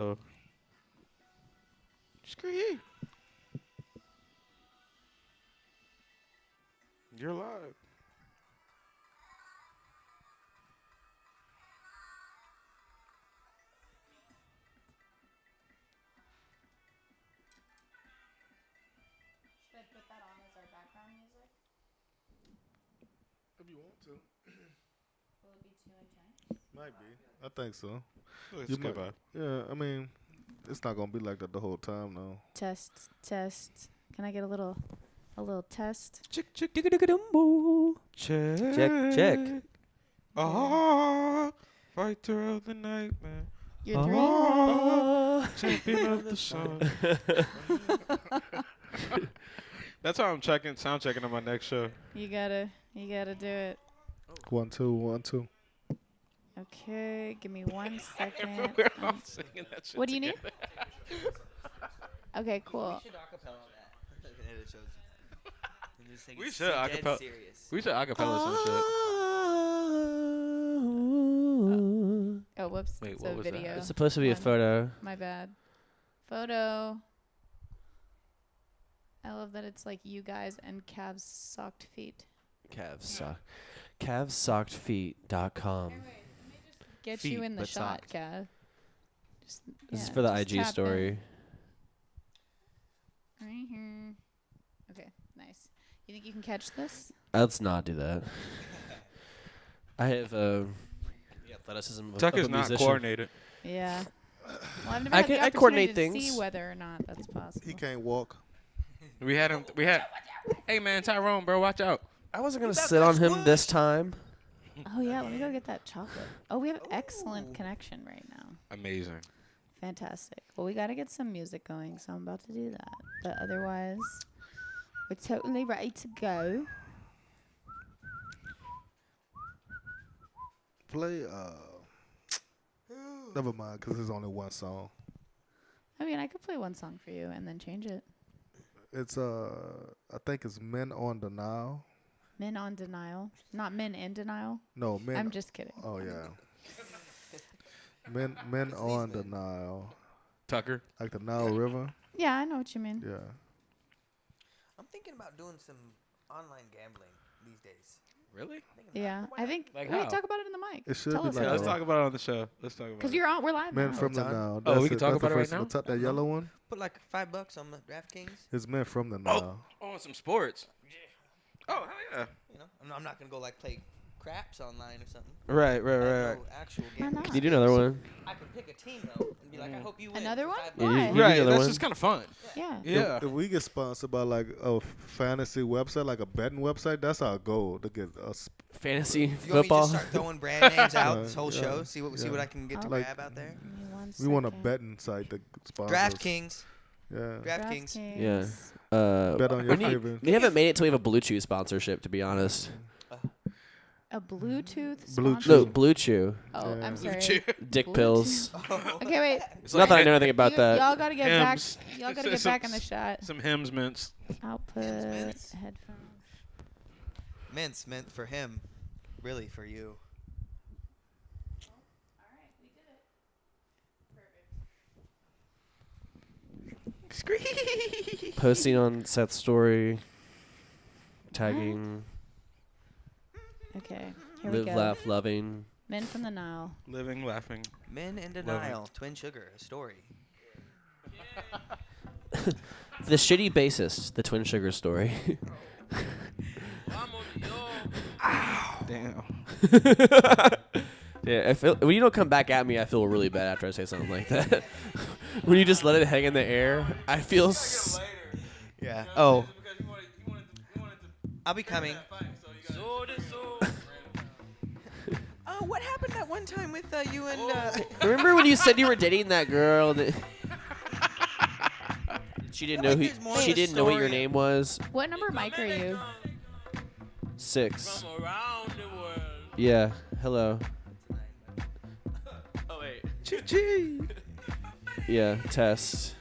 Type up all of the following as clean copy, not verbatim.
Oh. Scree. You're live. Should I put that on as our background music? If you want to. Will it be too intense? Might be. I think so. It's a good vibe. Yeah, I mean, it's not gonna be like that the whole time though. Test. Can I get a little test? Chick, chick, digga, digga, dumbo. Check. Ah, fighter of the night, man. You're three. Champion of the sun. That's how I'm sound checking on my next show. You gotta do it. 1, 2, 1, 2. Okay, give me 1 second. We're all singing that shit What do you need? together. Okay, cool. We should acapella that. And it shows you. And just take We it should so dead acapella- serious. We should acapella some shit. Oh, whoops. Wait, it's what a was that? video. It's supposed to be a One. photo. My bad. Photo. I love that it's like you guys and Cav's socked feet. Cavsockedfeet.com. Get Feet, you in the but shot, socked. Cav. Just, This is yeah, for the just IG tap story. in. Right here. Okay, nice. You think you can catch this? Let's not do that. I have the athleticism of Tuck of is a not musician. coordinated. Yeah. Well, I've never I had can- the I opportunity coordinate to things. see whether or not that's possible. He can't walk. We had. Hey man, Tyrone, bro, watch out. I wasn't gonna sit on him this time. Oh yeah, let me go get that chocolate. Oh, we have excellent connection right now. Amazing. Fantastic. Well, we got to get some music going, so I'm about to do that. But otherwise, we're totally ready to go. Play. Never mind, cause there's only one song. I mean, I could play one song for you and then change it. It's I think it's Men on the Nile. Men on Denial. Not Men in Denial. No, Men. I'm just kidding. Oh yeah. Men on the Nile, Tucker. like the Nile River. Yeah, I know what you mean. Yeah. I'm thinking about doing some online gambling these days. Really? Yeah, I think Like we how? talk about it in the mic. It should Tell be us like Yeah, let's a- talk about it on the show. Let's talk about Because it. you're on. We're live Men now. from the it's on. Nile. Oh, we That's can it. talk That's the about it right first one. now? Tuck that yellow one. Put like $5 on the DraftKings. It's Men from the Nile. Oh, some sports. Oh, hell yeah. You know, I'm not gonna go like play craps online or something. Right. No actual Why gambling. not? Can you do another one? I can pick a team though and be like, I hope you win. Another for one? $5. Why? You do Right. another That's one? just kind of fun. Yeah. Yeah. If we get sponsored by like a fantasy website, like a betting website, that's our goal to get us. Fantasy You want me to football. just start throwing brand names out this whole Yeah, show? See what yeah. I can get to Oh. Like- grab out there. Give me 1 We want a second. betting site that sponsors. DraftKings. Yeah. DraftKings. Yeah. Bet on your we favorite. haven't made it till we have a Bluetooth sponsorship, to be honest. A Bluetooth Bluetooth. sponsor? No, Blue Chew. Oh, Yeah. I'm sorry. Dick Bluetooth. pills. Okay, wait. It's Not that I like know anything about that. Y'all gotta get Hymns. back. Y'all gotta get back in the shot. Some Hims mints. Output mints. headphones. Mints meant for him, really for you. Posting on Seth's story. Tagging. Okay, here we Live, go. laugh, loving. Men from the Nile. Living, laughing. Men in Denial, Twin Sugar, a story. The shitty bassist, the Twin Sugar story. Damn. Yeah, I feel when you don't come back at me, I feel really bad after I say something like that. When you just let it hang in the air, I feel. Yeah. Oh. I'll be coming. Oh, what happened that one time with you and? Remember when you said you were dating that girl? She didn't know who. There's more to She the didn't know what your story. name was. What number mic are you? 6. Yeah. Hello. Oh, wait. Chee-chee. Yeah. Test.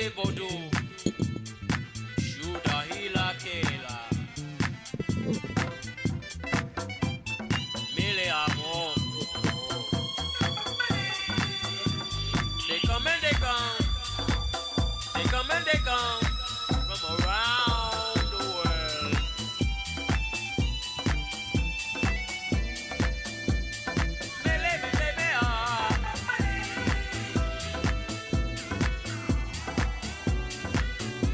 voodoo. Shuda hila kela. Mille amor. They come and they come. They come and they come from around the world. Mele, mele, mea.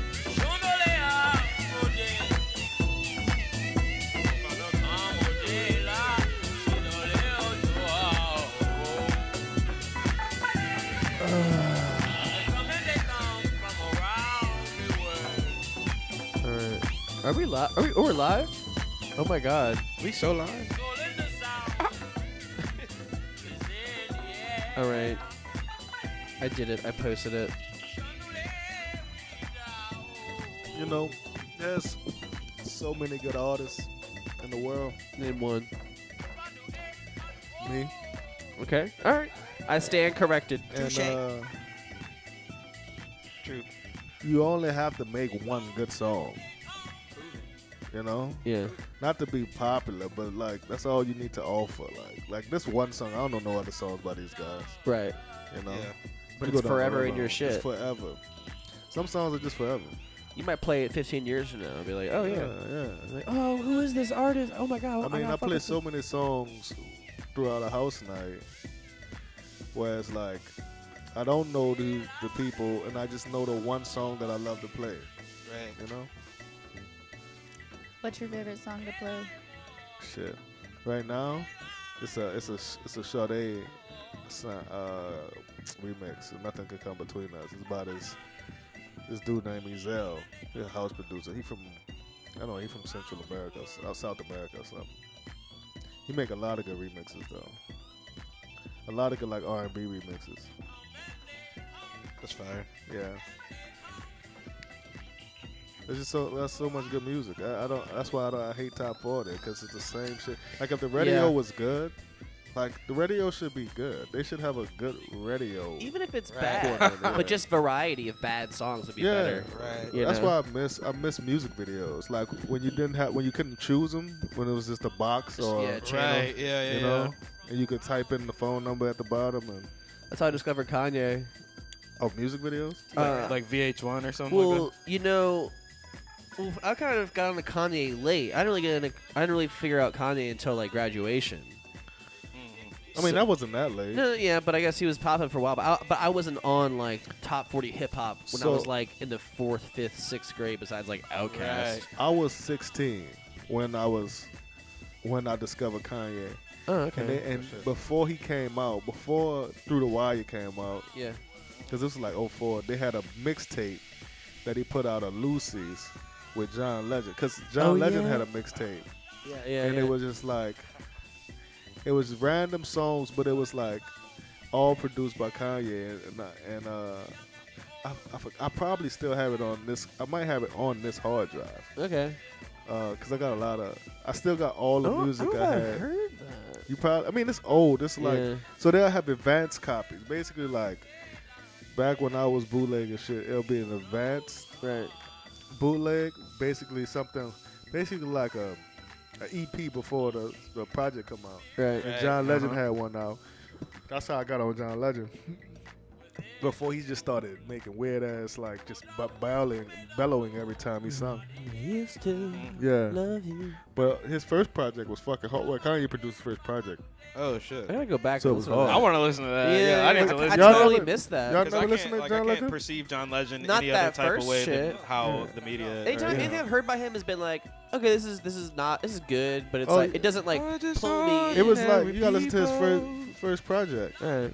Shondolea, oje. Cuando come, oje, la. Shondolea, ojoa, They come and they come from around the world. All right. Are we live? We're live? Oh my God. We so live. Ah. Soul in the sound. Is in the air. All right. I did it. I posted it. You know, there's so many good artists in the world. Name one. Me. Okay. All right. I stand corrected. And True. you only have to make one good song. You know? Yeah. Not to be popular, but like that's all you need to offer. Like this one song, I don't know no other songs by these guys. Right. You know? But People it's don't forever in realize your It's shit. forever. Some songs are just forever. You might play it 15 years from now and be like, oh yeah. Yeah. Like, oh, who is this artist? Oh my God. I mean, gotta I fuck play with so many songs throughout a house night where it's like I don't know the people, and I just know the one song that I love to play. Right. You know? What's your favorite song to play? Shit. Right now, it's a Sade remix. Nothing could come between us. It's about this dude named Ezel. He's a house producer. He from Central America, South America or something. He make a lot of good remixes though. A lot of good like R&B remixes. That's fire. Yeah. There's so much good music. I don't. That's why I hate Top 40 because it's the same shit. Like if the radio Yeah. was good, like the radio should be good. They should have a good radio. Even if it's Right. bad, Yeah. but just variety of bad songs would be Yeah. better. Right. You That's know? why I miss music videos. Like when you couldn't choose them, when it was just a box or Yeah, channel. Right. Yeah. you know, and you could type in the phone number at the bottom and That's how I discovered Kanye. music videos. Like VH1 or something. Well, like you know, I kind of got into Kanye late. I didn't really figure out Kanye until like graduation. I mean, that wasn't that late. No, yeah, but I guess he was popping for a while. But I wasn't on like top 40 hip hop when I So- was like in the 4th, 5th, 6th grade. Besides like Outkast. Right. I was 16 when I discovered Kanye. Oh, okay. And before he came out, before Through the Wire came out, Yeah. because this was like '04, they had a mixtape that he put out of Lucy's with John Legend. Because John Legend yeah. had a mixtape. Yeah. And it was just like, it was random songs, but it was like all produced by Kanye. I probably still have it on this. I might have it on this hard drive. Okay. Because I got I still got all the music I had. heard that. You probably, I mean, it's old. It's like, Yeah. so they'll have advanced copies. Basically, like, back when I was bootlegging shit, it'll be an advanced Right. bootleg. Basically, like a EP before the project come out. Right. And John Legend had one out. That's how I got on John Legend. Before he just started making weird ass, like, just bellowing every time he sung. Used to Yeah. love you. But his first project was fucking hard. Well, Kanye produced his first project. Oh shit. I gotta go back So and it was listen to hard. I that. want to listen to that. Yeah, I need to I listen. Y'all totally never- missed that. y'all Because never I listen can't, to John I can't Legend? perceive John Legend Not any that other type of first way shit. than how the media. Anytime, Yeah. anything I've heard by him has been like, okay, this is good, but it's Oh, like it doesn't like pull me. It was like, Ordinary you gotta listen to his people. first project. Right.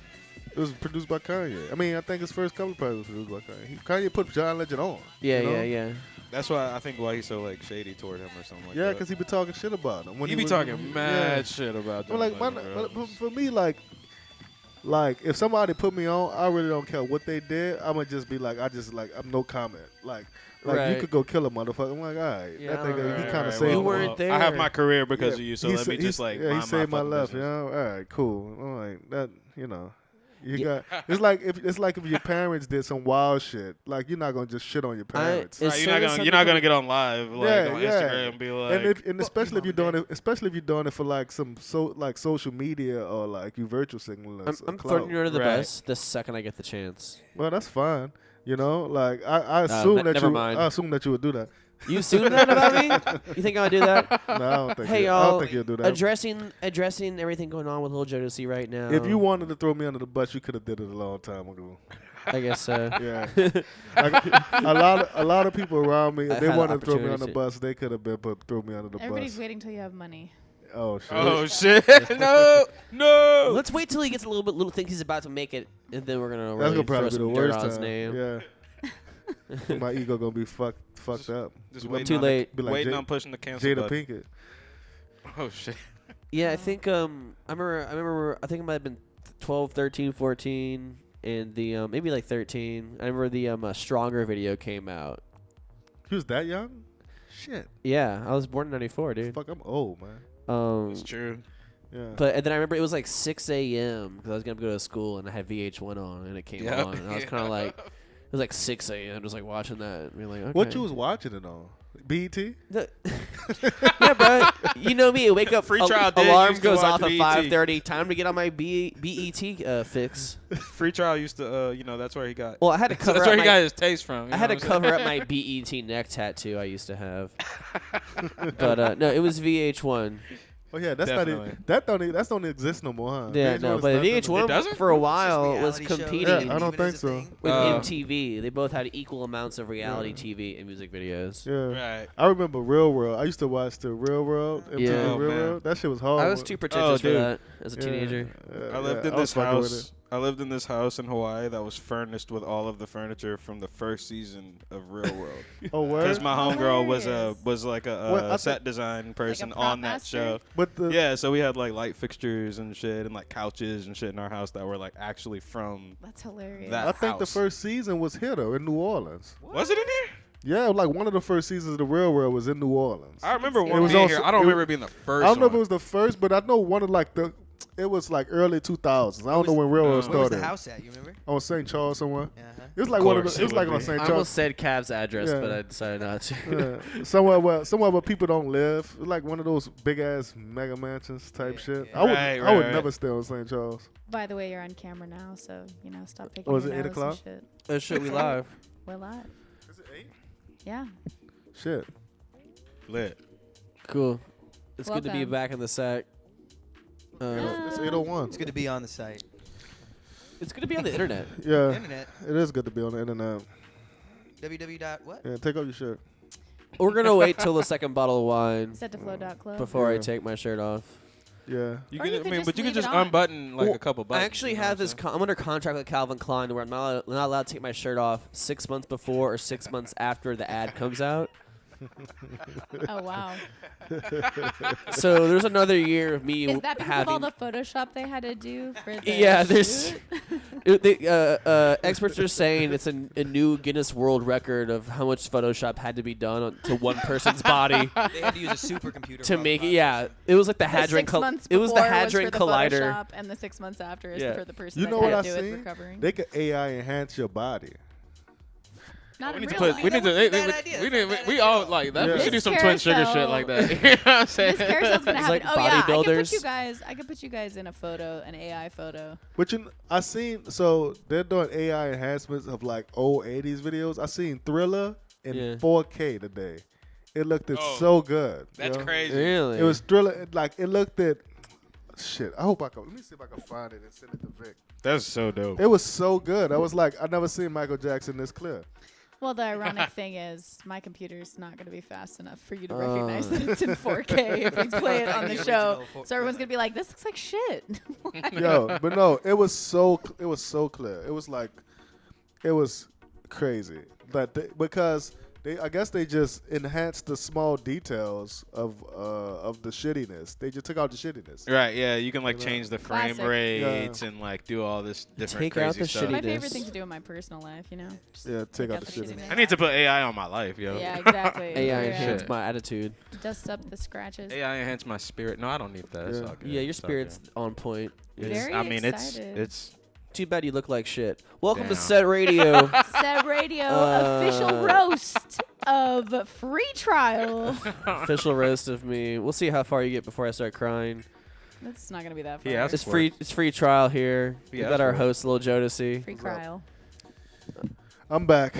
It was produced by Kanye. I mean, I think his first couple of projects was produced by Kanye. Kanye put John Legend on. Yeah, you know? yeah. That's why I think why he's so like shady toward him or something like Yeah, that. because he be talking shit about him. When he be was- talking mad yeah. shit about. Well, John like, Legend, bro. but for me, like if somebody put me on, I really don't care what they did. I'ma just be like, I'm no comment. Like Right. you could go kill a motherfucker. I'm like, all right, Yeah, that nigga, right, he right, kind of right. saved You me. weren't there. I have my career because Yeah, of you, so he let me sa- just like he mind saved my fucking life. business. You know, all right, cool. I'm like that, you know. You got. It's like if your parents did some wild shit. Like you're not gonna just shit on your parents. as Right, soon as you're not something gonna get on live like Yeah, on yeah. Instagram and be like, and especially if you're doing it, especially if you're doing it for like like social media or like you virtual signaling. I'm throwing you under the Right. bus the second I get the chance. Well, that's fine. You know, like I assume that never you. mind. I assume that you would do that. You assume that about me? You think I would do that? No, I don't think. Hey, I y'all. don't think you'll do that. Addressing everything going on with Lil Jodeci right now. If you wanted to throw me under the bus, you could have did it a long time ago. I guess so. Yeah, a lot of people around me, I if they had the wanted to throw me on the opportunity. bus, they could have been throw me under the Everybody's bus. waiting till you have money. Oh shit! oh shit, no. Let's wait till he gets little thinks he's about to make it, and then we're gonna That's really gonna throw probably be the some dirt worst on his time. name. Yeah. My ego gonna be fucked up. Just Be waiting Too on late. Be like waiting Jada- on pushing the cancel Jada button. Pinkett. Oh shit. Yeah, I think I remember I think it might have been 12, 13, 14 and the maybe like 13. I remember the Stronger video came out. He was that young? Shit. Yeah, I was born in 94, dude. Fuck, I'm old, man. It's true. Yeah. But and then I remember it was like 6 a.m. because I was gonna go to school and I had VH1 on and it came Yep. on and I was kind of like, it was like 6 a.m. just like watching that and being like, okay. What you was watching it on? BET? Yeah, bro. You know me. Wake up. FreeTrial did Alarm used to goes watch off at BET. 5:30. Time to get on my BET fix. FreeTrial used to, that's where he got. Well, I had to cover That's up where he my, got his taste from. I had to cover up my BET neck tattoo I used to have. But no, it was VH1. Oh yeah, that's Definitely. not even, that don't exist no more, huh? Yeah, no, is but nothing. It VH1 doesn't? for a It's just while was reality shows. competing Yeah, I Even don't as think a so. thing. with Uh, MTV. They both had equal amounts of reality TV and music videos. Yeah. Right. I remember Real World. I used to watch the Real World. MTV Yeah. Oh, Real man. World. That shit was hard. I was too pretentious for dude. that as a teenager. I lived in was this fucking with house. I lived in this house in Hawaii that was furnished with all of the furniture from the first season of Real World. it. Oh, word? Because my homegirl Hilarious. was like a What, I set design person prop on that master? show. But the Yeah, so we had like light fixtures and shit and like couches and shit in our house that were like actually from. That's hilarious. That- I think the house. first season was here though in New Orleans. Was it in here? Yeah, like one of the first seasons of the Real World was in New Orleans. I remember It one was being on here. s- I don't it remember was- it being the first. I don't know if one. it was the first, but I know one of like the. It was like early 2000s. I don't know when Real World Where Where was started. the house at? You remember? On St. Charles somewhere. Uh-huh. It was like Of one of course the. It was it like would on be. St. I Charles. almost said Cav's address, Yeah. but I decided not to. Yeah. somewhere where people don't live, like one of those big ass mega mansions type Yeah, shit. yeah. I would Right, I would right. never stay on St. Charles. By the way, you're on camera now, so stop picking. Oh, is your it 8 nose and o'clock? Shit. Oh shit, we live. We're live. Is it 8? Yeah. Shit. Lit. Cool. It's good to be Welcome. back in the sack. It's 8:01. It's good to be on the site. It's good to be on the internet. Yeah, Internet. it is good to be on the internet. www.what? Yeah, take off your shirt. We're gonna wait till the second bottle of wine SETDEFLO.club. before I Yeah. take my shirt off. Yeah. You Or can, you I could mean, just but you can leave it just on. unbutton like Well, a couple buttons. I actually you know have what I'm this. saying? I'm under contract with Calvin Klein where I'm not allowed to take my shirt off 6 months before or 6 months after the ad comes out. Oh wow. So there's another year of me Is that because of all having. the Photoshop they had to do for the Yeah, there's. shoot? Experts are saying it's a new Guinness World Record of how much Photoshop had to be done to one person's body They had to use a supercomputer to for make it. all Yeah, it was like the The Hadron. 6 months It was the before Hadron for the Collider. Photoshop, and the 6 months after is Yeah. for the person You that know had what to I do with seen? recovering. They could AI enhance your body. Not We in need to real put. life. We need to. That wouldn't be a bad idea. We That's not a need. bad We idea. all like that. Yeah. We should do This some twin sugar shit carousel- like that. You know what I'm saying? This carousel's gonna It's happen. like Oh yeah, bodybuilders. I could put you guys in a photo, an AI photo. But I seen so they're doing AI enhancements of like old 80s videos. I seen Thriller in Yeah. 4K today. It looked Oh, so good. That's you know? crazy. Really? It was Thriller. It looked at shit. I hope I can. Let me see if I can find it and send it to Vic. That's so dope. It was so good. I was like, I never seen Michael Jackson this clear. Well, the ironic thing is, my computer's not going to be fast enough for you to recognize that it's in 4K if we play it on the The show. original So everyone's going to be like, "This looks like shit." Yo, but no, it was so clear. It was like, it was crazy. Because I guess they just enhanced the small details of the shittiness. They just took out the shittiness. Right, yeah, you can like You know? change the frame Classic. rates and like do all this different Take crazy out the stuff. My shitty- favorite Shittiness. thing to do in my personal life, Just Yeah, take out the shittiness. shittiness. I need to put AI on my life, yo. Yeah, exactly. AI Yeah. enhanced my attitude. Dust up the scratches. AI enhance my spirit. No, I don't need that. It's Yeah. all good. Yeah, your It's all spirit's good. on point. It's- Very I mean, excited. it's Too bad you look like shit. Welcome to Damn. Set Radio. Set Radio official roast of free trial. Official roast of me. We'll see how far you get before I start crying. That's not gonna be that far. Yeah, It's free. It's free trial here. We Yeah, got our that's right. host Lil Jodeci. free trial. I'm back.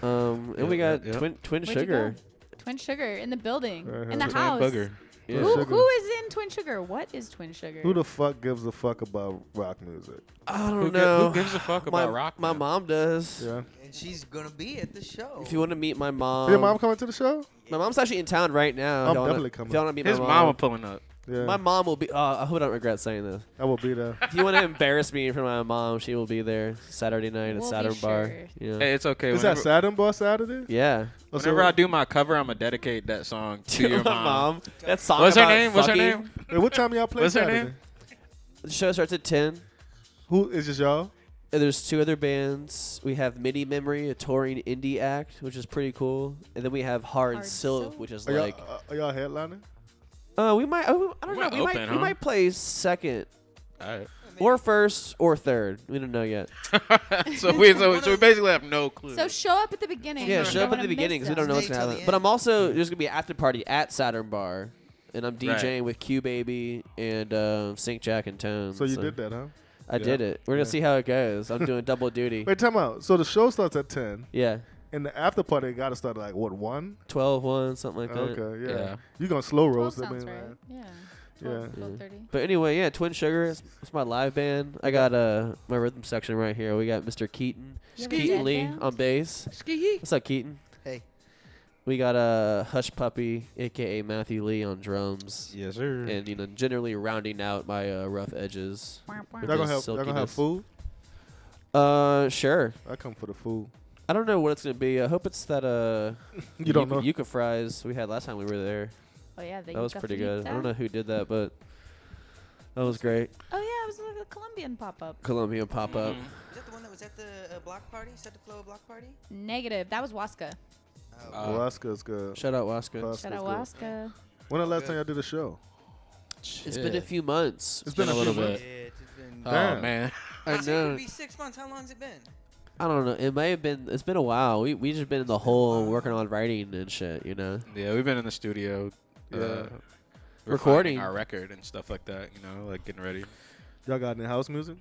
And we got yeah. Twin Where'd you Sugar. go? Twin Sugar in the building, Right in the here. house. Booger. Yeah. Twin Sugar. Who is in Twin Sugar? What is Twin Sugar? Who the fuck gives a fuck about rock music? I don't Who know. gives a fuck my, about rock? My man? mom does. Yeah. And she's gonna be at the show. If you want to meet my mom, Your mom coming to the show? my mom's actually in town right now. I'm Don't wanna- definitely coming. If you want to meet His my mama mom, pulling up. Yeah. my mom will be. I hope I don't regret saying this. I will be there. If you want to embarrass me in front of my mom, she will be there Saturday night at We'll be Saturn Bar. sure. Yeah. Hey, it's okay. Is that Saturn Bar Saturday? Yeah. Oh, so- Whenever I do my cover, I'm gonna dedicate that song to your my mom. That song. What's her about name? What's her fucking- name? Hey, what time y'all play What's her Saturday? name? The show starts at 10. Who is this y'all? And there's two other bands. We have MIDI Memory, a touring indie act, which is pretty cool. And then we have Hard Hard Silk, Silk? which is Are y'all, like, are y'all headlining? we might. I don't know. might We open, might. huh? We might play second All right. or first or third. We don't know yet. so we basically have no clue. So show up at the beginning. Yeah, You show don't up at wanna the beginning because we don't know what's Stay gonna till happen. the But I'm end. also there's gonna be an after party at Saturn Bar, and I'm DJing Right. with Q Baby and Sync Jack and Tone. So you did that, huh? I did it. We're gonna Yeah. see how it goes. I'm doing double duty. Wait, time out. So the show starts at 10, Yeah, and the after party got to start at like, what, 1? 12-1, something like that. Okay, yeah. Yeah. You going to slow 12 roast it, sounds man. right. Yeah. Yeah. 12:30. But anyway, yeah, Twin Sugar. It's my live band. I got my rhythm section right here. We got Mr. Keaton, You have a Keaton dead Lee band? on bass. What's up, Keaton? Hey. We got Hush Puppy, aka Matthew Lee, on drums, yes, sir. and generally rounding out my rough edges. Wah, wah. With Y'all gonna this have, y'all gonna have silkiness. food? Sure. I come for the food. I don't know what it's gonna be. I hope it's that You don't know? yuca fries we had last time we were there. Oh yeah, the That was yuca pretty good. I frita. don't know who did that, but that was great. Oh yeah, it was like a Colombian pop-up. Colombian pop up. Mhm. Is that the one that was at the block party? SETDEFLO block party? Negative. That was Waska. Oh, Alaska's good. Shout out Waska. Alaska's Shout out good. Waska. When the last Good. time y'all did a show? It's been a few months. It's been a little few bit. months. it's been. Oh Damn. man. I It know. could be 6 months. How long's it been? I don't know. It may have been. It's been a while. We just been in the hole working on writing and shit. You know. Yeah, we've been in the studio. Yeah. Recording. refining our record and stuff like that. You know, like getting ready. Y'all got any house music?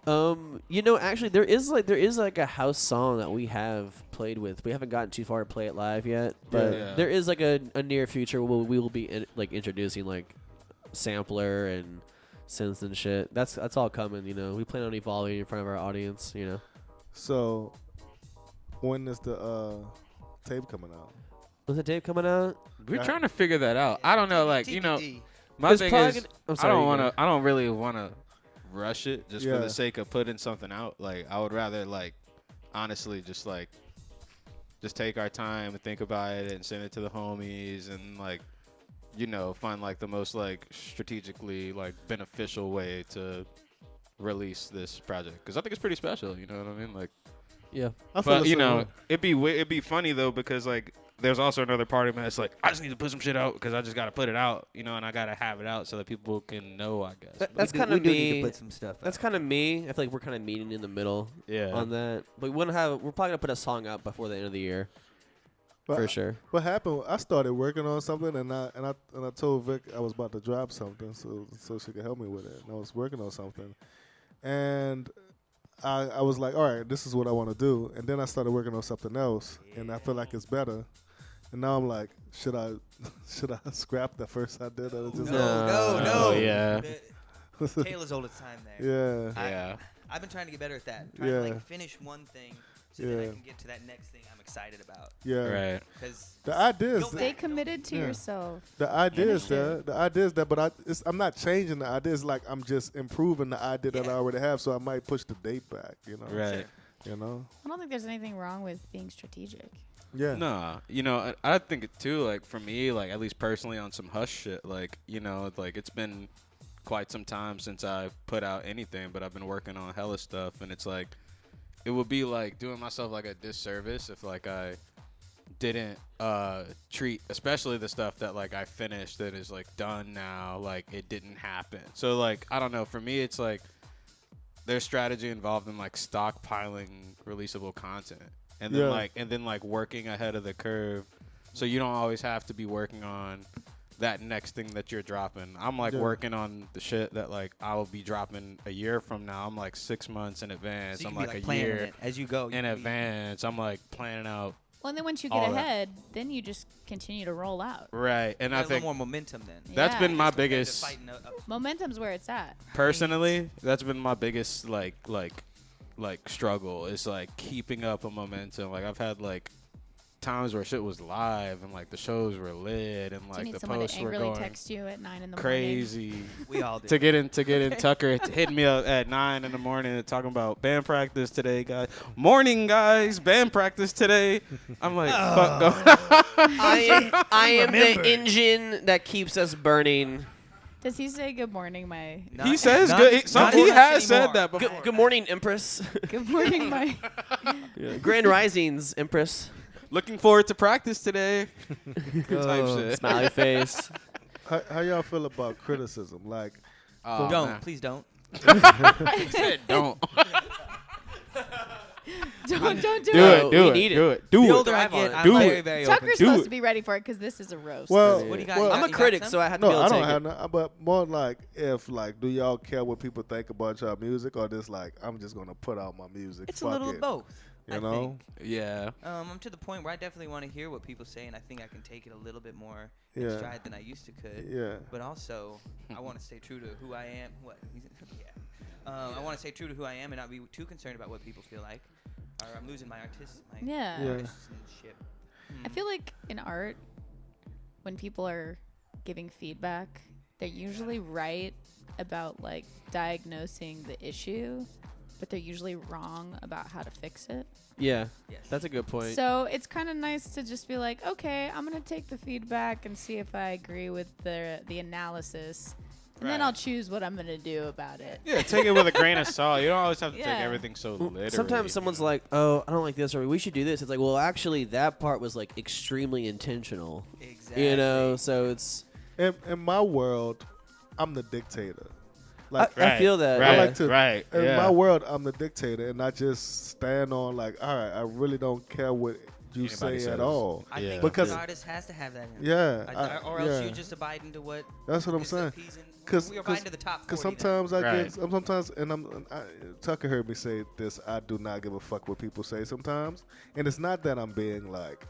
You know, actually, there is like a house song that we have played with. We haven't gotten too far to play it live yet, but Yeah. there is like a near future where we will be like introducing like sampler and synths and shit. That's all coming. You know, we plan on evolving in front of our audience. You know, So, when is the tape coming out? was the tape coming out? We're Yeah. trying to figure that out. I don't know, like you know, TBD. my It's thing probably is, gonna- I'm I sorry, don't you want go. to. I don't really want to rush it just for Yeah. the sake of putting something out. Like I would rather like honestly just take our time and think about it and send it to the homies and like you know find like the most like strategically like beneficial way to release this project because I think it's pretty special. You know what I mean? Like, Yeah. I feel but the you same know way. it'd be funny though because like. There's also another part of me that's like, I just need to put some shit out because I just got to put it out, you know, and I got to have it out so that people can know, I guess. But That's We kind of do need me. to put some stuff. That's out. kind of me. I feel like we're kind of meeting in the middle yeah. on that. But we're probably gonna put a song out before the end of the year But for sure. What happened? I started working on something, and I told Vic I was about to drop something, so she could help me with it. And I was working on something, and I was like, all right, this is what I want to do. And then I started working on something else, and I feel like it's better. And now I'm like, should I scrap the first I did? Or just No. Oh, yeah. The tale as old as time there. yeah, Yeah. I've been trying to get better at that. Trying to Yeah. like finish one thing so that I Yeah. can get to that next thing I'm excited about. yeah. Right. Because The idea is Go Stay back. committed to Yeah. yourself. the idea is Finish there. The idea is there, but I'm not changing the idea. It's like I'm just improving the idea that I Yeah. already have. So I might push the date back. You know. Right. You know. I don't think there's anything wrong with being strategic. Yeah. Nah, you know, I think it too, like, for me, like, at least personally on some Hush shit, like, you know, like, it's been quite some time since I put out anything, but I've been working on hella stuff, and it's like, it would be, like, doing myself, like, a disservice if, like, I didn't treat, especially the stuff that, like, I finished that is, like, done now, like, it didn't happen. So, like, I don't know, for me, it's, like, their strategy involved in like stockpiling releasable content, and then like working ahead of the curve, so you don't always have to be working on that next thing that you're dropping. I'm like working on the shit that like I will be dropping a year from now. I'm like 6 months in advance. So you I'm can like be, a year it as you go in advance. I'm like planning out. Well, and then once you all get that. ahead, then you just continue to roll out. Right, and a I little think more momentum then. that's Yeah. been my Compared to biggest. fighting Momentum's where it's at. Personally, that's been my biggest like struggle is like keeping up a momentum. Like I've had like times where shit was live and like the shows were lit and Do you like need the someone to posts were angrily going text you at 9 in the morning? crazy. We all do. to get in Tucker hitting me up at 9 in the morning and talking about band practice today, guys. Morning, guys, band practice today. I'm like, fuck. I am the engine that keeps us burning. Does he say good morning, my... He says not- good. not He us has anymore. said that before. Good morning, Empress. Good morning, my... Grand Risings, Empress. Looking forward to practice today. Type shit. Smiley face. How y'all feel about criticism? Like, Oh, Don't. man. Please don't. He said don't. don't do Do it. it. Do we it. need it. Do it. Do The it. older I Drive on get, it. I'm Do very, it. very open. Tucker's Do supposed it. to be ready for it because this is a roast. well, What do you got? well, You I'm a got critic, some? so I have to be no, able I to don't take have it. no. But more like if like, do y'all care what people think about y'all music, or just like I'm just gonna put out my music? It's a Fuck little it. of both. You I know? think. Yeah. I'm to the point where I definitely want to hear what people say, and I think I can take it a little bit more in Yeah. stride than I used to could. Yeah. But also, I want to stay true to who I am. What? Yeah. I want to stay true to who I am and not be too concerned about what people feel like, or I'm losing my Yeah. Yeah. artisanship. I feel like in art, when people are giving feedback, they're usually right about like diagnosing the issue, but they're usually wrong about how to fix it. Yeah, Yes. that's a good point. So it's kind of nice to just be like, okay, I'm gonna take the feedback and see if I agree with the analysis, and then Right. I'll choose what I'm gonna do about it. Yeah, take it with a grain of salt. You don't always have to take Yeah. everything so literally. Sometimes someone's like, "Oh, I don't like this," or "We should do this." It's like, well, actually, that part was like extremely intentional. Exactly. You know, so it's. In my world, I'm the dictator. I, Like I feel that. Right. yeah. I like to. Right. In Yeah. my world, I'm the dictator, and I just stand on like, all right, I really don't care what you Anybody say says. at all. I Yeah. think Because- an artist has to have that. In Yeah, or else yeah. you just abide into what. That's what I'm is saying. appeasing. 'Cause- we are abiding to the top. Because 40 then. sometimes I Right. get, sometimes, and Tucker heard me say this. I do not give a fuck what people say sometimes, and it's not that I'm being like,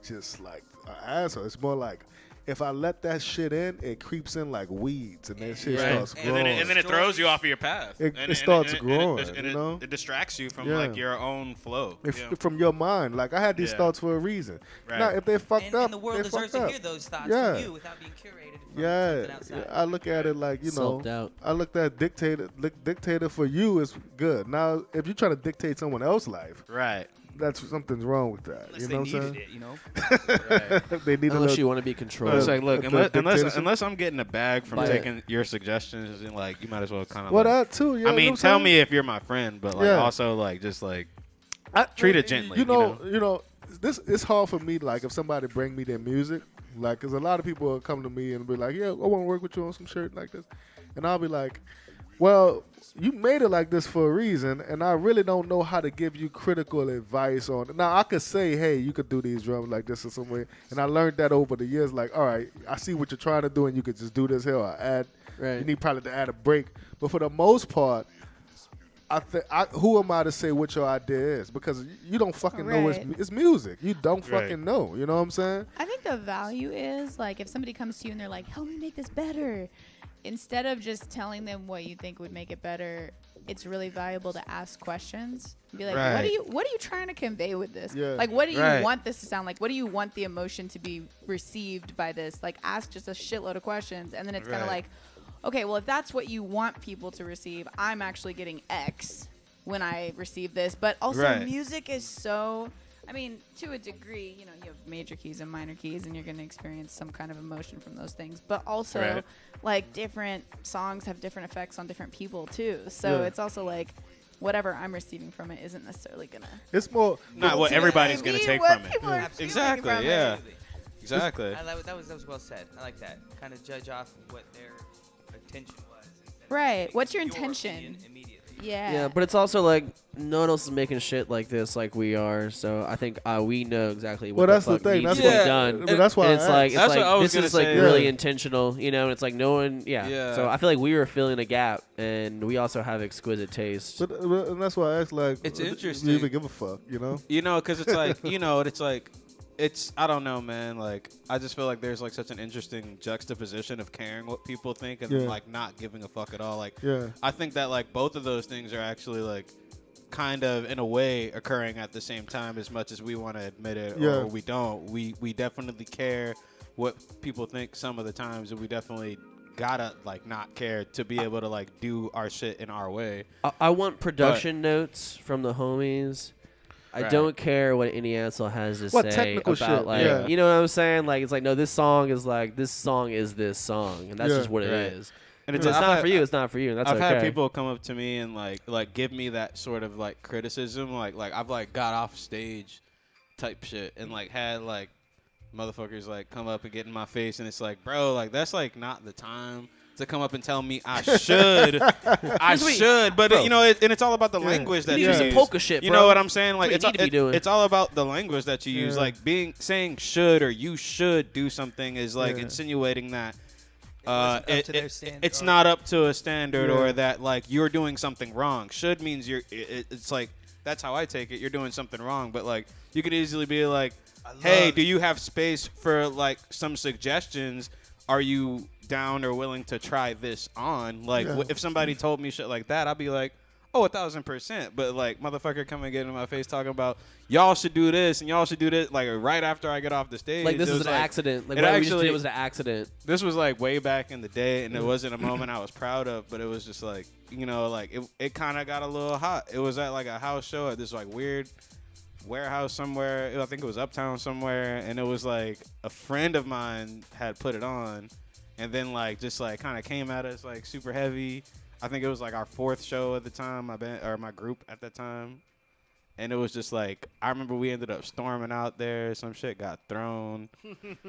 just like an asshole. It's more like, if I let that shit in, it creeps in like weeds, and that shit Right. starts And growing. And then it throws you off of your path. It starts and growing, and you know? it distracts you from Yeah. like your own flow. If, Yeah. from your mind, like I had these Yeah. thoughts for a reason. Right. Now, if they fucked and, up, and the world they deserves fucked to up. hear those thoughts Yeah. from you without being curated from Yeah, something outside. I look at it like, you know, Self-doubt. I looked at dictator for you is good. Now, if you're trying to dictate someone else's life, Right. that's something's wrong with that. Unless you they know what I'm needed saying? it, you know. Right. They need a Unless little. you want to be But controlled. it's like, look, That's a dictatorship. unless I'm getting a bag from By it. taking your suggestions, and like you might as well kind of. Well, like, that too. Yeah, I you mean, know what tell I'm saying? me if you're my friend, but like Yeah. also like just like treat it gently. You know, this it's hard for me. Like if somebody bring me their music, like, cause a lot of people will come to me and be like, "Yeah, I want to work with you on some shirt like this," and I'll be like, "Well, you made it like this for a reason, and I really don't know how to give you critical advice on it." Now I could say, "Hey, you could do these drums like this or some way," and I learned that over the years. Like, all right, I see what you're trying to do, and you could just do this here or add. Right. You need probably to add a break, but for the most part. Who am I to say what your idea is? Because you don't fucking know Right. it's music. You don't Right. fucking know. You know what I'm saying? I think the value is like if somebody comes to you and they're like, "Help me make this better," instead of just telling them what you think would make it better, it's really valuable to ask questions. Be like, Right. what are you trying to convey with this? Yeah. Like, what do you Right. want this to sound like? What do you want the emotion to be received by this? Like, ask just a shitload of questions, and then it's kind of Right. like, okay, well, if that's what you want people to receive, I'm actually getting X when I receive this. But also, Right. music is so. I mean, to a degree, you know, you have major keys and minor keys, and you're going to experience some kind of emotion from those things. But also, Right. like, different songs have different effects on different people, too. So Yeah. it's also like, whatever I'm receiving from it isn't necessarily going to. It's more. Not what everybody's gonna take from it. People are feeling Exactly. from it. Yeah. Absolutely. Exactly. That was well said. I like that. Kind of judge off what their intention was. instead of Right. taking What's your opinion intention? immediately. Yeah. Yeah, but it's also like no one else is making shit like this like we are. So I think we know exactly what Well, that's the the fuck thing. needs That's to be why. done. But that's why. And it's I like asked. That's what I was this gonna is like say. really Yeah. intentional, you know. And it's like no one, Yeah. So I feel like we were filling a gap, and we also have exquisite taste. But and that's why I asked. Like, It's do interesting. you even give a fuck? You know? You know, because it's like, it's I don't know, man. Like, I just feel like there's like such an interesting juxtaposition of caring what people think and Yeah. like not giving a fuck at all. Like, Yeah. I think that like both of those things are actually like kind of in a way occurring at the same time, as much as we want to admit it Yeah. or we don't. We definitely care what people think some of the times, and we definitely gotta like not care to be able to like do our shit in our way. I want production notes from the homies. I Right. don't care what any asshole has to What say technical about shit, like yeah. you know what I'm saying. Like it's like no, this song is like this song is this song, and that's Yeah. just what it Right. is. And If it's I've not had- for you, it's not for you, and that's I've okay. had people come up to me and like give me that sort of like criticism, like I've like got off stage type shit and like had like motherfuckers like come up and get in my face, and it's like, bro, like that's like not the time to come up and tell me I should, but Bro. you know, and it's all about the Yeah. language that You you need some use. polka shit, You bro. know what I'm saying? Like That's what you need to be doing. it's all about the language that you use. Yeah. Like saying should or you should do something is like Yeah. insinuating that wasn't up to their standard, it's or- not up to a standard, Yeah. or that like you're doing something wrong. Should means it's like that's how I take it. You're doing something wrong, but like you could easily be like, hey, do you have space for like some suggestions? Are you down or willing to try this on? Like Yeah. if somebody told me shit like that, I'd be like, oh, 1,000%. But like motherfucker come and get in my face talking about y'all should do this and y'all should do this, like right after I get off the stage. like this it is was an like, accident. Like it what we just actually- did was an accident. This was like way back in the day, and it wasn't a moment I was proud of, but it was just like, you know, like it kind of got a little hot. It was at like a house show at this like weird warehouse somewhere. I think it was uptown somewhere, and it was like a friend of mine had put it on, and then like just like kind of came at us like super heavy. I think it was like our fourth show at the time, my group at that time. And it was just like, I remember we ended up storming out there. Some shit got thrown.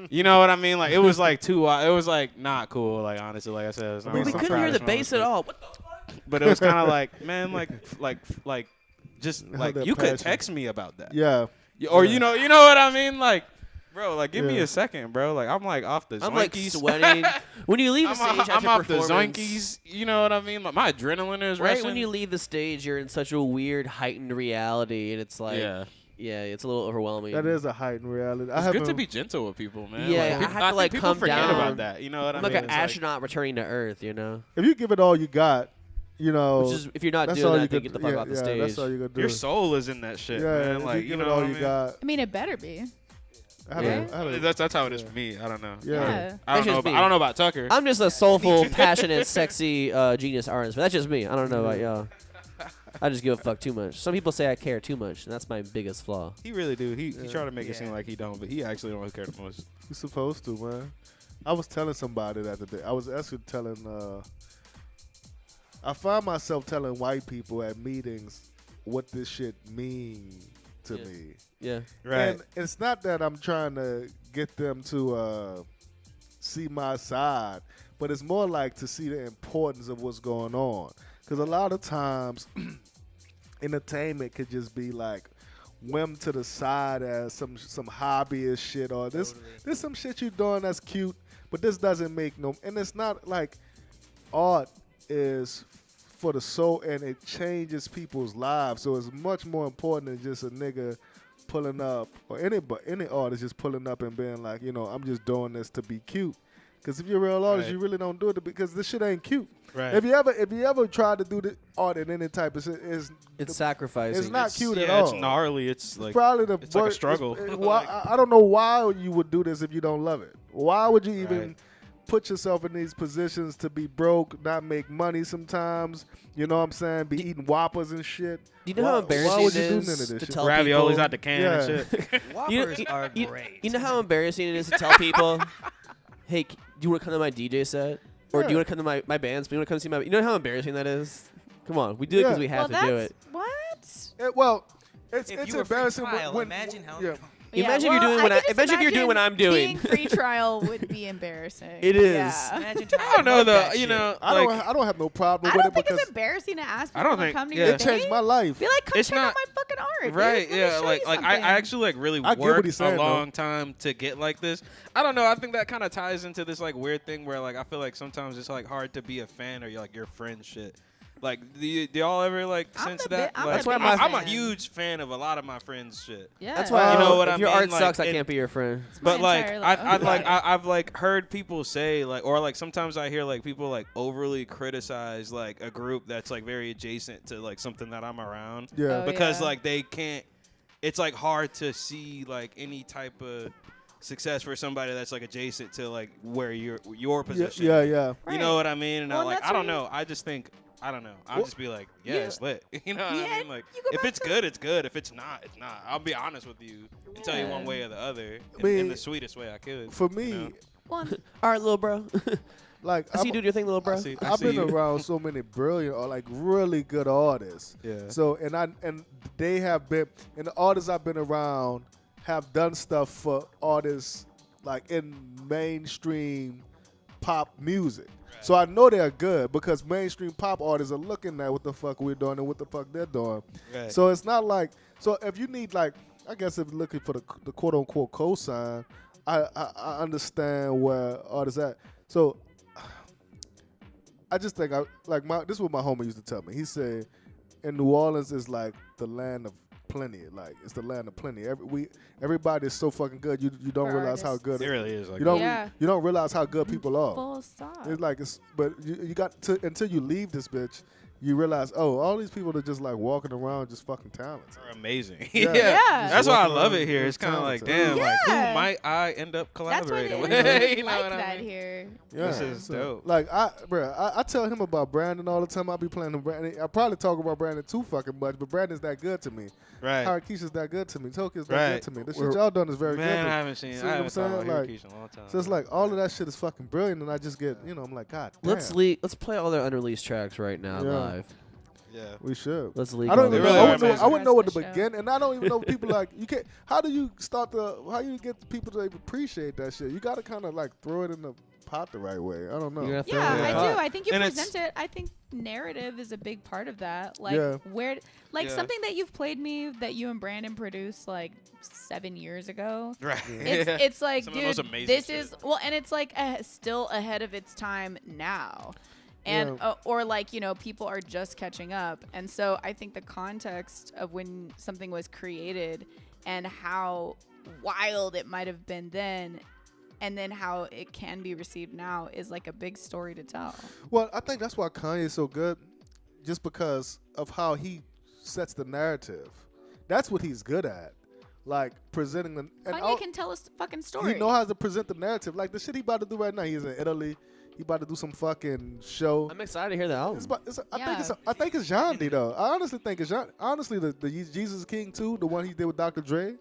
You know what I mean? Like, it was like it was like not cool. Like, honestly, like I said, it was not We one of couldn't my hear the proudest bass at moments, all. What the fuck? But it was kind of like, man, like, just Have like that you could passion. text me about that. Yeah. Or Yeah. you know what I mean? Like, bro, like give me Yeah. a second, bro. Like I'm like off the I'm like zoinkies. sweating when you leave the stage I'm after off the performance. zoinkies. You know what I mean? Like, my adrenaline is Right rushing. when you leave the stage, you're in such a weird heightened reality, and it's like, Yeah. yeah, it's a little overwhelming. That is a heightened reality. I It's good to haven't- be gentle with people, man. Yeah, like, I people, have to, think like, people come forget down. about that. You know what I'm I like mean? an It's like- astronaut returning to Earth, you know. If you give it all you got, you know, Which is if you're not that's doing all that, you then could. get the fuck Yeah, off the yeah, stage. that's all you could do. Your soul is in that shit, yeah, man. if Like you you give know it all what I you mean? got. I mean, it better be. I had Yeah. a- I had a- That's how it is yeah. for me. I don't know. Yeah. Yeah. I don't That's know. just About, me. I don't know about Tucker. I'm just a soulful, passionate, sexy, genius artist, but that's just me. I don't know about y'all. I just give a fuck too much. Some people say I care too much, and that's my biggest flaw. He really do. He Yeah. try to make it seem Yeah. like he don't, but he actually don't care the most. You're supposed to, man. I was telling somebody that today. I was actually telling. I find myself telling white people at meetings what this shit mean to Yeah. me. Yeah. And it's not that I'm trying to get them to see my side, but it's more like to see the importance of what's going on. Because a lot of times, entertainment could just be like whim to the side as some hobbyist shit, or this some shit you doing that's cute, but this doesn't make no. And it's not like art is for the soul, and it changes people's lives. So it's much more important than just a nigga pulling up, or any artist just pulling up and being like, you know, I'm just doing this to be cute. Because if you're a real artist, Right. you really don't do it because this shit ain't cute. Right. If you ever tried to do the art in any type of shit, It's sacrificing. it's not cute at yeah, all. it's gnarly. It's like Probably the it's like a worst- struggle. why, I don't know why you would do this if you don't love it. Why would you even Right. put yourself in these positions to be broke, not make money sometimes? You know what I'm saying? Be eating Whoppers and shit. Do you know Why- how why embarrassing would it you do is none of this to shit? tell raviolis people? out the can Yeah. and shit. Whoppers are you, great. you know how embarrassing it is to tell people, hey, do you want to come to my DJ set? Or do you Yeah. want to come to my bands? Do you want to come see my... You know how embarrassing that is? Come on. We do it because Yeah. we have to do it. What? Well, it's If it's you were embarrassing freeTrial, when imagine how. yeah. Imagine if you're doing I what can just imagine if you're doing what I'm doing. Being free trial would be embarrassing. It is. Yeah. Imagine trying I don't to know mug though. that You shit. know, I don't have no problem I with don't it think because it's embarrassing to ask I people don't to think- come to yeah. your it changed thing. my life. Be like, come It's check out not- my fucking art. dude. Right, Let me yeah, show like you I something. actually like really I get what worked he's a saying, though. long time to get like this. I don't know. I think that kind of ties into this like weird thing where like I feel like sometimes it's like hard to be a fan or like your friend shit. Like, do y'all ever like I'm sense the that? bi- I'm Like, That's why my- I'm a fan. huge fan of a lot of my friends' shit. Yeah. That's why You know what if I your mean? art Like, sucks, I and- can't be your friend. my But like entire I've life. I've like heard people say like or like sometimes I hear like people like overly criticize like a group that's like very adjacent to like something that I'm around Yeah. Oh, because yeah. like they can't. It's like hard to see like any type of success for somebody that's like adjacent to like where your Yeah, position. yeah, yeah. You know what I mean? And Well, I that's don't where know. I just think I don't know. I'll Well, just be like, yeah, you- it's lit. You know what Yeah, I mean? Like you go if back it's to- good, it's good. If it's not, it's not. I'll be honest with you and tell you one Yeah. way or the other I in mean, the sweetest way I could. For you me, know? Well, All right, little bro. like I see you doing your thing, little bro. I see I've been you. around so many brilliant or like really good artists. Yeah. So and they have been and the artists I've been around have done stuff for artists like in mainstream pop music. So I know they're good because mainstream pop artists are looking at what the fuck we're doing and what the fuck they're doing. Right. So it's not like so if you need like I guess if you're looking for the quote unquote cosign, I understand where artists at. So I just think this is what my homie used to tell me. He said in New Orleans is like the land of plenty. Like it's the land of plenty. Everybody is so fucking good. You don't For realize how artists. good It really is like you don't Yeah. you don't realize how good people are. full stop. It's like but you got to until you leave this bitch, you realize all these people are just like walking around just fucking talented. are amazing. Yeah. Yeah. That's why I Walking love around it here. just It's kind of like, talented. damn, like Yeah. who might I end up That's why the collaborating with? internet is You know like what I that mean? here. Yeah, This is dope. Like I tell him about Brandon all the time. I be playing him Brandon. I probably talk about Brandon too fucking much, but Brandon's that good to me. Right. Harakisha's that good to me. Toki's that Right. good to me. The We're- shit y'all done is very Man, good. I haven't seen. See I what I'm haven't thought about saying? Like, Hirokish in a long time. So it's like all of that shit is fucking brilliant, and I just get I'm like, God damn. Let's play all their unreleased tracks right now Yeah. live. Yeah. We should. Let's leak. I don't all even They their know. really songs. are I wouldn't know what to Rest of the begin, and I don't even know people like you can't. How do you how you get people to appreciate that shit? You got to kind of like throw it in the pot the right way. I don't know. You're gonna throw Yeah, it in the I pot. do. I think you And present it. I think narrative is a big part of that. Like Yeah. where, like Yeah. something that you've played me that you and Brandon produced like 7 years ago. Right. It's like, Some of the dude, most amazing this shit. is and it's like still ahead of its time now. And Yeah. or like people are just catching up, and so I think the context of when something was created and how wild it might have been then, and then how it can be received now is like a big story to tell. Well, I think that's why Kanye is so good, just because of how he sets the narrative. That's what he's good at, like presenting the. And Kanye can tell us fucking story. he know how to present the narrative. Like the shit he about to do right now. He's in Italy. He about to do some fucking show. I'm excited to hear the album. I think it's Jondi though. I honestly think it's Jondi. Honestly, the Jesus King 2, the one he did with Dr. Dre,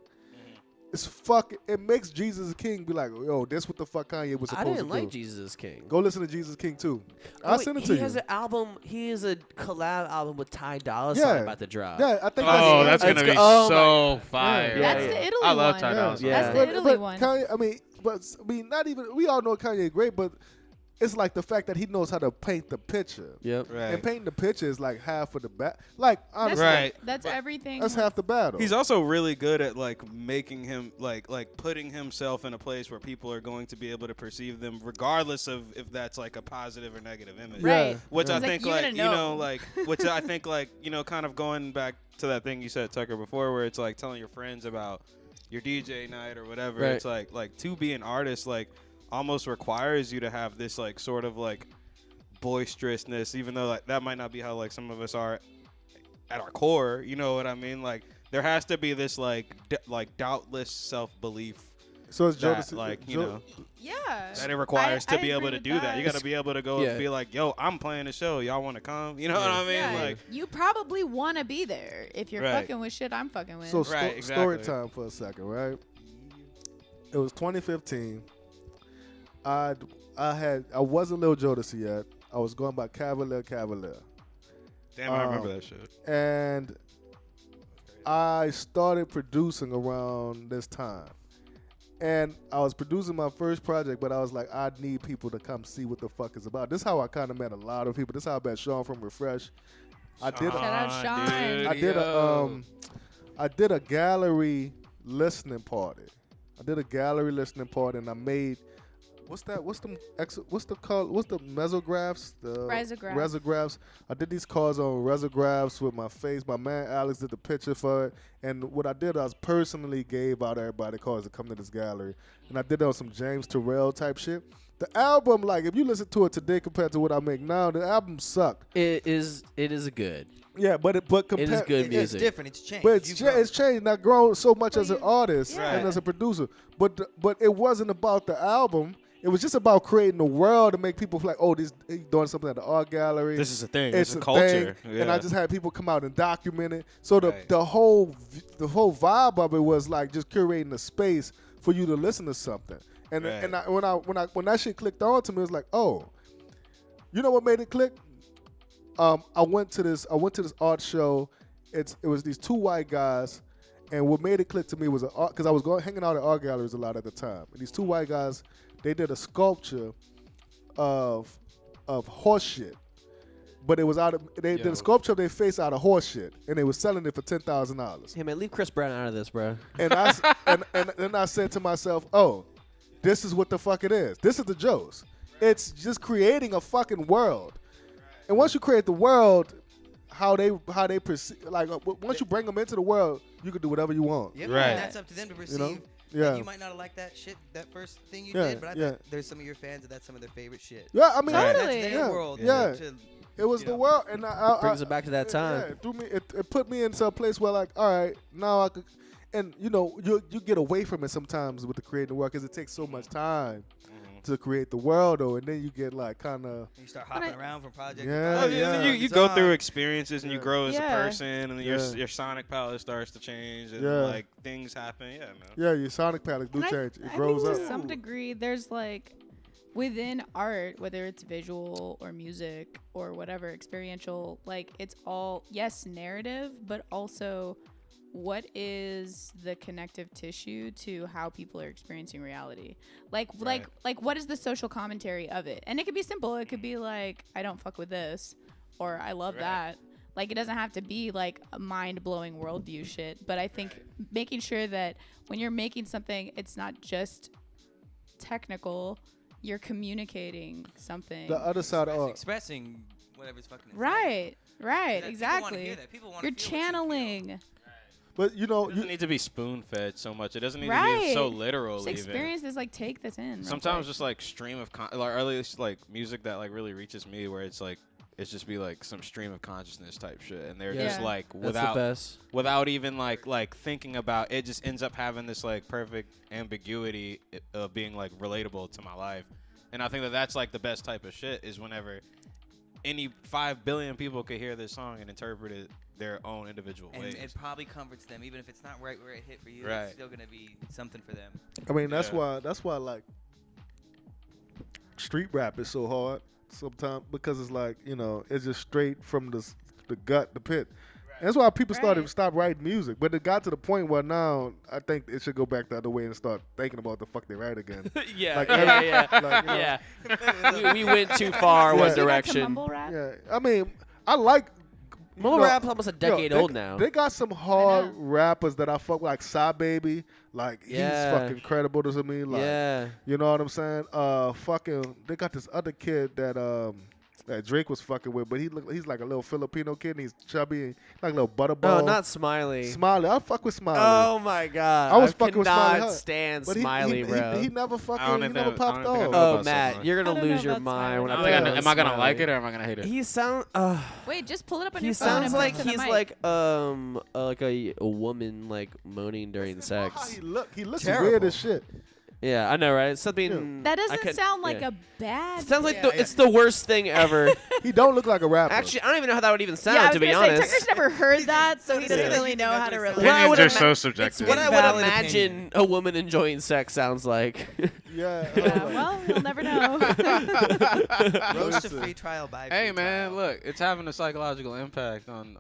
it's fucking. It makes Jesus King be like, yo, this what the fuck Kanye was I supposed didn't to like do. Jesus is King. Go listen to Jesus King 2. Oh, I'll wait, send it he to you. has an album. He has a collab album with Ty Dolla Yeah. Sign about to drop. Yeah, I think Oh, that's Let's gonna be go. Oh so fire. Yeah, That's yeah. the Italy I love one. Ty Dolla Sign. Yeah. That's the Italy one. Kanye, not even. We all know Kanye great, but it's like the fact that he knows how to paint the picture. Yep. Right. And painting the picture is like half of the battle. Like honestly, Right. That's everything. that's half the battle. He's also really good at like making him like putting himself in a place where people are going to be able to perceive them regardless of if that's like a positive or negative image. Right. Which Yeah. I He's like, think "You're like gonna you know know." like which I think like kind of going back to that thing you said, Tucker, before, where it's like telling your friends about your DJ night or whatever. Right. It's like to be an artist like almost requires you to have this like sort of like boisterousness, even though like that might not be how like some of us are at our core. You know what I mean? Like there has to be this like doubtless self-belief So it's that Jodeci. like Yeah. that it requires I to be agree able to with do that. You got to be able to go Yeah. and be like, yo, I'm playing a show. Y'all want to come? You know what I mean? Yeah, Like you probably want to be there if you're Right. fucking with shit I'm fucking with. So Right, story exactly. time for a second, right? It was 2015. I wasn't Lil Jodeci yet. I was going by Cavalier. damn, I remember that shit. And I started producing around this time. And I was producing my first project, but I was like, I need people to come see what the fuck it's about. This is how I kind of met a lot of people. This is how I met Sean from Refresh. I did Shout out Sean. Dude, I did a gallery listening party. And I made what's the mesographs? The Risographs. I did these cards on risographs with my face. My man Alex did the picture for it. And what I did, I was personally gave out everybody cards to come to this gallery. And I did it on some James Terrell type shit. The album, like, if you listen to it today compared to what I make now, the album sucked. It is good. Yeah, but It is good It's music. different. It's changed. But You've grown. it's changed. I've grown so much as an artist yeah. and as a producer. But it wasn't about the album. It was just about creating a world to make people feel like, oh, he's doing something at the art gallery. This is a thing. It's It's a a culture. thing. Yeah. And I just had people come out and document it. So Right. the whole vibe of it was like just curating a space for you to listen to something. And Right. and when that shit clicked on to me, it was like, oh, you know what made it click? I went to this art show. It was these two white guys, and what made it click to me was because I was hanging out at art galleries a lot at the time. And these two white guys, they did a sculpture of horse shit, but it was they did a sculpture of their face out of horse shit, and they were selling it for $10,000. Hey man, leave Chris Brown out of this, bro. And and then I said to myself, oh, this is what the fuck it is. This is the Joes. It's just creating a fucking world. And once you create the world, how they perceive, like once you bring them into the world, you can do whatever you want. Yeah, Right. and that's up to them to perceive. know? Yeah. Yeah. You might not have liked that shit, that first thing you Yeah, did, but I yeah. bet there's some of your fans that's some of their favorite shit. Yeah, I mean, Right. That's Totally. their Yeah, world. yeah. To- it was you the know. world, and Brings it back to that time. Yeah, it threw me. It put me into a place where, like, all right, now I could, and you know, you get away from it sometimes with the creating work because it takes so much time to create the world, though, and then you get like kind of. You start hopping around from project Yeah, to Oh, project. yeah, yeah. you go through experiences and you Yeah. grow as a Yeah. person, and then Yeah. your sonic palette starts to change, and Yeah. like things happen. Yeah, man. Yeah, your sonic palette do And change. It I grows think up. to some degree, there's like within art, whether it's visual or music or whatever, experiential, like it's all, yes, narrative, but also what is the connective tissue to how people are experiencing reality? Like what is the social commentary of it? And it could be simple. It could be like, I don't fuck with this, or I love that. Like, it doesn't have to be like a mind-blowing worldview shit. But I think making sure that when you're making something, it's not just technical. You're communicating something. The other side of art. Expressing whatever's fucking inside. Right, right, People wanna exactly. hear that. People wanna You're feel what you feel. channeling. But you know, It doesn't need to be spoon fed so much. It doesn't need to Right. be so literal. Just even. experience this, like, take this in. real Sometimes quick. just like stream of or at least like music that like really reaches me, where it's like it's just be like some stream of consciousness type shit, and they're just Yeah. like That's the without best. without even like thinking about it, just ends up having this like perfect ambiguity of being like relatable to my life. And I think that that's like the best type of shit is whenever any 5 billion people could hear this song and interpret it their own individual And ways. it probably comforts them, even if it's not right where it hit for you. Right. It's still gonna be something for them. I mean, that's Yeah. why like street rap is so hard sometimes because it's like, you know, it's just straight from the gut, the pit. And that's why people Right. stop writing music. But it got to the point where now I think it should go back the other way and start thinking about the fuck they write again. yeah, Like, yeah. Like, you know, Yeah. we went too far Yeah. one See, that's a direction. mumble rap? yeah. I mean, I like Mumble you know, rap's almost a decade they, old now. They got some hard know. rappers that I fuck with, like Psy Baby. Like Yeah. he's fucking incredible to me. Like, Yeah. you know what I'm saying? Fucking, they got this other kid that Drake was fucking with, but he's like a little Filipino kid. And he's chubby, and like a little butterball. No, not Smiley. Smiley. I fuck with Smiley. Oh my god. I was I fucking with Smiley cannot hard. stand But Smiley, bro. He never I fucking, don't he even- never I popped don't think I off. know Oh about Matt, Smiley. you're I gonna don't know lose your about mind Smiley. when I am put I on gonna, am I gonna Smiley. like it or am I gonna hate it? He sounds Wait, just pull it up on he your phone. sounds and like put it to the he's mic. like a woman like moaning during How sex. he looks Terrible. weird as shit. Yeah, I know, right? Something That I doesn't could- sound like yeah. a bad. It sounds like Yeah, yeah. it's the worst thing ever. He don't look like a rapper. Actually, I don't even know how that would even sound. yeah, I was to be gonna say, honest, Tucker's never heard that, so he doesn't Yeah. really know how to relate. Well, I would Opinions are ima- so subjective. what I would Invalid imagine a woman enjoying sex sounds like. Yeah. Well, you'll never know. Roast to free trial by Hey free man, trial. look, it's having a psychological impact on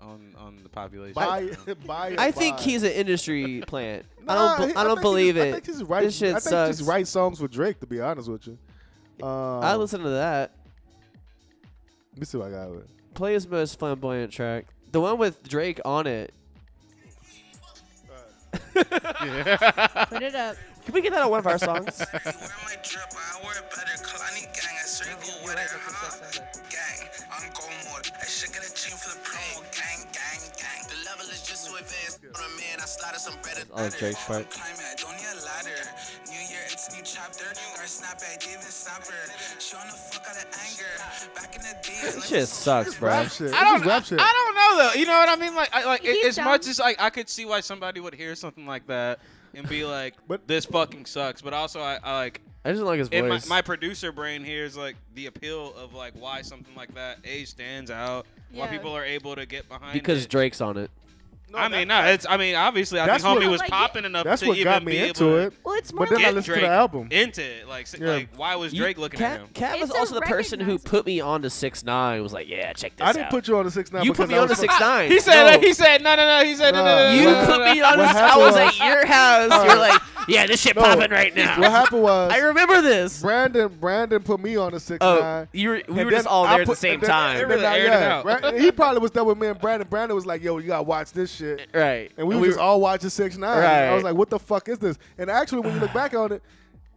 the population. Buy, you know? buy I think he's an industry plant. Nah, I don't believe I it. think he's right. This shit I think sucks. he's write songs for Drake. To be honest with you. I listen to that. Let me see what I got with. Play his most flamboyant track. The one with Drake on it. Put it up. Can we get that on one of our songs? Oh, Drake's part. This shit sucks, bro. Rap shit. I don't, It's just rap shit. I don't know though. You know what I mean? Like He as much sounds- as like I could see why somebody would hear something like that and be like, But- this fucking sucks. But also I like I just don't like his in voice. my producer brain hears like the appeal of like why something like that stands out. Why Yeah. people are able to get behind because it. Drake's on it. I mean, obviously, I think That's what- homie was Like, popping enough That's to what even got be me able into to it. Well, it's more But then I get listened to Drake the album. into it. Like, Yeah. like why was Drake looking at him? Cat was It's a also the person who recognizable- put me on to 6ix9ine. Was like, yeah, check this I out. didn't put you on the 6ix9ine. You put me on to 6ix9ine. He said, No. he said, no. He said, no. You What- put me on what this. I happened was was- at your house. You're like, yeah, this shit No. popping right now. What happened was I remember this. Brandon put me on the 6ix9ine. Oh, we were And just then all I there at the put- same and then- time. and Really then I- aired it yeah, out. right? He probably was there with me and Brandon. Brandon was like, yo, you gotta watch this shit. Right. And we were just all watching 6ix9ine. Right. I was like, what the fuck is this? And actually, when you look back on it,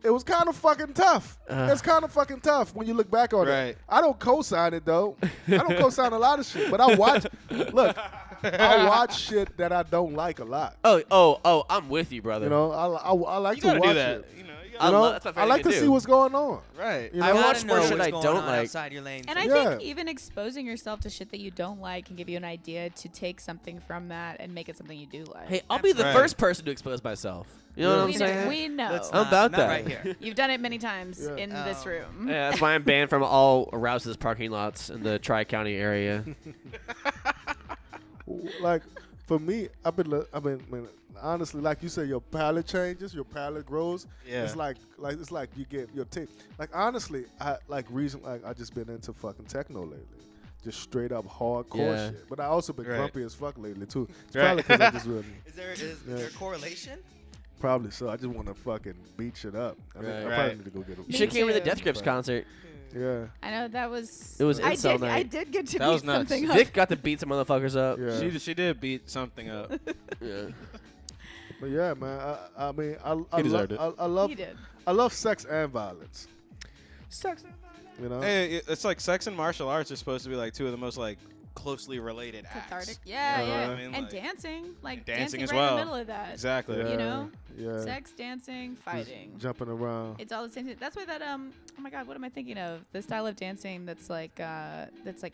it was kind of fucking tough. It's kind of fucking tough when you look back on Right. it. I don't co-sign it, though. I don't co-sign a lot of shit. But I watch, look, I watch shit that I don't like a lot. Oh, I'm with you, brother. You know, I like You to gotta watch do that. it. You know, you You gotta, know, that's what I like to Freddie see do. what's going on. right. You I know? watch Gotta more know shit what's I going don't on like. outside your lane. And I Yeah. think even exposing yourself to shit that you don't like can give you an idea to take something from that and make it something you do like. Hey, I'll be the Right. first person to expose myself. You know what I'm we, saying? we know. Let's I'm not- about not that. right here. You've done it many times Yeah. in this Oh. room. Yeah, that's why I'm banned from all Rouse's parking lots in the Tri-County area. Like for me, I've been honestly, like you said, your palate changes, your palate grows. Yeah. It's like you get your tape. Like honestly, I just been into fucking techno lately. Just straight up hardcore Yeah. shit. But I also been Right. grumpy as fuck lately too. It's Right. probably because I just really Is Yeah. there a correlation? probably so. I just want to fucking beat shit up. I mean, Right. I probably Right. need to go get a You should have came to the too. Death Grips concert. Yeah. I know that was. It was I incel did. night. I did get to That was beat nuts. something up. Vic got to beat some motherfuckers up. Yeah. She did beat something up. Yeah. But yeah, man. I mean, He deserved it. I love sex and violence. Sucks. You know. Hey, it's like sex and martial arts are supposed to be like two of the most like closely related Cathartic. acts. Yeah, You know yeah. what I mean? And Like, dancing. Like and dancing as right well. in the middle of that. Exactly. Yeah. You know? Yeah. Sex, dancing, fighting. Jumping around. It's all the same thing. That's why that oh my god, what am I thinking of? The style of dancing that's like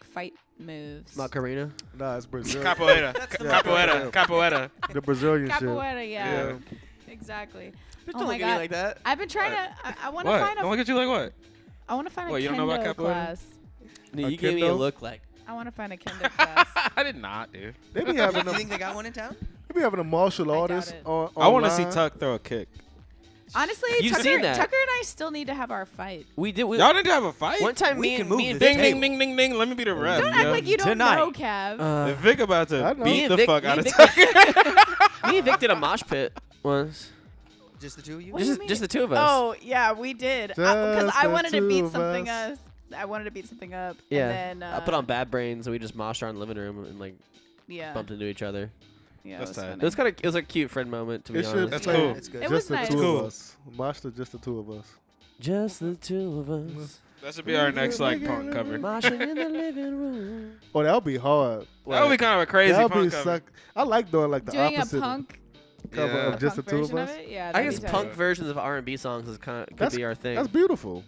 fight moves. Macarena. Nah, it's Brazil. Capoeira. the Capoeira. The Brazilian shit. Capoeira, yeah. Exactly. Don't Oh my look at me god. like that. I've been trying to I want to What? find Don't a look at you like what? I want to find What, a you don't know about kendo capoeira? class. No, A you gave me a kendo? look like. I want to find a kendo class. I did not, dude. They be having You a, think they got one in town? a martial I doubt artist it. on. I want to see online. Tuck throw a kick. Honestly, You've Tucker, seen that. Tucker and I still need to have our fight. We did. Y'all need to have a fight. One time, We me can and move me and the Vic. Ding, table. ding, ding, ding, ding. Let me be the ref. Don't yo. act like you don't Tonight. know, Cav. If Vic about I to know. beat Me the and Vic- fuck me out and of Vic- Tuck. Me and Vic did a mosh pit once. Just the two of you? What do you Just, mean? just the two of us. Oh yeah, we did. Because Just I the wanted to two beat of something us. I wanted to beat something up. Yeah. And then I put on Bad Brains and we just moshed around the living room and like Yeah. bumped into each other. Yeah. That's it was tight. funny. It was kind of. It was a cute friend moment to be It should honest. That's play cool. It's good. It Just was the nice. two Cool. of us. Master, just the two of us. Just the two of us. That should be our next like punk cover. Moshing in the living room. Oh, that would be hard. That would be kind of a crazy That would be punk cover. suck. I like doing like the Doing a opposite punk, cover Yeah. of just the punk two of version us. it. Yeah. I that'd guess be punk tight. versions of R&B songs could That's- be our thing. That's beautiful.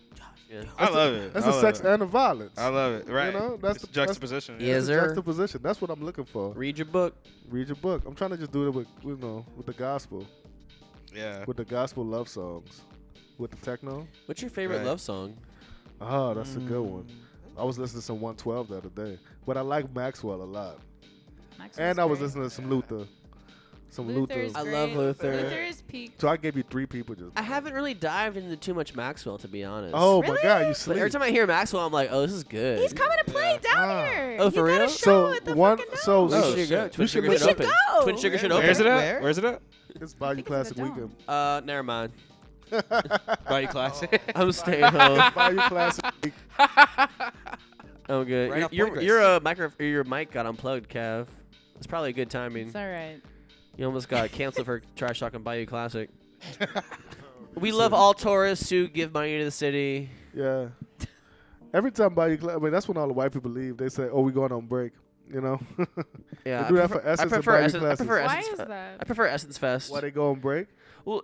Yeah. I love it. That's I the love sex it. and the violence. I love it. Right. You know, that's It's the juxtaposition. Yeah. Yeah. Yes, It's a sir. juxtaposition. That's what I'm looking for. Read your book. Read your book. I'm trying to just do it with with the gospel, Yeah. with the gospel love songs, with the techno. What's your favorite Right. love song? Oh, that's a good one. I was listening to some 112 the other day, but I like Maxwell a lot, Maxwell's and I was great. listening to some Luther. Some Luther's Luther. I love great. Luther. Luther is peak. So I gave you 3 people just. I haven't really dived into too much Maxwell, to be honest. Oh Really? my God, you But sleep. every time I hear Maxwell, I'm like, oh, this is good. He's coming to play down Ah. here. Oh, He for got real? a show So at the one, fucking so Dome. Oh, We should go. shit. Twin We Sugar should should open. go. Twin Sugar should Where? open. Where's it at? Where? Where's it at? it's Bayou think it's Classic the Dome. weekend. Never mind. Bayou Classic. I'm staying home. Bayou Classic week. I'm good. Right off Your Progress. your mic got unplugged, Kev. It's probably good timing. It's all right. You almost got canceled for Trash Talking Bayou Classic. We love all tourists who give money to the city. Yeah. Every time Bayou Classic, I mean, that's when all the white people leave. They say, "Oh, we going on break." You know. Yeah, They do that for Essence I and prefer Bayou Essence. I Classics. prefer Why Essence. is that? I prefer Essence Fest. Why they go on break? Well,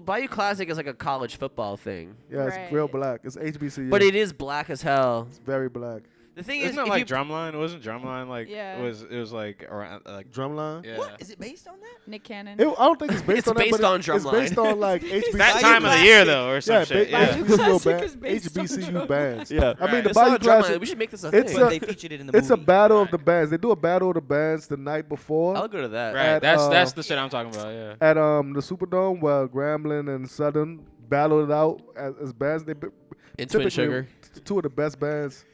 Bayou Classic is like a college football thing, Yeah, it's real Right. black. It's HBCU. but it is black as hell. It's very black. The thing is, Isn't it if like you, Drumline? Wasn't Drumline like? Yeah. It was like around like. Drumline. Yeah. What? Is it based on that? Nick Cannon. I don't think it's based It's on that, based but on it's Drumline. based on like HBCU. That Bayou time of the year though, or some Yeah, shit. Bayou Yeah. Classic is based on HBCU bands. yeah, I mean, the it's not Bayou Drumline. Classic. We should make this a It's thing. But they featured it in the It's a movie. battle of the bands. They do a battle of the bands the night before I'll go to that. Right. At, That's the shit I'm talking about. Yeah. at the Superdome, where Grambling and Southern battled it out as bands. They In Twin typically Sugar. two of the best bands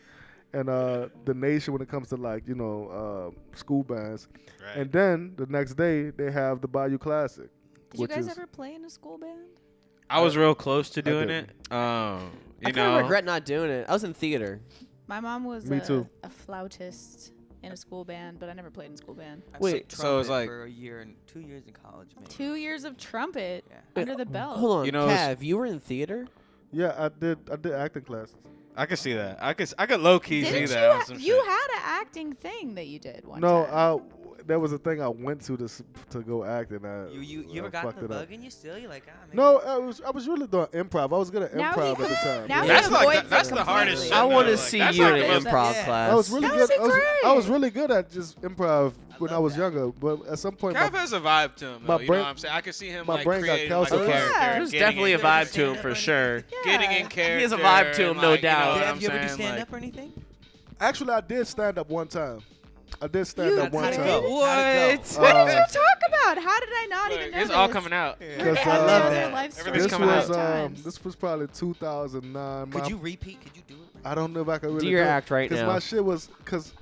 in the nation when it comes to like school bands. Right. And then the next day they have the Bayou Classic. Did you which guys is- ever play in a school band? I was real close to doing did. it. I You kind know. of regret not doing it. I was in theater. My mom was Me too. a flautist in a school band, but I never played in a school band. I Wait, played so it's trumpet like- for a year and 2 years in college, maybe. 2 years of trumpet Yeah. under the belt. Hold on, You know, it's- Cav, you were in theater? Yeah, I did acting classes. I could see that. I could low key see Didn't that. you? on some You shit. had an acting thing that you did one No, time. there was a thing I went to go act, and You I ever got fucked the it up. bug in you still? You're like, maybe. No, I was really doing improv. I was good at Now improv he at the time. now he That's like avoids that's it the hardest completely. shit. I want to though. see That's you like in the an most- improv yeah. class. I was really That good. was I was great. really good at just improv when I love was that. younger. But at some point, Cav has a vibe to him. my Though, you brain- know what I'm saying? I could see him my like brain got creating like a calcified. character. Yeah. There's getting definitely a into- vibe to him stand-up for or sure. Getting Yeah. in character. He has a vibe to him, and, no like, doubt. You know Have what I'm you ever do saying? stand Like- up or anything? actually, I did stand up one time. I did stand You up one did? time. How'd it go? What did you talk about? How did I not Look, even know it's all this? coming out. You're Because, every I love other that. life story Everything's This coming was out. this was probably 2009. Could you repeat? Could you do it? I don't know if I could really Do your act right because now. my shit was because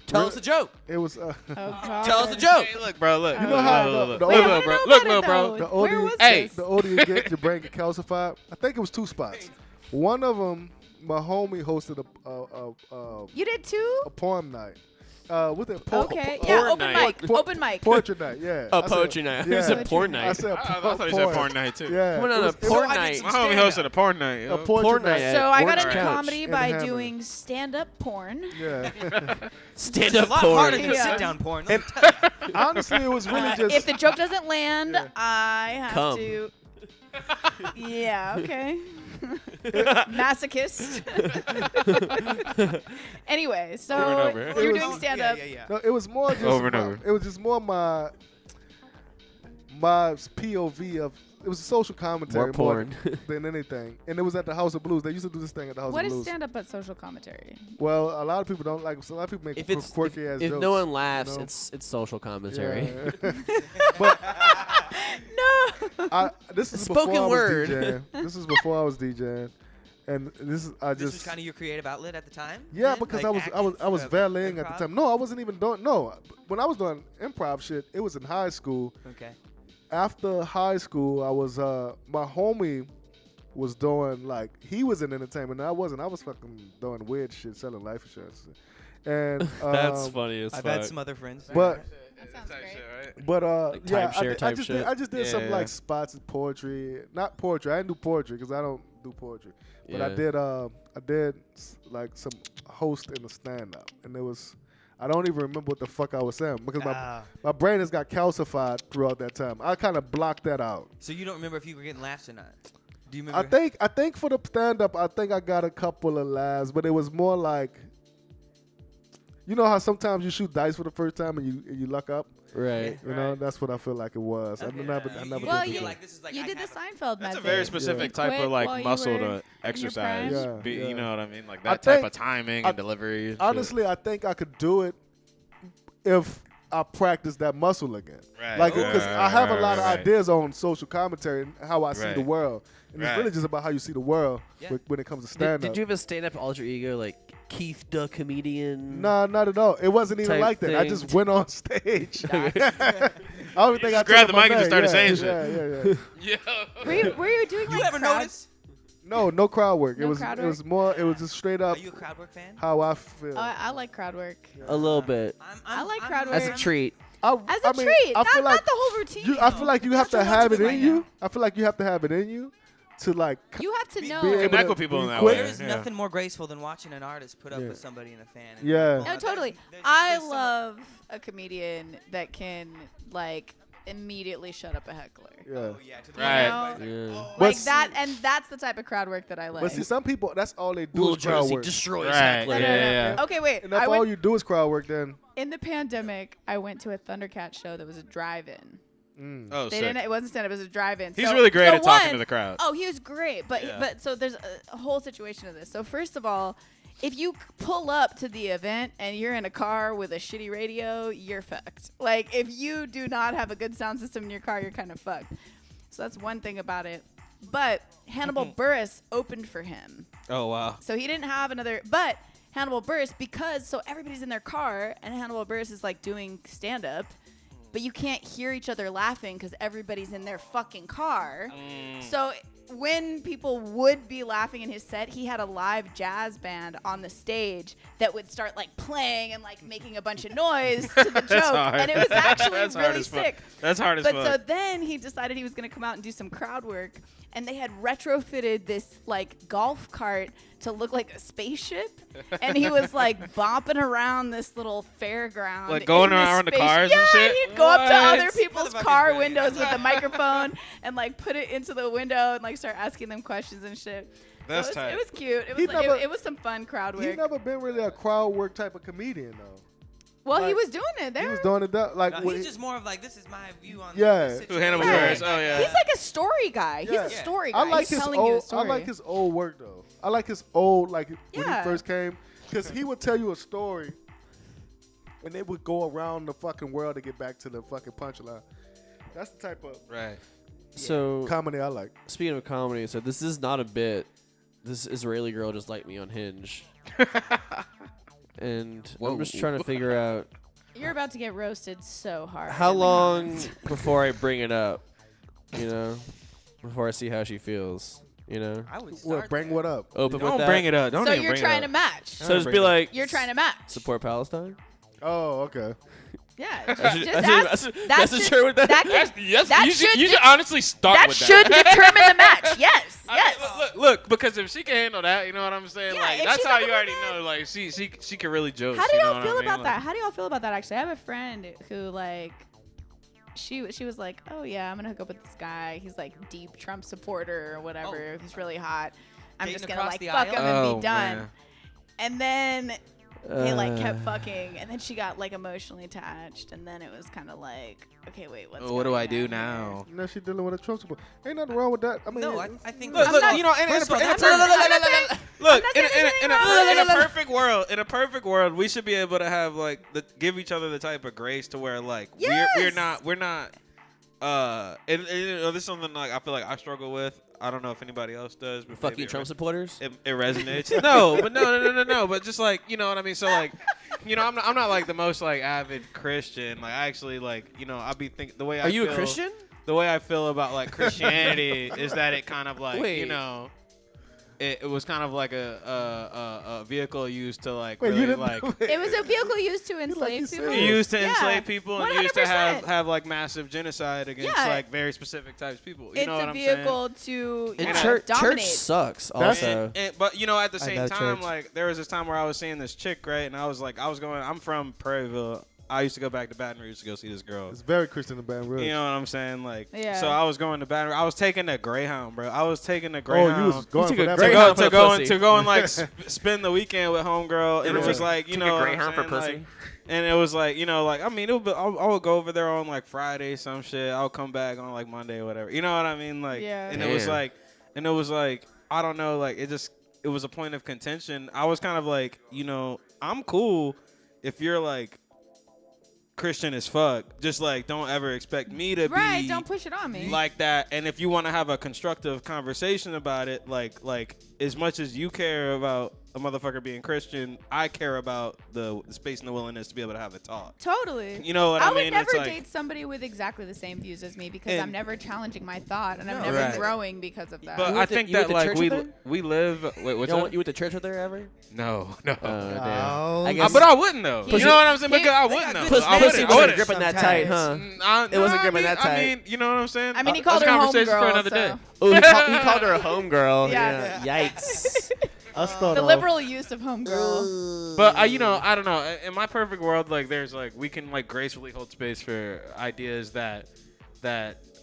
Tell us a joke. it was Oh, God. Tell us a joke. Hey, look, bro. Look. You know how look, the- look, the- look, Wait, I look, bro. wanna know Look, about look, it, bro. though. the Where older was Hey. this? the older you get, your brain get calcified. I think it was 2 spots. One of them, my homie hosted You did too? a poem night. What's it? Okay. porn Yeah, open night. mic. Open mic. Portrait night. Yeah. Oh, I said- poetry night. Yeah. You said porn I night. said I thought you said porn night too. Yeah. Went on it a was- it was- porn I did night. some My homie stand-up. hosted a porn night. A yo. portrait Porn night. night. So I got Orange into couch. comedy in by the Hammond. doing stand-up porn. Yeah. Stand It's a up lot porn. harder than Yeah. sit down porn. And honestly, it was really just. If the joke doesn't land, Yeah. I have Come. to. Yeah. Okay. Masochist. Anyway, so Over and over. you're It was- doing stand-up. Yeah. No, it was more just Over and over. It was just more my POV of it was a social commentary More porn. than anything, and it was at the House of Blues. They used to do this thing at the House What of is Blues. stand-up but social commentary? Well, a lot of people don't like. So a lot of people make If it's quirky ass if jokes. no one laughs, know? it's social commentary. Yeah. No. This is Spoken before word. I was DJing. This is before I was DJing, and this is I This was just kind of your creative outlet at the time. yeah then? because Like I was acting, valeting at the improv? time. No, I wasn't even doing when I was doing improv shit. It was in high school. Okay. After high school, I was my homie was doing like he was in entertainment. And I wasn't. I was fucking doing weird shit, selling life insurance. And funny as I've had some other friends. But That sounds great. but Like yeah, timeshare type shit. I just did some Yeah. like spots of poetry. Not poetry. I didn't do poetry because I don't do poetry. But I Yeah. did like some host in a stand up, and it was. I don't even remember what the fuck I was saying because my brain has got calcified throughout that time. I kind of blocked that out. So you don't remember if you were getting laughs or not? Do you remember? I think for the stand up, I think I got a couple of laughs, but it was more like, you know how sometimes you shoot dice for the first time and you luck up. Right. You know, that's what I feel like it was. Okay. I never Well, did you- that. like this is like You I did the have a- Seinfeld That's a method. very specific You type quit of like while you muscle were to in your exercise. prime. Yeah, You yeah. know what I mean? Like I that type think- of timing I- and delivery. and shit. Honestly, I think I could do it if I practice that muscle again. Right. Like, Right, because right, I have a right, lot of right. ideas on social commentary and how I see Right. the world. And it's Right. really just about how you see the world Yeah. when it comes to Did, stand-up. did you have a stand-up alter ego like Keith the comedian? Nah, not at all. It wasn't even Type like that. I thing. just went on stage. I don't think I just grabbed told the him mic and just my started name. saying Yeah. Were you doing You like ever crowd- notice? No crowd work. No it was crowd it was work? more. It was just straight Are up you a crowd work fan? how I feel. Oh, I like crowd work. A little bit. I like crowd As a work. treat. As a mean, treat, I feel not like the whole routine. I feel like you have to Not have it too much in right you. now. I feel like you have to have it in you to like. You have to Be- know. be able Connect to with people in be that quick. way. There's Yeah. nothing more graceful than watching an artist put up Yeah. with somebody in a fan. And Yeah. well, No, totally. there's I some- love a comedian that can like immediately shut up a heckler. Yeah. Oh, yeah, to the Right. point where Yeah. it's like, oh, But Like s- that, and that's the type of crowd work that I like. But see, some people that's all they do Lil is crowd Jodeci work. destroys Right. heckler. No, no, no. Yeah. Okay, wait. And if I all went, you do is crowd work, then in the pandemic, I went to a Thundercat show that was a drive-in. Oh, They sick. didn't. It wasn't stand-up. It was a drive-in. He's So- really great so at talking one- to the crowd. Oh, he was great. But Yeah. but so there's a whole situation of this. So first of all, if you pull up to the event and you're in a car with a shitty radio, you're fucked. Like if you do not have a good sound system in your car, you're kind of fucked. So that's one thing about it. But Hannibal Buress opened for him. Oh wow. So he didn't have another, but Hannibal Buress, because so everybody's in their car and Hannibal Buress is like doing stand up, but you can't hear each other laughing because everybody's in their fucking car. So when people would be laughing in his set, he had a live jazz band on the stage that would start like playing and like making a bunch of noise to the joke. hard. And it was actually That's hard really as fuck. sick. That's hard as But fuck. so then he decided he was going to come out and do some crowd work, and they had retrofitted this like golf cart to look like a spaceship, and he was like bopping around this little fairground, Like, going in this around the space- cars yeah, and shit? he'd go up to What? other people's Motherfucker's car brilliant. windows with a microphone and like put it into the window and like start asking them questions and shit. That's so tight. it was cute. It He was like, never- it was some fun crowd he's work. never been really a crowd work type of comedian though. Well, he like, was doing it there. He was doing it that like No, when he's he- just more of like, this is my view on Yeah. the Who Hannibal Right. Buress? Oh yeah. He's like a story guy. Yeah. He's a Yeah. story guy. I like He's his telling you a old. I story. like his old work though. I like his old when Yeah. he first came, because he would tell you a story, and it would go around the fucking world to get back to the fucking punchline. That's the type of Right. So comedy I like. speaking of comedy, so this is not a bit. This Israeli girl just liked me on Hinge, and Whoa. I'm just trying to figure out You're about to get roasted so hard. how in the long comments. before I bring it up. You know, before I see how she feels. You know, I would start What? Bring there. what up? open with Don't that. bring it up. Don't So even you're bring trying it to up. match. So just be like, You're trying to match. support Palestine. Oh, okay. Yeah. I should- Just I ask. should That message should- her with that. That could- Yes, that you should, should you de- should honestly start that with should that. determine the match. Yes. I Yes. mean, look, because if she can handle that, you know what I'm saying? Yeah, like if that's she's how not you gonna already do that- know. Like she can really joke. How do you know y'all what feel I mean? about Like, that? How do y'all feel about that? Actually, I have a friend who like. She was like, oh yeah, I'm gonna hook up with this guy. He's like deep Trump supporter or whatever. Oh. He's really hot. I'm Dating just gonna across like the fuck aisle? him and Oh, be done. man. And then they like kept Uh, fucking, and then she got like emotionally attached, and then it was kind of like, okay, wait, what's what do going I do on here? now? Now she dealing with a Trump support. Ain't nothing wrong with that. I mean, No, I think. Look, I'm look, not- you know, in a First of all, perfect I'm look, not in saying there's in anything a wrong. in a perfect world, we should be able to have like give each other the type of grace to where like Yes! we're not and you know, this is something like I feel like I struggle with. I don't know if anybody else does, but fucking maybe Trump supporters. it resonates. No, but no. But just like, you know what I mean. So like, you know, I'm not like the most like avid Christian. Like I actually like, you know, I'll be thinking the way I Are you a feel- Christian? The way I feel about like Christianity is that it kind of like, you Wait. know, it was kind of like a vehicle used to like wait, really you didn't. like It was a vehicle used to you enslave said. people. used to Yeah. enslave people and used to 100%. have like massive genocide against Yeah. like very specific types of people. You It's know what a I'm saying? vehicle to And Yeah. church dominate. sucks. That's- Also, But you know, at the I same go to time, church. like there was this time where I was seeing this chick, right, and I'm from Prairieville. I used to go back to Baton Rouge to go see this girl. It's very Christian in Baton Rouge. You know what I'm saying? Like, Yeah. so I was going to Baton Rouge. I was taking the Greyhound, bro. I was taking the Oh, Greyhound. you was going took for a that. great to Greyhound go for to go pussy. and to go and like spend the weekend with homegirl, and it Yeah. was like, you Took a know, what I'm Greyhound for saying? pussy. Like, and it was like, you know, like I mean, I would go over there on like Friday, some shit. I'll come back on like Monday or whatever. You know what I mean? Like, Yeah. and it was Damn. like, I don't know, like it was a point of contention. I was kind of like, you know, I'm cool if you're like Christian as fuck. Just like don't ever expect me to Right, be don't push it on me. like that. And if you want to have a constructive conversation about it, like as much as you care about a motherfucker being Christian, I care about the space and the willingness to be able to have the talk. Totally. You know what I would mean? never It's like, date somebody with exactly the same views as me because And- I'm never challenging my thought and I'm No. never Right. growing because of that. but You I went to- think you went that to like church we with her? we live. Wait, what's that? You went to church with her ever? No. Damn. Oh, I guess- But I wouldn't though. Pussy- You know what I'm saying? He- Because I They wouldn't got though. good I Pussy wouldn't. wasn't I gripping that tight, huh? wouldn't. It wasn't gripping that I tight. mean, you know what I'm saying? I mean, he That's called a her conversation homegirl, for another so- day. Oh, he called her a homegirl. Yeah. Yikes. I start The off. liberal use of homegirl. But I don't know. In my perfect world, like there's like we can like gracefully hold space for ideas that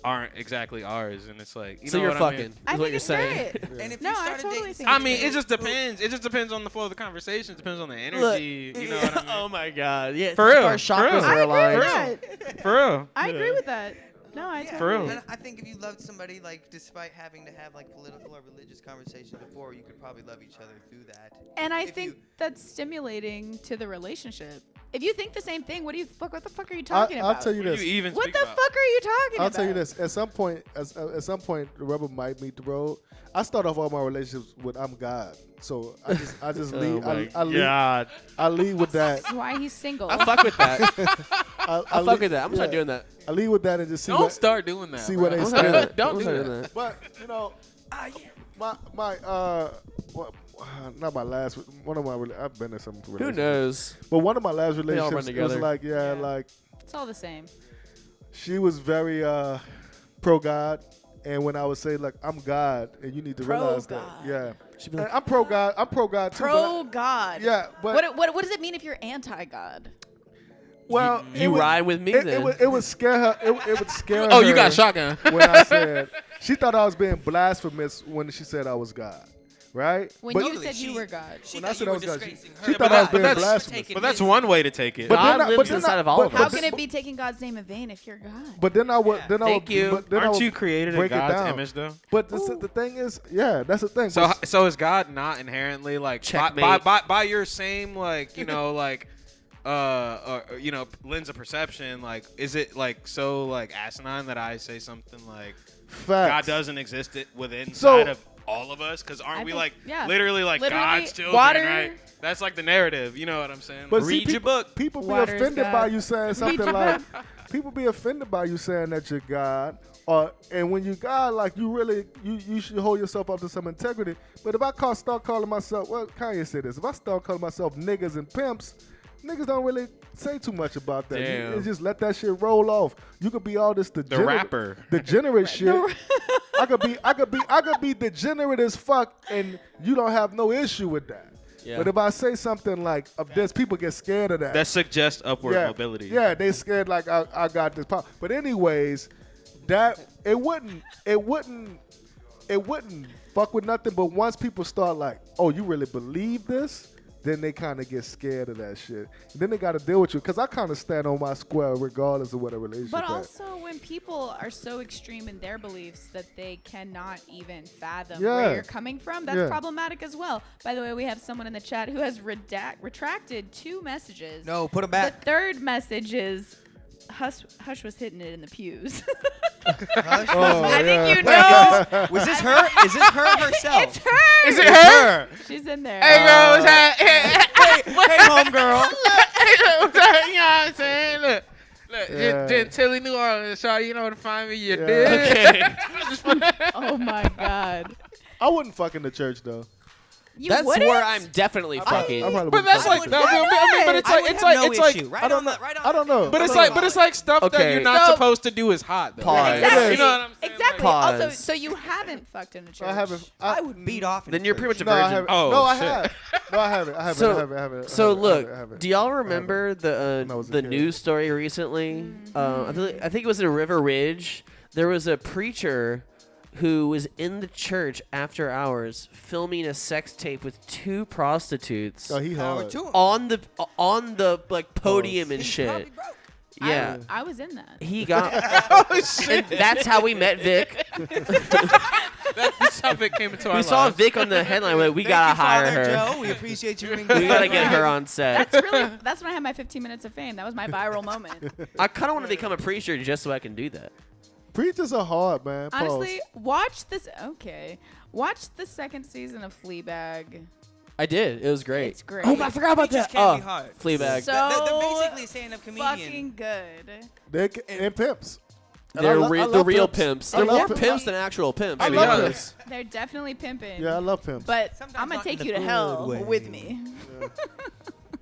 aren't exactly ours, and it's like So know you're what I mean? fucking. Is I what think you're it's saying. great. And if No, you I started totally dating think I it's mean, great. it just depends. It just depends on the flow of the conversation. It depends on the Look, energy. You know what I mean? Oh my God. Yeah. For real, Our chakras for real. are I agree aligned. with that. For real. I agree with that. No, I Yeah, For totally. real. And I think if you loved somebody, like, despite having to have like political or religious conversations before, you could probably love each other through that. And I If think you- that's stimulating to the relationship. If you think the same thing, what the fuck are you talking I'll about? tell you What do this. you even What speak the about? fuck are you talking I'll about? tell you this. At some point, the rubber might meet the road. I start off all my relationships with "I'm God," so I just Oh lead. my I lead. I lead with that. That's why he's single. I fuck with that. I I fuck lead- with that. I'm gonna start yeah. doing that. I lead with that and just see Don't what. start doing that. see bro. what they I'm say. gonna start doing that. Don't I'm do gonna that. start doing But you know, not my last. One of my. I've been in some. Who relationships. knows? But one of my last all run relationships, it was together. like, Yeah. like It's all the same. she was very pro God, and when I would say like I'm God, and you need to realize that, Pro-God. yeah, She'd be And like, I'm pro God. I'm pro God too. Pro God. yeah, but What does it mean if you're anti God? well, you ride with me then. It would scare her. It would scare her. Oh, you got shotgun. when I said she thought I was being blasphemous when she said I was God, right? When But- you Totally, said you she- were God. She When I thought said you I were was God, disgracing she her. thought I was But being that's- blasphemous. But that's one way to take it. But God then I- lives but then inside I- of all but- of How us. can it be taking God's name in vain if you're God? But then I would. Yeah. Then I Thank would. you. But then I Aren't would you created in break it God's down. image though? But the thing is, yeah, that's the thing. So But- so is God not inherently like Checkmate. by your same like like lens of perception, like is it like so like asinine that I say something like God facts. doesn't exist within So- inside of all of us? Because aren't I we think- like yeah. literally like Literally, God's children, water- right? That's like the narrative. You know what I'm saying? But see, Read your people- book. People be Water is offended God. by you saying something your like, people be offended by you saying that you're God, and when you God, like you really, you should hold yourself up to some integrity. But if I start calling myself, well, Kanye said this, if I start calling myself niggas and pimps, niggas don't really say too much about that. Damn. You just let that shit roll off. You could be all this rapper. degenerate shit. I could be degenerate as fuck, and you don't have no issue with that. Yeah. But if I say something like of this, people get scared of that. That suggests upward mobility. Yeah, they scared like I got this power. But anyways, that it wouldn't fuck with nothing. But once people start like, oh, you really believe this? Then they kind of get scared of that shit. And then they got to deal with you. Because I kind of stand on my square regardless of what a relationship But is. also, when people are so extreme in their beliefs that they cannot even fathom Yeah. where you're coming from, that's Yeah. problematic as well. By the way, we have someone in the chat who has retracted 2 messages. No, put him The back. third message is Hush was hitting it in the pews. Hush. Oh, I think you yeah. know. Was this her? Is this her herself? It's her. Is it her? She's in there. Hey, bro, what's that? Hey, homegirl. You know what I'm saying? Look, Yeah. Gentilly, New Orleans, so you know where to find me. You Yeah. did. Oh my God. I wouldn't fuck in the church, though. You That's wouldn't? where I'm definitely fucking. I probably But wouldn't that's fuck like, in no, the church. I mean, but it's I like, would it's have like, no it's like, issue. Right I don't on know. the- right on I don't know. but it's I like, don't but know. it's like stuff that Okay. you're not So- supposed to do is hot, though. Pause. Exactly. You know what I'm saying? Exactly. Pause. Also, so you haven't fucked in a church. I haven't. I would beat off. in Then you're church. pretty much a No, I virgin. haven't. Oh, no, I shit. have. No, I haven't. I haven't. So- I haven't. I haven't. So I look, haven't. do y'all remember When I was a the kid. news story recently? I think it was in River Ridge. There was a preacher who was in the church after hours filming a sex tape with 2 prostitutes Oh, he Power hard. to him. on the like podium and He's shit. probably broke. Yeah. I was in that. He got. Oh shit! And that's how we met Vic. That's how Vic came into our We saw lives. Vic on the headline. We're like, we gotta hire her. Joe. We appreciate you. We gotta get her on set. That's when I had my 15 minutes of fame. That was my viral moment. I kind of want to become a preacher just so I can do that. Preachers are hard, man. Pause. Honestly, watch this. Okay, watch the second season of Fleabag. I did. It was great. It's great. Oh, I forgot about Preachers that. can be Oh, hard. Fleabag. So They're basically a stand-up comedian. fucking good. And pimps. And They're I the love real pimps. pimps. I They're love more pimps. pimps than actual pimps. I to be love honest. pimps. They're definitely pimping. Yeah, I love pimps. But Sometimes I'm gonna not in take the you to good hell way. with me.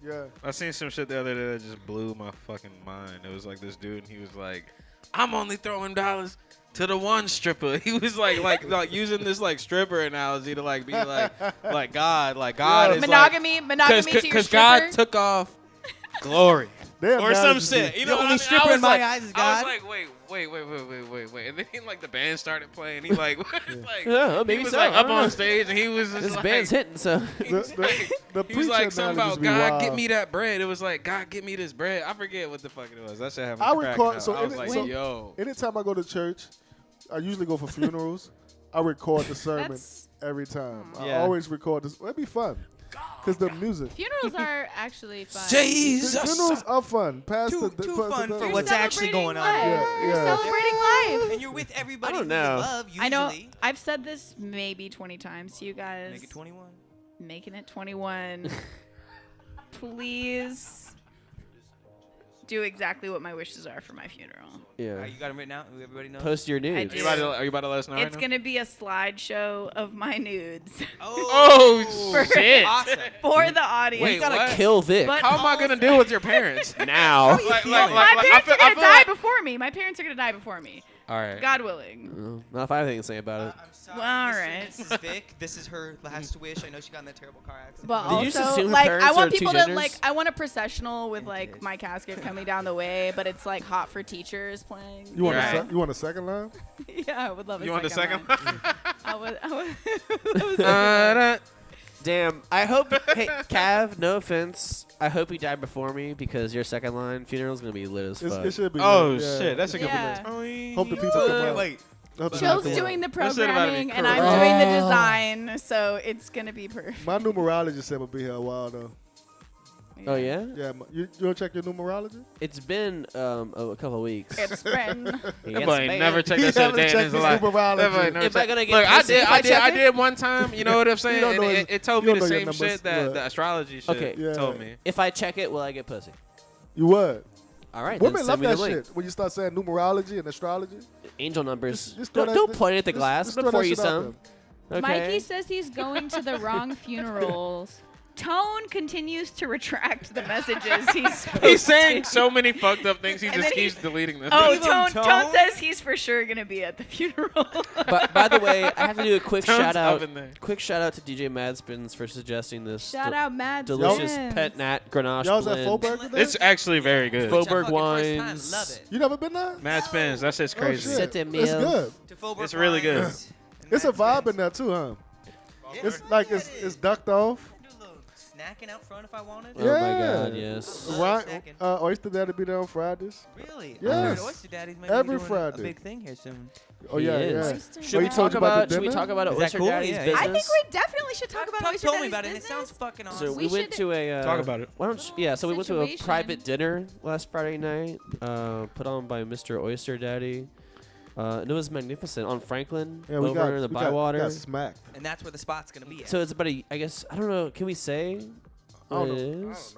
Yeah. I seen some shit the other day that just blew my fucking mind. It was like this dude, and he was like, "I'm only throwing dollars to the one stripper." He was like using this like stripper analogy to like be like God is Monogamy to your because stripper. God took off glory Their or some analogy- shit. You The know, only what I mean? stripper I was in my like- eyes is I God. was like, wait, and then like the band started playing. He like, like Yeah, he maybe was so. like I up don't on know. stage, and he was just This like, band's hitting, so. The He was preacher like something analogies about be God, wild. get me that bread. It was like, God, get me this bread. I forget what the fuck it was. That shit happened. I record. So, I was like, so yo. anytime I go to church, I usually go for funerals. I record the sermon That's- every time. I Yeah. always record this. It'd be fun because the music. Funerals are actually fun. Jesus. Funerals are fun. Past Too fun for You're what's actually going on. celebrating life. Yeah, You're yeah. celebrating life. And you're with everybody I don't who you know. love, usually. I know. I've said this maybe 20 times to you guys. Make it 21. Making it 21. Please do exactly what my wishes are for my funeral. Yeah. You got them written out? Everybody knows? Post your nudes. I do. Are you about to let us know? It's right now? gonna be a slideshow of my nudes Oh shit! Awesome. for the audience. Wait, You gotta what? kill Vic. But How am I gonna deal with your parents? now. my parents are gonna die before me. My parents are gonna die before me. All right. God willing. Not if I have anything to say about it. I'm sorry, Well, all Mr. right. and Mrs. Vick. This is her last wish. I know she got in that terrible car accident. But Did you just also, assume like, parents I are want two people to genders? like. I want a processional with It like is. my casket coming down the way, but it's like Hot for Teachers playing. You want Right. you want a second line? Yeah, I would love a You want the second? line. I would. Damn. I hope. Hey, Cav, no offense. I hope you died before me because your second line funeral is going to be lit as fuck. It should be. Oh lit, yeah. shit! That's a good Yeah. one. Hope the pizza come out. Wait. Hope the pizza Jill's come out. doing the This shit about to be programming and I'm correct. doing the design, so it's gonna be perfect. My numerologist said we'll be here a while though. Oh, yeah? Yeah, you want to check your numerology? It's been a couple of weeks. It's been. That boy never checked He that shit a haven't day in checked his his life. numerology. That boy never Am I checked- gonna get Look, I pussy did, if I I did, check I it? did one time. You know what I'm saying? don't And know it told you me don't the know your same numbers. shit that Yeah. the astrology shit Okay. Yeah. told me. If I check it, will I get pussy? You would. All right. Women then love send me that the link. shit when you start saying numerology and astrology. Angel numbers. Just throw Don't that- point at the just- glass. just I'm throw gonna pour that you shit out some. Okay. Mikey says he's going to the wrong funerals. Tone continues to retract the messages he's He's saying posted. so many fucked up things. He And just then he- keeps deleting them. Oh, Leave him, Tone Tone. says he's for sure gonna be at the funeral. But by the way, I have to do a quick Tone's shout out. up in there. Quick shout out to DJ Madspins for suggesting this Shout out Mad delicious Spins. pet nat Grenache Y'all was at blend. Faubourg today? It's actually very good. Faux- Which I Faubourg fucking first time wines. Love it. You never been there? Mad spins. That shit's crazy. Oh, shit. Set them It's meals. good. To Faubourg It's really good. Wines and It's a Mad vibe Spins. in there too, huh? It's Yeah, like it it's is. ducked off. Do a little snacking out front if I wanted. Oh my god, yes. Love Ryan, snacking. Oyster Daddy be there on Fridays. Really? Yes. I heard Oyster Daddy's maybe Every doing Friday. a big thing here soon. Oh He yeah, is. yeah. Oyster Should we he told talk you about about? the Should we dinner? talk about Is that Oyster cool? Daddy's Yeah, yeah. business? I think we definitely should talk about Tuck Oyster told me Daddy's about it, and it business. sounds fucking awesome. So we We went should- to a Talk about it. Why don't you, yeah? So we went to a Situation. private dinner last Friday night, put on by Mr. Oyster Daddy, and it was magnificent on Franklin Yeah, over in the Bywater. got smacked. And that's where the spot's gonna be at. So it's about a, I guess I don't know. Can we say? I what don't it know. is?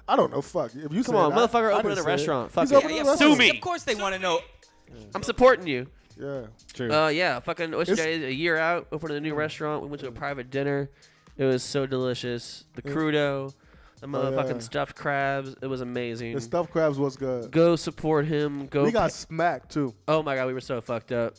I don't know. Fuck. If you Come say on, it, motherfucker! I Open didn't a say it. restaurant. Fuck He's it. opening a restaurant. me. Of course they want to know. I'm supporting you. Yeah. True. Yeah, fucking Oyster It's- Daddy. A year out, opened a new restaurant. We went to a private dinner. It was so delicious. The crudo, the motherfucking yeah. stuffed crabs. It was amazing. The stuffed crabs was good. Go support him. Go. We got smacked too. Oh my god, we were so fucked up.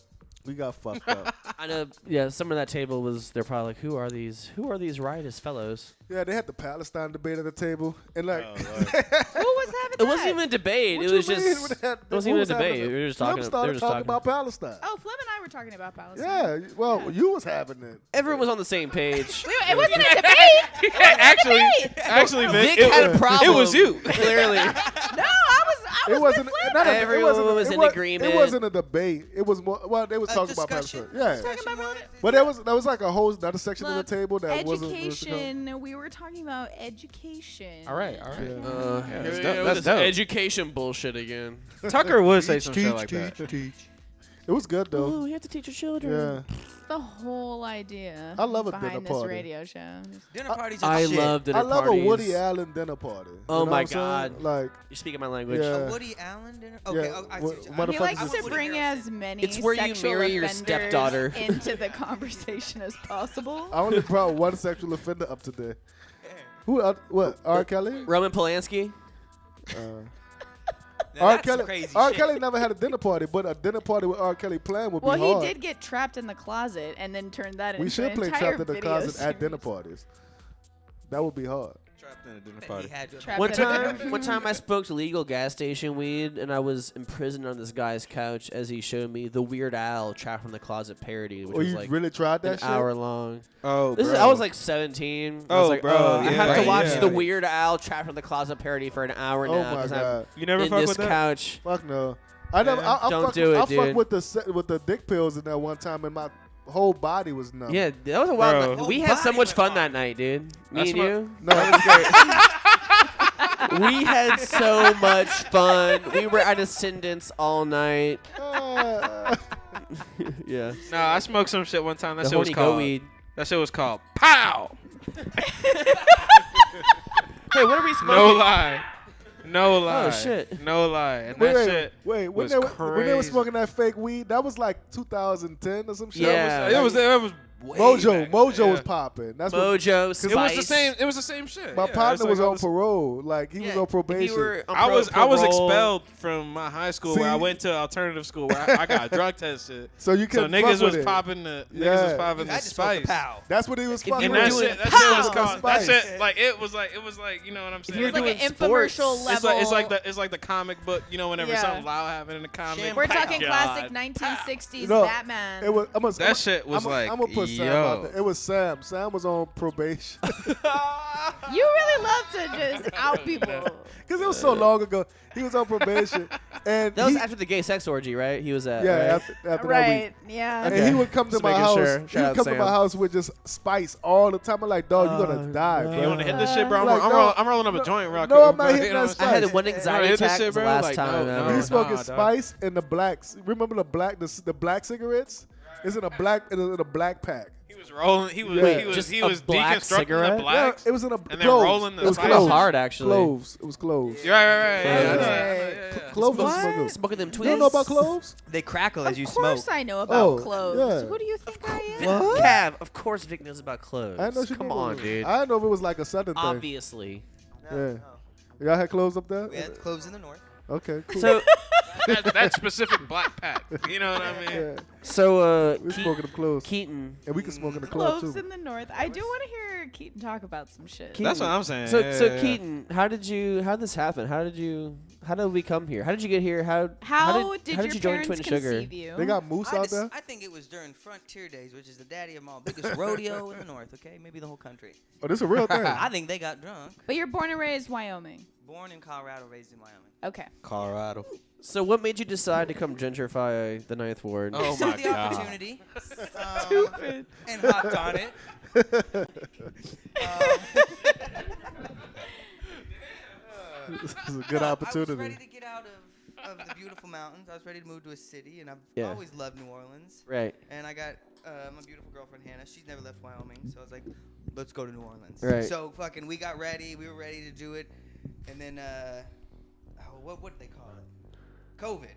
We got fucked up. I know. Yeah, some of that table was. They're probably like, who are these? Who are these riotous fellows? Yeah, they had the Palestine debate at the table, and like, Who was having It wasn't even a debate. what It was you mean just. with that? It wasn't even a Who was having debate. it? We were just Flip talking. They started were just talking talking about Palestine. Oh, Flem and I were talking about Palestine. Yeah, well, Yeah. you was having it. Everyone was on the same page. It wasn't a debate. actually, Vic, Vic had a problem. It was you. Clearly. No, I It wasn't. Not a, Everyone it wasn't, was it in was, agreement. It wasn't a debate. It was more. Well, they was talking about discussion. yeah. Discussion was- But there was like a whole another section of Look, the table that wasn't. education. We were talking about education. All right. Yeah. Yeah, Here that's we dope. go, That's this dope. education bullshit again. Tucker would say some shit like that. It was good though. Oh, you have to teach your children. Yeah. It's the whole idea. I love a behind dinner this party. radio show. Dinner parties are I shit. love dinner I love parties. a Woody Allen dinner party. You Oh know my what I'm saying? God. Like, You're speaking my language. Yeah. A Woody Allen dinner? Okay, Yeah, I see what- what you- what the He fuck likes is to this? bring as many It's where you sexual marry your offenders stepdaughter. into the conversation as possible. I only brought one sexual offender up today. Who? What? R. Kelly? Roman Polanski. Now R. that's Kelly. crazy R. shit. Kelly never had a dinner party, but a dinner party with R. Kelly playing would Well, be he hard. did get trapped in the closet and then turned that We into should an play entire Trapped in the video Closet at series. dinner parties. That would be hard. Trapped in a dinner He party. had your- Trapped One in a- time I smoked legal gas station weed, and I was imprisoned on this guy's couch as he showed me the Weird Al Trapped from the Closet parody, which Or was you like really tried that an shit? hour long. Oh, This is I was like 17. I was Oh, like, bro, I yeah, have to right, watch yeah. the Weird Al Trapped from the Closet parody for an hour Oh now my 'cause I'm god! You never in fuck this with that? couch. Fuck no. I never. Yeah. I Don't fuck, do it, I dude. fucked with the dick pills in that one time, and my whole body was numb. Yeah, that was a wild Bro. night. We Whole had so body much went fun off. that night, dude. Me That's and what- you. No, it was great. We had so much fun. We were at Ascendance all night. Yeah. Nah, I smoked some shit one time. That The shit was horny goat called. weed. That shit was called Pow. Hey, what are we smoking? No lie. No lie. shit. No lie. And Wait, that shit. when was they were crazy. smoking that fake weed, that was like 2010 or some shit. Yeah. It was way Mojo. back. Mojo Yeah. was popping. That's what. Mojo, It Spice. was the same. It was the same shit. My yeah, partner it's like was I on parole. Like he was on If probation. you were on I was parole- expelled from my high school where I See? went to alternative school where I got drug tested. so you So couldn't niggas fuck was with it. popping the Yeah. niggas was popping I the just smoked spice. the pow. That's what he was you fucking And were that with. doing shit, that shit was pow. called. That Spice. shit, it was like, you know what I'm saying? you were It's like doing an sports. infomercial level. It's like the comic book, you know, whenever Yeah. something loud happened in the comic. Sham- We're Pow. talking God. classic 1960s No, Batman. It was. That shit was like, I'm gonna put Sam yo. out there. It was Sam. Sam was on probation You really love to just out people. because it was so long ago. He was on probation, and That was he, after the gay sex orgy, right? He was at. yeah, right? after that week. Right, yeah. And Okay. he would come to Just my making house. sure. He Shout would out come to Sam. my house with just spice all the time. I'm like, dog, you're gonna die, no. bro. You want to hit this shit, bro? Like, no, I'm rolling up a joint real quick. no, I'm not bro. hitting You know that what spice. I had one I'm anxiety hit this attack shit, the bro. last Like, time. no, He's no. smoking dog. spice and the blacks. Remember the black cigarettes? It's in a black pack. He was rolling. He was Wait, he was just he a was black deconstructing cigarette? the blacks. Yeah, it was in a and then cloves. rolling the It was spice. Kinda cloves. hard, actually. Cloves. It was cloves. You're right. Yeah. Yeah, Okay. Cloves What? is smoking. Smoking them tweets. You don't know about cloves? They crackle as you Of course smoke. I know about Oh, clothes. yeah. Who do you think I am? Cav, of course Vic knows about clothes. I know she Come knew on, it. dude. I didn't know if it was like a southern thing. Obviously. No, Yeah. no. Y'all had cloves up there? We had cloves in the north. Okay, cool. So, that specific black pack. You know what I mean? yeah, so we smoking them cloves. Keaton. And we can smoke in the club Cloves too. in the north. I do want to hear Keaton talk about some shit. That's what I'm saying. So, Yeah, so yeah, yeah. Keaton, how did this happen? How did we come here? How did you get here? How did how your you join parents Twin Sugar? conceive you? They got moose out there? I think it was during Frontier Days, which is the daddy of all biggest rodeo in the north. Okay, maybe the whole country. Oh, this is a real thing. I think they got drunk. But you're born and raised Wyoming. Born in Colorado, raised in Wyoming. Okay. Colorado. So, what made you decide to come gentrify the Ninth Ward? Oh Saw my the god. opportunity. Stupid. And hopped on it. This is a good I was opportunity. ready to get out of the beautiful mountains. I was ready to move to a city, and I've Yeah. always loved New Orleans. Right. And I got my beautiful girlfriend Hannah. She's never left Wyoming, so I was like, let's go to New Orleans. Right. So fucking, we got ready. We were ready to do it, and then what did they call it? COVID.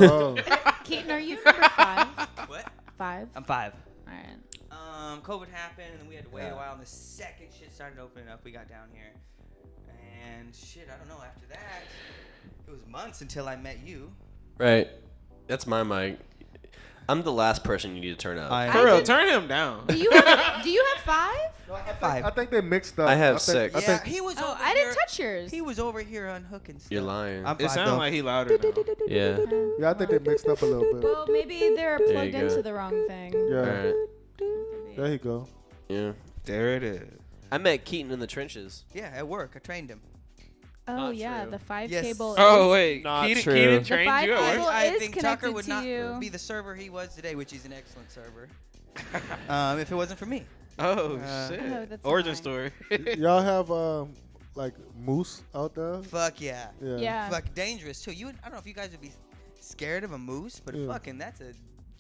Oh. Keaton, are you number 5? What? 5? I'm 5. All right. COVID happened, and then we had to wait a while. And the second shit started opening up, we got down here, and shit, I don't know. After that, it was months until I met you. Right. That's my mic. I'm the last person you need to turn up. For real, turn him down. Do you have 5? No, I have 5. I think they mixed up. I have think- 6. I Yeah, think he was. Oh, over I didn't here- touch yours. He was over here unhooking stuff. You're lying. I'm It 5 sounds though. like he louder now. Yeah. yeah, I think they mixed up a little bit. Well, maybe they're There plugged you go. into the wrong thing. Yeah, All right. there you go. Yeah. There it is. I met Keaton in the trenches. Yeah, at work, I trained him. Oh Not yeah, true. the 5 Yes. cable. Oh is, wait, Not Keaton, true. Keaton The trained five you at people- work? I is think connected Tucker would to not you. be the server he was today, which he's an excellent server. If it wasn't for me. Oh Uh, shit! Oh, that's Origin nice. story. Y'all have like moose out there? Fuck yeah. Yeah. Fuck dangerous too. I don't know if you guys would be scared of a moose, but Yeah. fucking that's a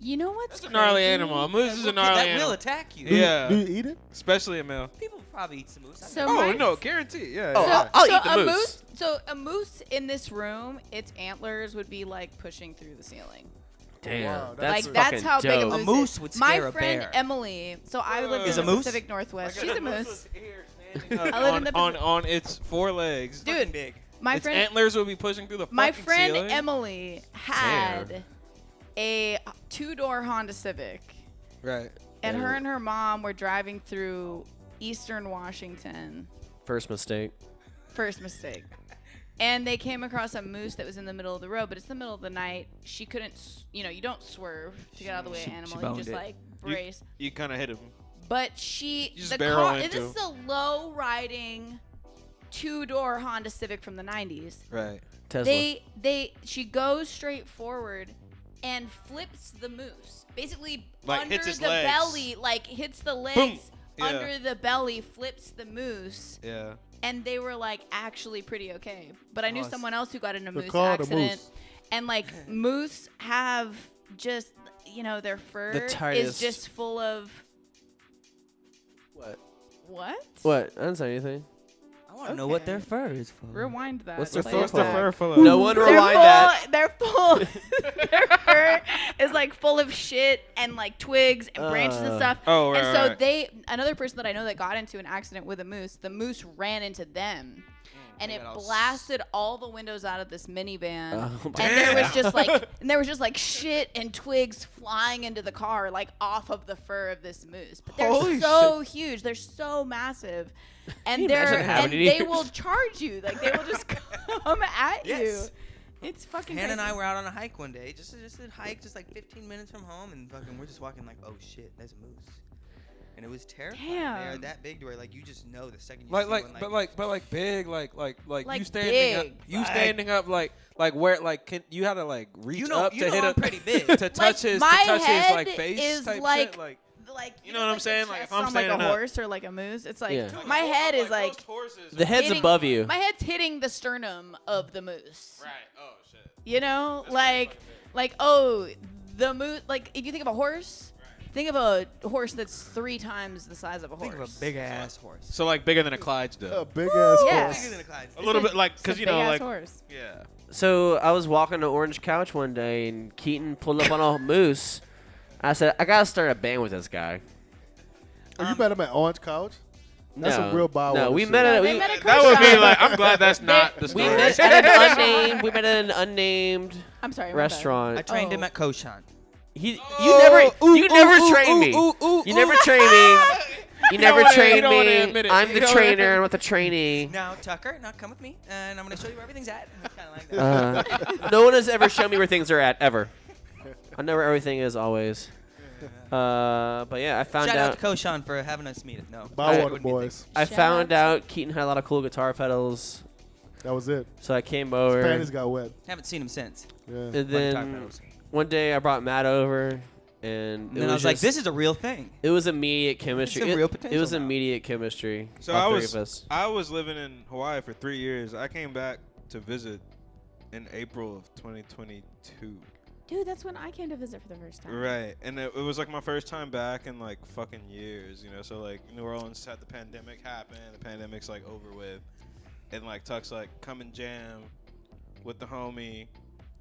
You know what's That's a gnarly crazy? animal. A moose is a that gnarly will animal. attack you. Do you- Yeah. Do you eat it? Especially a male. People probably eat some moose. So Oh my- no, guaranteed. Yeah. Oh, yeah. I'll so eat the a moose. So a moose in this room, its antlers would be like pushing through the ceiling. Damn, Wow, that's like that's fucking how big a dope. moose, A moose is. would My scare a friend bear. Emily. So I lived Is in a the moose? Pacific Northwest. Like, She's a the moose. was here standing up I live in on, the on, Pacific- on its 4 legs. Dude, Fucking big. My Its friend antlers will be pushing through the My fucking friend ceiling. Emily had a 2-door Honda Civic, Right. and Yeah. her and her mom were driving through Eastern Washington. First mistake. First mistake. And they came across a moose that was in the middle of the road, but it's the middle of the night. She couldn't, you don't swerve to get out of the way of an animal. You boned just it. like brace. You kind of hit him. But she, You just the barrel car, into this is a low riding 2-door Honda Civic from the 90s. Right. Tesla. She goes straight forward and flips the moose. Basically Like, under hits his the legs. belly, like hits the legs Boom. Yeah. under the belly, flips the moose. Yeah. And they were like actually pretty okay. But I knew Awesome. someone else who got in a They're moose called a accident. moose. And like moose have just, their fur is tightest- just full of What? what? What? I didn't say anything. I want to know what Okay. their fur is for. Rewind that. What's and their play fur it for? back. full of. No one rewind that. They're full. Their fur is like full of shit and like twigs and branches and stuff. Oh, right, And so right. another person that I know that got into an accident with a moose, the moose ran into them. And they it got all blasted all the windows out of this minivan. Oh, And there was just like shit and twigs flying into the car, like off of the fur of this moose. But they're Holy so huge, they're so massive, and Can you imagine having it they here? will charge you, like they will just come at Yes. you. It's fucking. Hannah and I crazy. were out on a hike one day, just a hike, just like 15 minutes from home, and fucking we're just walking like, oh shit, there's a moose, and it was terrifying. They are Damn. that big to where like you just know the second you Like, see like, one, but like big, like Like you standing up, big. you standing up, like where, like, you had to like reach you know, up you to know his I'm pretty big. to touch his, my to touch his head like face is type like- shit, like. Like You know what I'm the saying? Like, if chest I'm on like a standing up. horse or like a moose, it's like Yeah. my head is like most horses The head's hitting- above you. My head's hitting the sternum of the moose. Right. Oh shit. You know, That's like the moose. Like if you think of a horse, think of a horse that's 3 times the size of a horse. Think of a big ass horse. So like bigger than a A Clydesdale. big ass Yeah. horse. Bigger than a Clydesdale. A little bit like It's a because you big know ass like horse. yeah. So I was walking to Orange Couch one day, and Keaton pulled up on a moose. I said, I gotta start a band with this guy. Oh, you met him at Orange Couch? That's no, some real Bow no, Wow we shit. met at They we, met at That would be Kershaw. like I'm glad that's not the we story. met at an unnamed we met at an unnamed I'm sorry. my bad. restaurant. I trained him Oh. at Koshan. You Oh, never trained me. You never trained me. You never wanna- trained don't wanna me. admit it. I'm You the don't wanna trainer. admit I'm not the trainee. Now Tucker, now come with me, and I'm gonna show you where everything's at. Kind of like that. No one has ever shown me where things are at ever. I know where everything is always. But yeah, I found Shout out out. to Koshan for having us meet. No, Bow it Wow wouldn't be a boys. I Shout found out out Keaton had a lot of cool guitar pedals, That was it. so I came His over. panties got wet. thing. Haven't seen him since. Yeah. And Guitar then pedals. one day I brought Matt over, and And it then I was like, just- "This is a real thing." It was immediate chemistry. some It, real it potential was now. immediate chemistry. So all I three was of us. I was living in Hawaii for 3 years. I came back to visit in April of 2022. Dude, that's when I came to visit for the first time. Right, and it was like my first time back in like fucking years, you know. So like New Orleans had the pandemic happen. The pandemic's like over with, and like Tuck's like come and jam with the homie,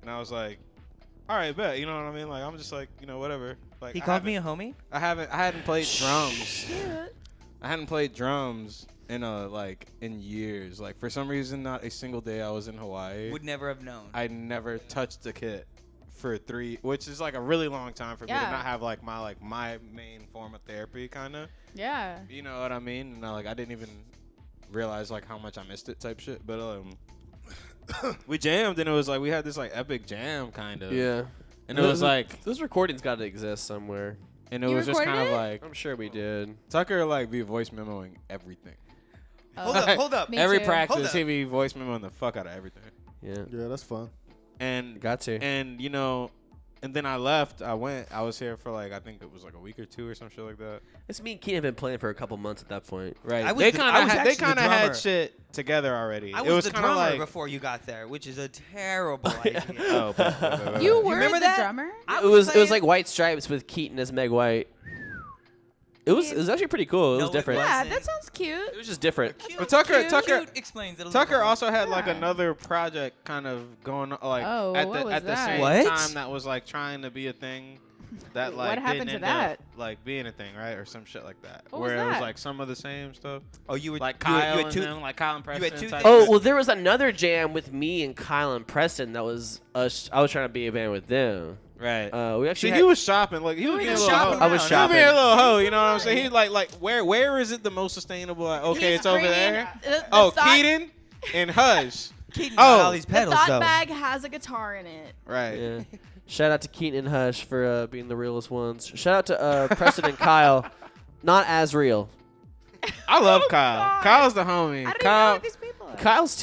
and I was like, all right, bet. You know what I mean? Like I'm just like whatever. Like He I called me haven't- a homie. I hadn't played drums. Cute. I hadn't played drums in in years. Like for some reason, not a single day I was in Hawaii. Would never have known. I never touched the kit for 3, which is like a really long time for me to Yeah. not have like my main form of therapy, kind of. Yeah. You know what I mean? And I didn't even realize like how much I missed it type shit. But we jammed and it was like we had this like epic jam kind of. Yeah. And it was like, those recordings got to exist somewhere. and it You was just kind of recorded like I'm sure we did. Tucker like be voice memoing everything. Hold up. Me Every too. practice, up. he be voice memoing the fuck out of everything. Yeah. Yeah, that's fun. And Got to. And you know, and then I left. I was here for like I think it was like a week or two or some shit like that. It's me and Keenan have been playing for a couple months at that point. Right. I was They the- kind I of was had, actually the drummer. had shit together already. I it was was the kind of drummer like before you got there, which is a terrible idea. oh, but- You were remember the that? drummer? I It was playing- like White Stripes with Keaton as Meg White. It was actually pretty cool. It No, was it different. wasn't. Yeah, that sounds cute. It was just different. But Tucker Cute explains it a little Tucker bit. also had like Yeah. another project kind of going on, like Oh, at what the was at the that? same What? time that was like trying to be a thing that like What happened didn't to end that? up like being a thing, right? Or some shit like that. What where was it was that? like some of the same stuff. Oh, you were Like you were- Kyle you and had two, them, like Kyle and Preston. two type things. Oh shit. well, there was another jam with me and Kyle and Preston. That was us. I was trying to be a band with them. Right. We actually See, had, he was shopping. Like he was were being a just little shopping hoe. I was around. He was shopping. being a little hoe. You know what I'm saying? He like where is it the most sustainable? Like, okay, He's it's over bringing, there. the Oh, thought, Keaton and Hush. Keaton Oh. got all these The pedals thought though. bag has a guitar in it. Right. Yeah. Shout out to Keaton and Hush for being the realest ones. Shout out to Preston and Kyle. Not as real. I love Kyle. God. Kyle's the homie. I don't even know Kyle, what these people are. Kyle used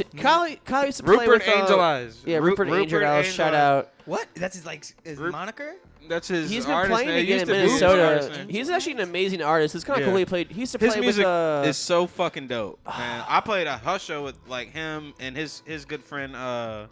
to play Rupert with Angel Eyes. Yeah, Rupert Angel Eyes. Shout Eyes. out. What? That's his Rup- moniker? That's his He's been artist playing name. He again used in to be his artist Minnesota. name. He's actually an amazing artist. It's kind of Yeah. cool. He used to His play music with is so fucking dope, man. I played a Hush show with like him and his good friend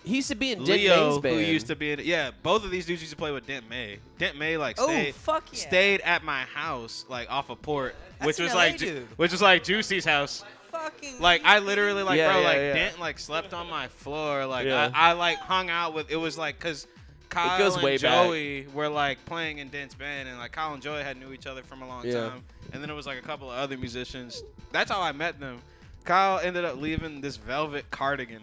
he used to be in Dent Leo, May's who band. used to be in both of these dudes used to play with Dent May. Dent May like Oh, stayed fuck yeah. stayed at my house like off a port, That's which an was LA like dude. which was like Juicy's house. Fucking Like I literally like Yeah, bro yeah, like yeah. Dent like slept on my floor. Like Yeah. I like hung out with it was like because Kyle goes way and back. Joey were like playing in Dent's band, and like Kyle and Joey had knew each other from a long Yeah. time. And then it was like a couple of other musicians. That's how I met them. Kyle ended up leaving this velvet cardigan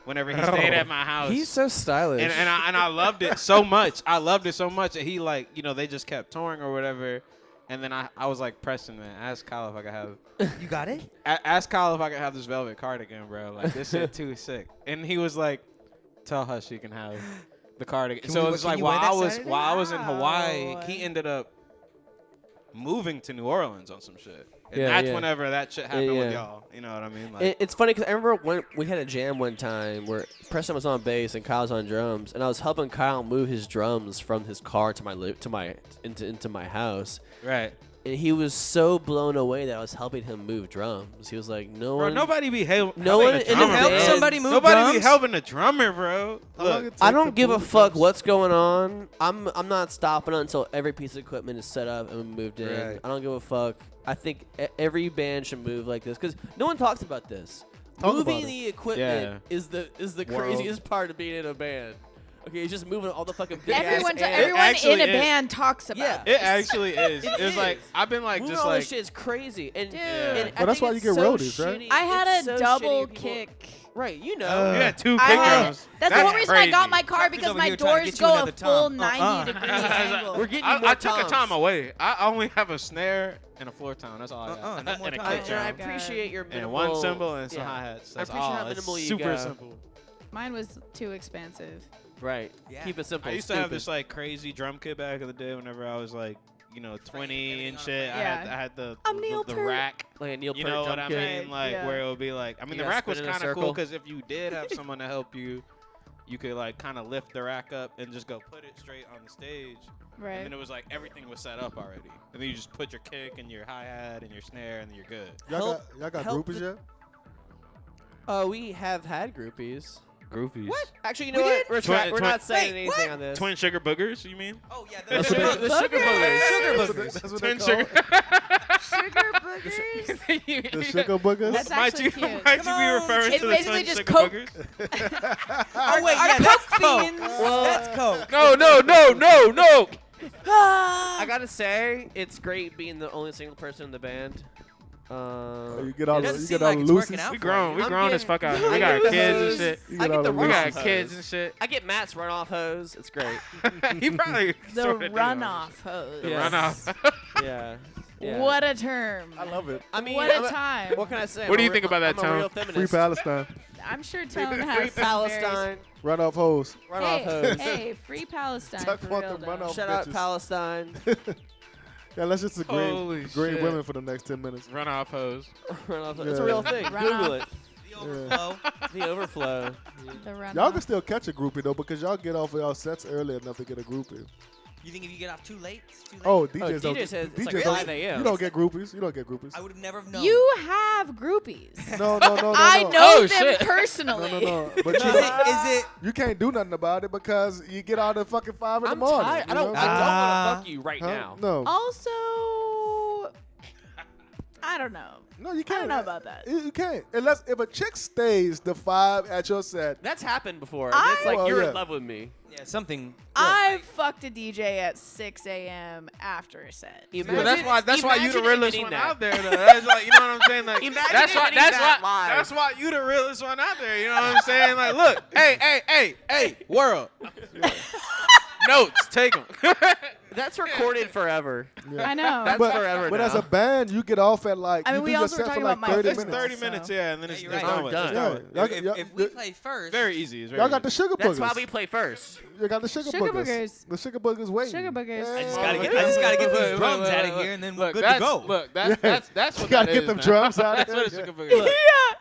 whenever he stayed at my house. He's so stylish. and I loved it so much. I loved it so much. And he like, you know, they just kept touring or whatever. And then I was like, Preston, man, ask Kyle if I could have You got it? ask Kyle if I could have this velvet cardigan, bro. Like this shit too sick. And he was like, tell her she can have the cardigan. Can So we- it's can like you wear that Saturday? while I was in Hawaii, Wow. he ended up moving to New Orleans on some shit. And Yeah, that's yeah. whenever that shit happened with yeah. y'all. You know what I mean? Like It's funny because I remember when we had a jam one time where Preston was on bass and Kyle was on drums, and I was helping Kyle move his drums from his car to into my house. right. And he was so blown away that I was helping him move drums. He was like, "No Bro, one, nobody be helping No one a in the drummer, band- bro. somebody move Nobody be drums? helping a drummer, bro. How long Look, it I take don't to give a move fuck drums? what's going on. I'm not stopping until every piece of equipment is set up and moved in. Right. I don't give a fuck. I think every band should move like this because no one talks about this. Talk Moving about it. the equipment is the World. craziest part of being in a band. Okay, it's just moving all the fucking big ass Everyone amps. everyone actually in a is. band talks about Yeah. it. it actually is. It It's like is. I've been like Moving just all like this shit is crazy. And, Dude. and I Well, that's think why you it's get so roadies, right? shitty. I had It's a so double shitty people- kick. Right, you know. you got two I kick had, drums. that's the whole reason I got crazy. my car Tucker's because over my here trying to doors get you go a another full tom. 90-degree angle. We're getting you I more took a toms. time away. I only have a snare and a floor tom. That's all I got. no more and a toms. kick And I drum. appreciate your minimal. And one cymbal and some yeah. hi-hats. I That's appreciate all. how It's minimal you super go. simple. Mine was too expensive. Right. Yeah. Keep it simple. I used to have stupid. this like crazy drum kit back in the day whenever I was like, 20 and shit. Yeah. I had the I'm Neil the Peart. rack. like a Neil You Peart know drum what I kit. mean? Like yeah. where it would be like, I mean, You the gotta rack was spin in a kind of cool circle. because if you did have someone to help you, you could like kind of lift the rack up and just go put it straight on the stage. And Right. then it was like everything was set up already. And then you just put your kick and your hi-hat and your snare and then you're good. Y'all got help groupies the- yet? We have had groupies. Groovies. What? Actually, you know We what? did? We're not saying Wait, anything what? on this. Twin sugar boogers, you mean? Oh yeah, That's what they- the sugar boogers. Sugar That's what boogers. That's what Twin they sugar. call Sugar boogers. the sugar boogers. That's might actually you, cute. might you Come be on. referring It's to the basically twin just sugar Coke. boogers? Oh wait, Are yeah, that's Coke Coke. fiends. That's Coke. No. I gotta say, it's great being the only single person in the band. You get all It the doesn't you seem get all like the it's working loosies. out We for grown. you. We grown as fuck out here. I We got get kids the and shit. You I get get all the the We got runoff kids hose. and shit. I get Matt's runoff hose. It's great. He probably The sorta do. runoff hose. The Yeah. runoff. yeah. Yeah. What a term. I love it. I mean, What I'm a time. What can I say? What do I'm you a think real- about that, I'm a Tone? real Free feminist. Palestine. I'm sure Tone Free has some Palestine. Run off hose. Runoff Very, hose. hey, free Palestine Talk for about real the though. runoff. Shout out bitches. Palestine. Yeah, let's just agree. Holy Great shit. women for the next 10 minutes. Run off hose. It's a real thing. Run Google off. it. The overflow. The overflow. The runoff. Y'all can still catch a groupie though, because y'all get off of y'all sets early enough to get a groupie. You think if you get off too late, it's too late? Oh, DJs don't. DJ says it's like DJs 5 don't. a.m. You don't get groupies. You don't get groupies. I would have never have known. You have groupies. No. I know Oh, them shit. personally. No. But Is it? you can't do nothing about it because you get out at fucking 5 in the I'm morning. tired. you I don't know? want Ah. to fuck you right Huh? now. No. Also, I don't know. No, you I can't. don't know about that. You can't. Unless if a chick stays the 5 at your set. That's happened before. I- It's like Well, you're yeah. in love with me. Yeah, something. I fucked a DJ at 6 a.m. after a set. Imagine, That's why you the imagine realest admitting one that. out there. Though. That's like, you know what I'm saying? Like Imagine that's why admitting that live. that's why you the realest one out there. You know what I'm saying? Like, look, hey, world. Notes, take them. That's recorded forever. I know. That's forever But now. as a band, you get off at like. I mean, you we do your also were set for talking like about my 30 It's minutes. 30 minutes, yeah, and then it's you're it's right. done. Oh, It's done. done with. Y'all, If we play first, Very easy. It's very y'all got the easy. sugar That's boogers. why we play first. You got the sugar Sugar boogers. boogers. The sugar boogers waiting. Sugar boogers. I just Yeah. gotta get these Look, drums look, out of look, here, and then we're look, good to that's- go. Look, that's You what gotta that get is them now. drums out That's of what a there. sugar booger is.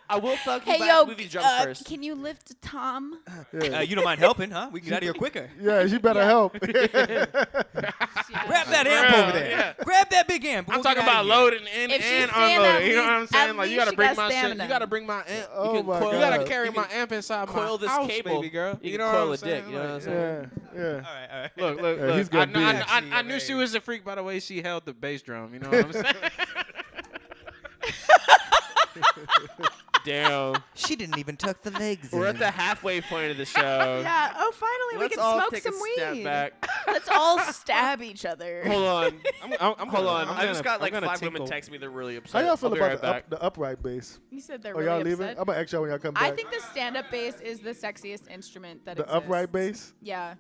I will fuck you Hey, back yo, movie drums first. can you lift Tom? Yeah. You don't mind helping, huh? We can get out of here quicker. Yeah, you better help. Grab that amp Yeah, over there. yeah. Grab that big amp. I'm We'll talking get outta about here. loading in If she and stand unloading. You know what I'm at saying? Like, you least gotta she bring got my shit. stamina. You gotta bring my amp. Oh can my coil- You god. gotta carry my amp inside Coil my this house, cable. baby girl. You You can know coil what a I'm dick. saying? You know what I'm Like, saying? Yeah. All right, all right. Look. Yeah, he's I, gonna kn- beat I, it. I, I knew she was a freak by the way she held the bass drum. You know what I'm saying? Damn. She didn't even tuck the legs We're in. at the halfway point of the show. Yeah. Oh, finally Let's we can all smoke take some a weed. step back. Let's all stab each other. Hold on. I'm Hold on. I'm I just got I'm like gonna 5 women tinkle. text me. They're really How upset. y'all feel I'll be about right the, back. the upright bass? You said they're Oh, really y'all upset. leaving? I'm gonna ask y'all when y'all come back. I think the stand-up bass is the sexiest instrument that the exists. upright bass. Yeah.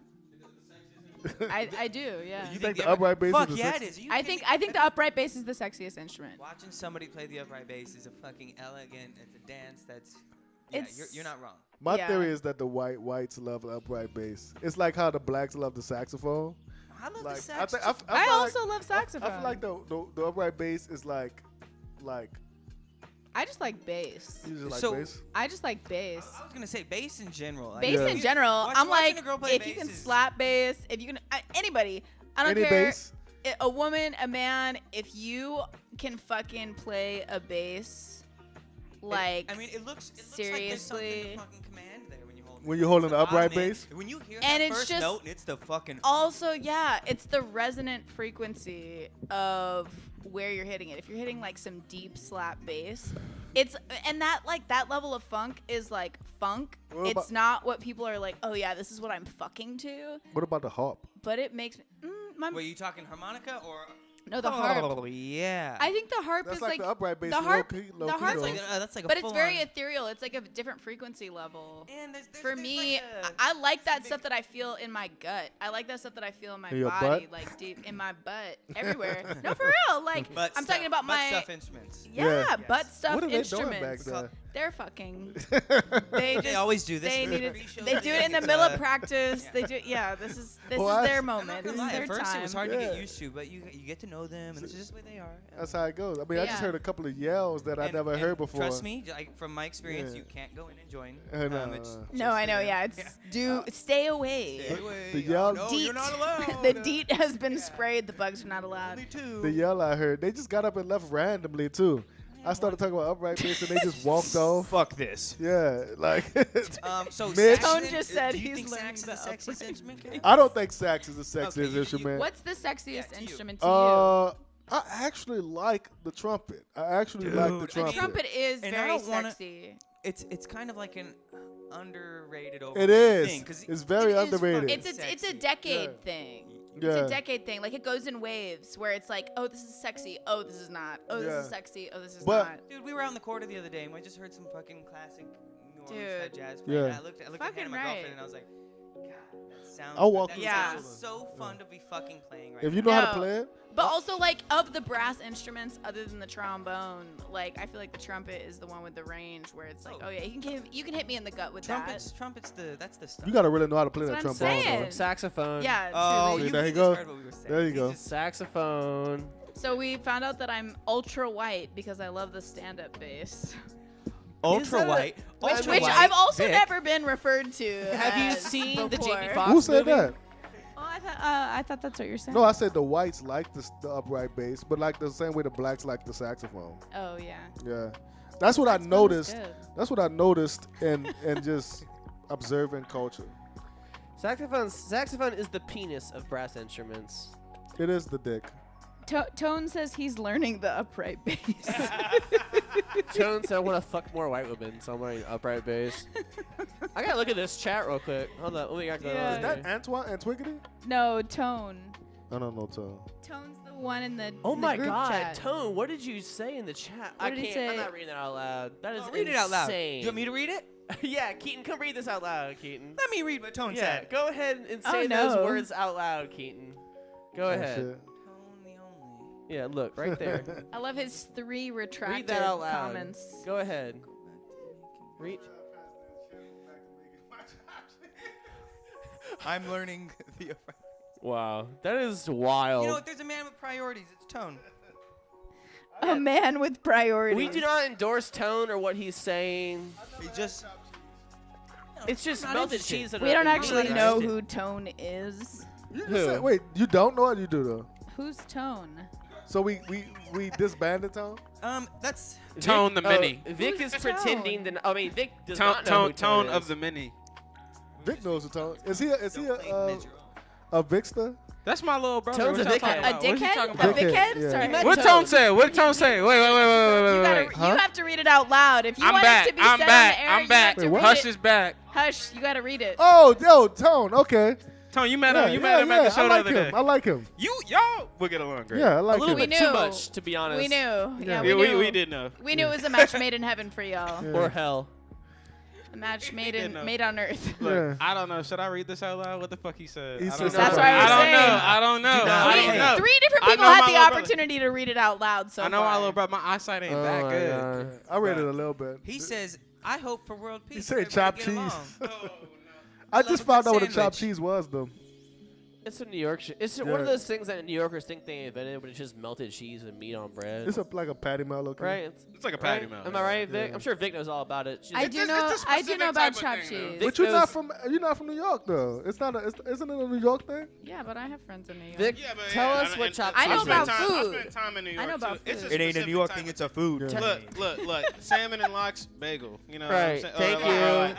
I do. Yeah. You think the upright bass Fuck is the yeah, sex- it is. Are you I kidding think me? the upright bass is the sexiest instrument. Watching somebody play the upright bass is a fucking elegant. It's a dance that's. Yeah, It's- you're not wrong. My Yeah. theory is that the whites love the upright bass. It's like how the blacks love the saxophone. I love Like the sax. I I feel like- also love saxophone. I feel like the upright bass is like I just like bass. you just like So- bass. I just like bass. I was gonna say bass in general. Like, Bass Yeah. in general. I'm Watching like, a girl play if you bass can is- slap bass, if you can, anybody. I don't Any care. bass? A woman, a man, if you can fucking play a bass, like, I mean, it looks like there's seriously. something to fucking command there when you hold. When you're holding the upright bass? When you hear And that it's first just- note, and it's the fucking. also, yeah, it's the resonant frequency of where you're hitting it. If you're hitting like some deep slap bass, and that level of funk is like funk. What It's about- not what people are like, oh yeah, this is what I'm fucking to, What about the harp? but it makes me, Were you talking harmonica or? no, the harp. Oh yeah. I think the harp That's is like the upright bass. the harp. Low-key, The low-key harp's though. like, That's like a but it's very full-on- ethereal. It's like a different frequency level. And For me, I like that stuff that I feel in my gut. I like that stuff that I feel in my In your body, butt? like deep in my butt, everywhere. No, for real. Like Butt I'm stuff, talking about butt my stuff instruments. yeah, Yeah. butt stuff What are they doing back instruments. there? They're fucking. They just- always do this. They for need the it. pre-show They do thing. it in the It's, middle of practice. yeah. They do. Yeah, this is Well, their I'm not moment. gonna This is lie, their at first time. it was hard to Yeah. get used to, but you get to know them, and this is just the way they are. That's how it goes. I mean, I just Yeah. heard a couple of yells that I And- never and heard before. Trust me, from my experience, Yeah. you can't go in and join. No, It's no. No, I know. Yeah, it's stay away. Stay away. The yell- no, DEET. you're not allowed. The DEET has been sprayed. The bugs are not allowed. Only two. The yell I heard, they just got up and left randomly too. I started talking about upright bass and they just walked off. Fuck this. Yeah, like So Mitch- sax, Tone just said do you he's think learning sax is the the sexiest upright instrument? Kate? I don't think sax is the sexiest Okay, you- instrument. What's the sexiest to you. instrument to you? I actually like the trumpet. I actually like the Dude, The trumpet. trumpet is And I very don't wanna- sexy. It's kind of like an underrated over It is. thing, 'cause It's very it is underrated. fucking It's a sexy. decade Yeah. thing. It's Yeah. a decade thing. Like it goes in waves where it's like, oh, this is sexy. Oh, this is not. Oh, this is Yeah. sexy. Oh, this is But- not. Dude, we were out in the quarter the other day and we just heard some fucking classic New Orleans type Dude. jazz playing. Yeah. And I looked at Fucking Hannah, my right. girlfriend, and I was like, God, that sounds. I'll walk that you Yeah. sounds so fun to be fucking playing right If now. you know how to No. play it, But also, like, of the brass instruments, other than the trombone, like, I feel like the trumpet is the one with the range where it's like, Oh. oh yeah, you can hit me in the gut with Trumpets, that's the stuff. you gotta really know how to play That's that what I'm trombone. saying. though. Saxophone. that. Yeah. Oh, truly. See, you there you just go. heard what we were saying. There you He go. just- Saxophone. So we found out that I'm ultra white because I love the stand-up bass, Ultra that a- white. which Ultra white, I've also Vic. never been referred to. Have you as seen the before. Jamie Foxx Who said movie? that? Oh, I thought that's what you're saying. No, I said the whites like the upright bass, but like the same way the blacks like the saxophone. Oh yeah. Yeah, that's what I Saxophone is noticed. good. That's what I noticed in just observing culture. Saxophone is the penis of brass instruments. It is the dick. Tone says he's learning the upright bass. Tone said, I want to fuck more white women, so I'm wearing upright bass. I gotta look at this chat real quick. Hold on, what we got going Yeah. on Is that here? Antoine Antwiggity? No, Tone. I don't know, Tom. Tone's the one in the Oh the my group god, chat. Tone, what did you say in the chat? What did he say? I'm not reading that out loud. That is Oh, read it out loud. Do insane. you want me to read it? Yeah, Keaton, come read this out loud, Keaton. Let me read what Tone Yeah, said. go ahead and Oh, say those no. words out loud, Keaton. Go Oh, ahead. shit. Tone the only. Yeah, look, right there. I love his 3 retracted Read that out loud. comments. Go ahead. Read. I'm learning the. Wow, that is wild. You know, if there's a man with priorities, it's Tone. A man with priorities. We do not endorse Tone or what he's saying. He just. It's just not melted interested. cheese. We don't actually know who. who Tone is. You just Who? said- wait, you don't know what you do though. Who's Tone? So we disbanded Tom. That's. Tone the mini. Vic Who's is pretending Tone? that. I mean, Vic does Tone, not know who tone is. of the mini. Vic knows who Tom. Is he Don't play miserable. a Vicster? That's my little brother. Tone's What a y'all dickhead. talking A about? What you dickhead? talking A about? Dickhead, dickhead? yeah. Sorry. met What Tone. Tone say? What Tone say? Wait. You, gotta, Huh? you have to read it out loud. If you I'm want back. it to be I'm said back. on the air, I'm you back. have to Wait, what? read Hush it. is back. Hush, you gotta read it. Oh, yo, Tone. Okay. Tone, you met Yeah, him. You met him at the show I the like other him. day. I like him. Y'all will get along great. Yeah, I A like little him. bit We too knew. much, to be honest. We knew. Yeah, Yeah, we knew. we did know. We knew it was a match made in heaven for y'all. Yeah. Or hell. A match made didn't know. made on earth. Look, Yeah. I don't know. Should I read this out loud? What the fuck he said? He I said don't know. That's what I was saying. I don't know. Do not I read don't it. know. 3 different I people know had my the little brother. opportunity to read it out loud. So I know far. my little brother. My eyesight ain't Oh that my good. God. I read it a little bit. He says, "I hope for world peace." He said Everybody chopped get cheese. along." I love just a found good out what a chopped sandwich. cheese was, though. It's a New York shit. It's one Yeah. of those things that New Yorkers think they invented, but it's just melted cheese and meat on bread. It's like a patty melt looking. right? It's like a patty right? melt. Am I right, Vic? Yeah. I'm sure Vic knows all about it. She's I like, do It's a know. I do specific know about type of chopped thing, though. cheese. But you're knows- not from New York though. It's not. Isn't it a New York thing? Yeah, but I have friends in New York. Vic, Yeah, but tell yeah, us and- what and- chopped I know cheese about is. I food. spent time in New York. I know about too. It's food. a It ain't a specific New York type thing; of- it's a food. Yeah. thing. Look. Salmon and lox bagel. You know. Right, What I'm saying? thank you.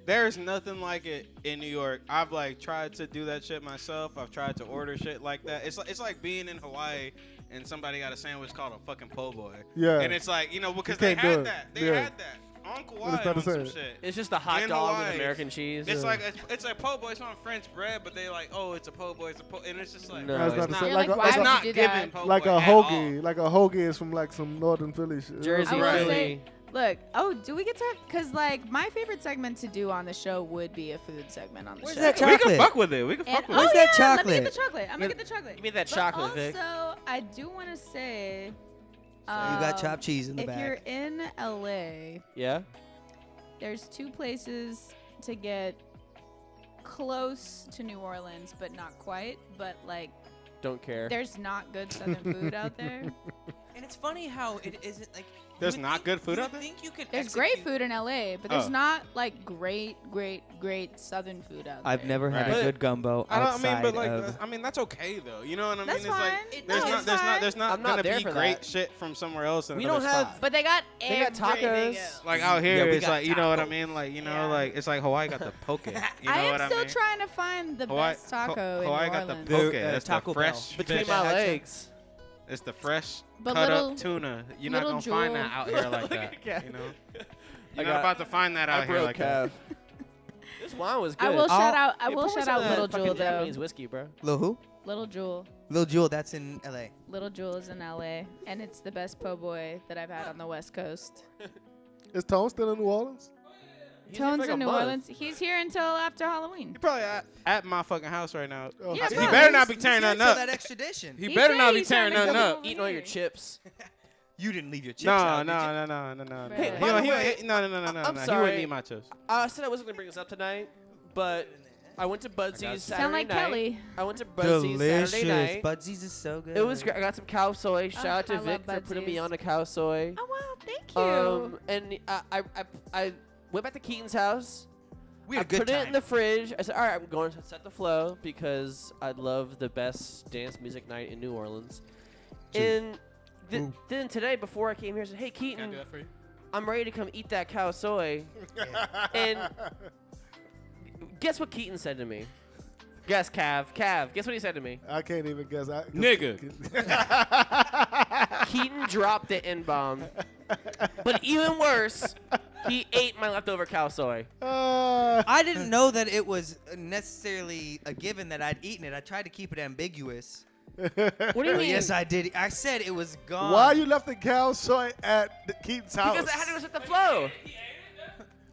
There's nothing like it in New York. I've like tried to do that shit myself. I've tried to order shit like that. It's like being in Hawaii and somebody got a sandwich called a fucking po' boy. Yeah. And it's like, you know, because You they can't do had it. that. They Yeah. had that on Kauai it's not on the some same. shit. It's just a hot In dog Hawaii. with American cheese. It's like it's a po' boy. It's on French bread, but they like, oh, it's a po' boy. It's a po', and it's just like, No, That's it's not the not. same. You're Like like, a, why like would a, you not do given that? po' like boy a at all. hoagie. Like a hoagie is from like some northern Philly shit. Jersey I will Philly. say- Look, do we get to? Because like my favorite segment to do on the show would be a food segment on the Where's show. that We can chocolate? fuck with it. We can And, fuck with oh it. Where's that yeah, let me get the chocolate? chocolate. I'm gonna get the chocolate. Give me that But chocolate, Vic. Also, I do want to say, You got um, chopped cheese in the if back. you're in LA, Yeah. there's 2 places to get close to New Orleans, but not quite. But like, Don't care. there's not good Southern food out there. And it's funny how it isn't like. There's you would not think- good food you out would there? think you could There's great execute- food in LA, but there's Oh. not like great Southern food out there. I've never had Right. a good gumbo I outside mean, but like, of. I mean, that's okay though. You know what I mean? That's It's fine. like No, there's it's not, there's fine. not, there's not I'm not gonna there be for great that. shit from somewhere else in We another don't have- spot. But they got They got everything tacos. else. Like out here, Yeah, we it's got like you know what I tacos. mean. Like you know, Yeah. like it's like Hawaii got the poke. You know I am what I still mean? trying to find the Hawaii, best taco in Hawaii New got the Orleans. poke. The, That's Taco the Bell. fresh Between fish. my Gotcha. legs. It's the fresh But cut little- up tuna. You're not little gonna find Jewel- that out here like Look that. at Kev. You know, I you're got- not about to find that I out here broke like that. Kev. This wine was good. I will shout out. I Hey, will pour me shout some out of that Little fucking Jewel though. Japanese whiskey, bro. Lil who? Little Jewel. Lil Jewel, that's in L.A. Little Jewel is in LA, and it's the best po' boy that I've had on the West Coast. Is Tone still in New Orleans? He's here for Tone's like a in New month. Orleans. He's here until after Halloween. You're probably at my fucking house right now. Oh, Yeah, He bro. better not be He's tearing here nothing till up. that extradition. He He better said not be he's trying tearing to nothing come up. over Eating all your here. chips. You didn't leave your chips No, out, no, did you? no, no, no, no, no. Hey, He by don't- the he don't- way- he- no, no, no, no, no. I'm no. He sorry. wouldn't eat my chips. I said I wasn't gonna bring this up tonight, but I went to Budsy's You Saturday sound like night. Kelly. I went to Budsy's Saturday night. Budsies is so good. It was great. I got some cow soy. Shout out to I love Vic for putting me Budsy's. on the cow soy. Oh wow, thank you. And I went back to Keaton's house. We I had a good put time. it in the fridge. I said, all right, I'm going to SETDEFLO because I love the best dance music night in New Orleans. And then today, before I came here, I said, hey, Can I Keaton, do that for you? I'm ready to come eat that cow soy. And guess what Keaton said to me? Guess, Cav. Guess what he said to me? I can't even guess. Nigga. Keaton dropped the N-bomb. But even worse, he ate my leftover cow soy. I didn't know that it was necessarily a given that I'd eaten it. I tried to keep it ambiguous. What do you But mean? yes, I did. I said it was gone. Why you left the cow soy at the Keaton's house? Because I had to go SETDEFLO.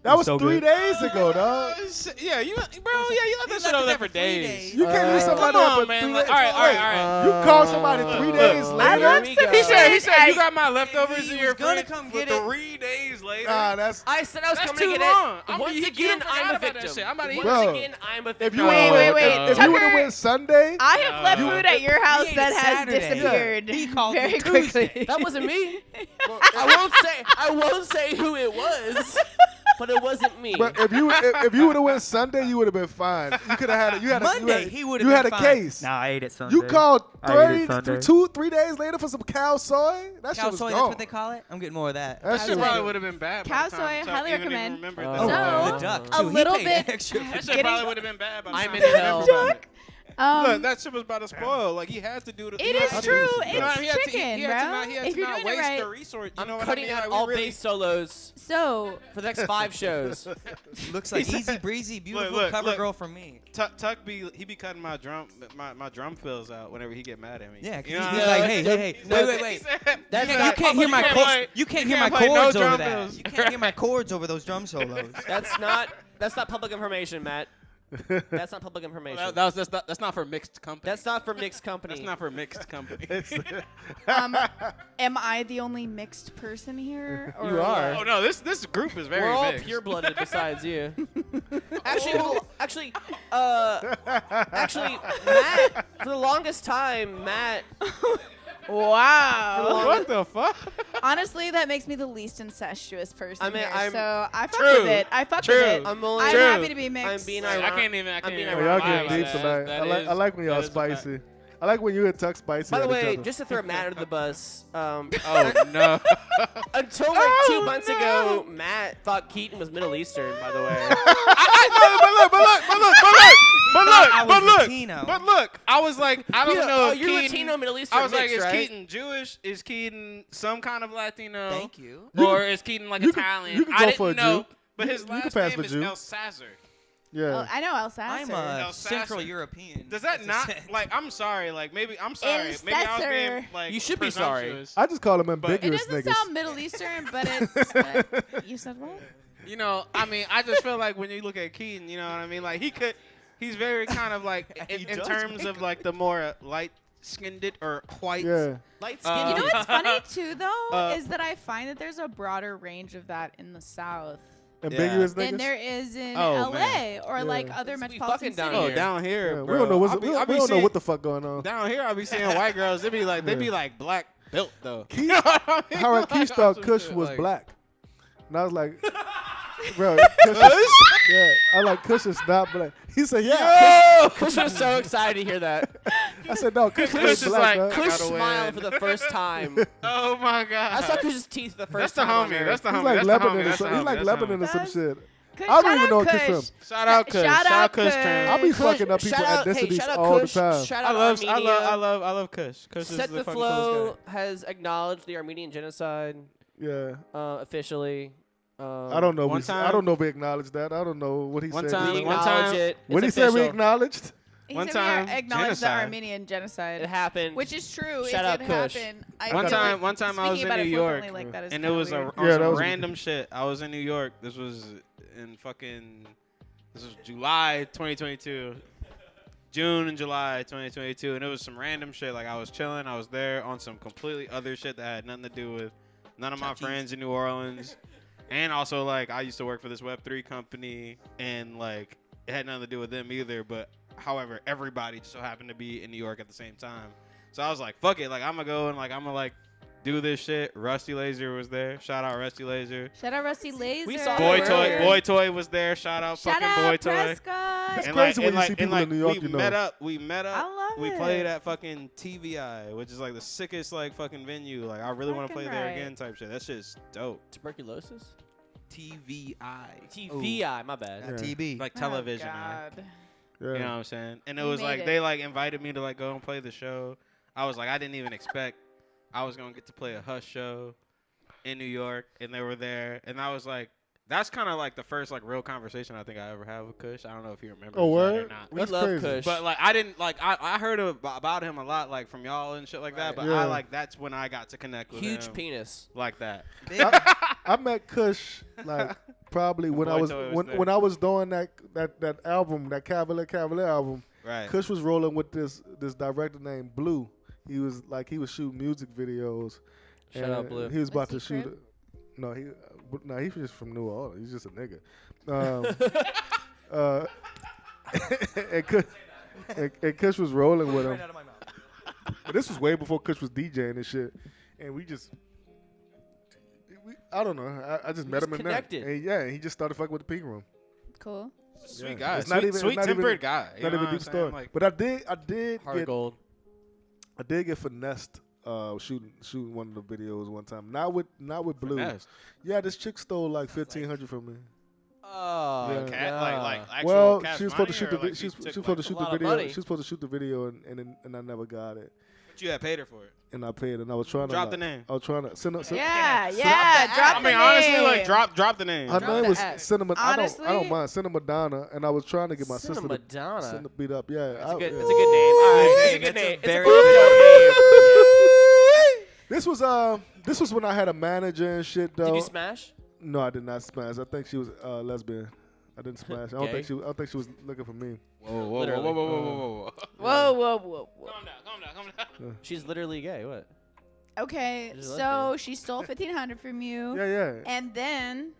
That was so 3 good. days ago, dog. Yeah, you left that shit over there for days. You can't leave somebody Come there on, for man. 3 Like, days. all right, all right, Wait, all right. You called somebody 3 days I later? love some He said shit. you got my leftovers He in was your gonna fridge come for get it. 3 days later. Nah, that's. I said I was That's coming to too get long. it. Once You again, forgot I'm a about that victim. shit. I'm about to eat Once Bro, again, I'm a If victim. you Wait, would've wait, went- wait. If you would have Tucker- went Sunday, I have left You- food at your house ate that it has Saturday. disappeared He called me very Tuesday. quickly. That wasn't me. I won't say who it was, but it wasn't me. but if you would have went Sunday, you would have been fine. You could have had. You had Monday, he would have You been had a fine. case. Nah, I ate it Sunday. You called I ate it Sunday. 3 days later for some cow soy. That Cow shit was soy, gone. that's what they call it? I'm getting more of that. That That shit shit was probably good. would have been bad. by Cow the time soy, Tuck highly even recommend. remembered Oh. that. So- The duck, a too. He little paid bit- extra. That shit Getting- probably would have been bad by the I'm time in he hell. remembered that. Um, That shit was about to spoil. Like he had to do the. it he is had to- true. you know what I It's mean? He had to- chicken, he had to bro. not- He had If to you're not doing it waste right. the resource. You know I'm what cutting I mean? out Like, we all really- bass solos so for the next 5 shows. Looks like easy breezy, beautiful look, cover look. girl from me. Tuck be cutting my drum fills out whenever he get mad at me. Yeah, 'cause You know he's what I like, mean? hey, wait. That's You not can't hear my chords. play- You can't you hear my can't play no chords drum over that. fills. You can't hear my chords over those drum solos. that's not public information, Matt. That's not public information. That's not for mixed company. That's not for mixed company. That's not for mixed company. am I the only mixed person here? Or You are. Oh no, this group is very We're all mixed. pure-blooded besides you. Actually, Matt. For the longest time, Matt. Wow. What the fuck? Honestly, that makes me the least incestuous person I mean, here. I'm- So I fuck True. with it. I fuck True. with it. I'm only. I'm True. happy to be mixed. I'm being I ironic. can't even. I'm being Oh, ironic. y'all Lie getting deep about tonight. That I like when y'all is a fact. spicy. I like when you and Tuck spicy. By the at each way, other. just to throw Matt under the bus, Oh no. until like 2 months ago, Matt thought Keaton was Middle Eastern. By the way, But look. Latino. But look, I was like, I don't know. Oh, if you're Keaton- Latino, Middle Eastern. I was like, mix, is right? Keaton Jewish? Is Keaton some kind of Latino? Thank you. Or is Keaton like you can- Italian? you can I go didn't for a know. Jew. But You his can- you last can pass name for is Jew. El Sazar. Yeah. Oh, I know El Sasser. I'm a El Central Sasser. European. Does that That's not a- like? I'm sorry. Like maybe I'm sorry. El Maybe I was being Sasser. like. You should be sorry. presumptuous. I just call them But- It ambiguous doesn't niggas. sound Middle Eastern, but it's. You said what? You know, I mean, I just feel like when you look at Keaton, you know what I mean? Like he's very kind of like He in does terms make of like the more light-skinned or white. Yeah. Light Uh, skin. You know what's funny too, though, Uh, is that I find that there's a broader range of that in the South Ambiguous than niggas. there is in Oh, LA man. or like Yeah. other It's we metropolitan fucking down cities. Oh, here. down here, Yeah, bro. we don't know what's, I be we don't know seeing- what the fuck going on. Down here, I be seeing white girls. They be like, Yeah. black built though. Keith, You know what I mean? Howard Keith Like, thought some Kush shit, was like- black. And I was like, bro, Kush is, yeah. I like Kush is not black. He said, yeah. Kush was so excited to hear that. I said, no, Kush Kush is is black, like, man. Kush gotta smiled win. for the first time. Oh my god. I saw Kush's teeth the That's first the time. on homie. Earth. That's the He's homie. like That's the homie. Lebanon or That's the something. He's homie. like That's the Lebanon or homie. some That's- shit. Kush, I don't shout even out know what Kush. Kush from. Shout out Kush. Shout out Kush. Kush. Turn. I be Kush, fucking up people's shout out, ethnicities shout out all Kush, the time. Shout I out love Armenia. I love Kush. Kush is the fucking coolest SETDEFLO guy. has acknowledged the Armenian genocide Yeah. officially. I don't know. One If we, time- I don't know if we acknowledge that. I don't know what he One said. time- We He one said- acknowledge time- it. What he It's said we official. acknowledged? He One said we time, acknowledge the genocide. Armenian genocide, It happened. which is true. Shout it out did Kush. happen. I One feel time like I was speaking in about New it York, flippantly like that is and it kinda was weird. on Yeah, some that was- random shit. I was in New York. This was July 2022. June and July 2022, and it was some random shit. Like I was chilling, I was there on some completely other shit that had nothing to do with none of my friends in New Orleans, and also like I used to work for this Web3 company, and like it had nothing to do with them either. But however, everybody just so happened to be in New York at the same time. So I was like, fuck it. Like, I'm going to go and like, I'm going to like do this shit. Rusty Laser was there. Shout out Rusty Laser. Shout out Rusty Laser. We saw Boy him Toy, earlier. Boy Toy was there. Shout out Shout fucking out Boy Toy. Prescott. It's crazy when you see people in New York, we you know. met up. We met up. I love we it. played at fucking TVI, which is like the sickest like fucking venue. Like I really want to play Fucking there right. again, type shit. That shit's dope. Tuberculosis? TVI, TVI, my bad. Yeah. TB. like Oh, television. man. God. Yeah. You know what I'm saying? And it We was made like it. they like invited me to like go and play the show. I was like, I didn't even expect I was gonna get to play a Hush show in New York, and they were there, and I was like, that's kind of like the first like real conversation I think I ever had with Kush. I don't know if you remember Oh, that or word? not. We That's love crazy. Kush. But like I didn't like I heard about him a lot like from y'all and shit like that. But Yeah. I like that's when I got to connect with Huge him penis. like that. I met Kush like probably when I Boy was Toy was when, there. when I was doing that album, that Cavalier album. Right. Kush was rolling with this director named Blue. He was shooting music videos. Shout and out Blue. He was about Was to he shoot. Crip? No, he's just from New Orleans. He's just a nigga. And Kush was rolling with him. Right out of my mouth. But this was way before Kush was DJing and shit. And I don't know. I just met just him in connected. there. And yeah, he just started fucking with the Pink Room. Cool. Sweet Yeah. guy. It's not even- it's sweet not even- tempered guy. You Not know even what a I'm deep saying? story. Like, But I did Heart of gold. get finessed shooting one of the videos one time. Not with Blue. finessed. Yeah, this chick stole like $1,500 from me. Oh, Yeah. Cat, like actual Well, cash she was supposed to money, shoot or, the like, she was you took, supposed to shoot a lot the of video. money. She was supposed to shoot the video and I never got it. But you had paid her for it. And I paid and I was trying to Drop the name. I was trying to send her. Yeah, send- yeah. Drop I the mean, honestly, name. like drop the name. Her Drop name the was S. Cinema. I don't Honestly- mind Cinema Donna, and I was trying to get my sister to Madonna. send the beat up. Yeah, That's a good name. All right, Hey, it's a good that's a name. very It's a good good This was when I had a manager and shit though. Did you smash? No, I did not smash. I think she was lesbian. I didn't smash. I don't think she was looking for me. Whoa. Literally. Whoa, whoa, whoa, whoa. Calm down. She's literally gay. What? Okay, She's a so lesbian. she stole $1,500 from you, Yeah. and then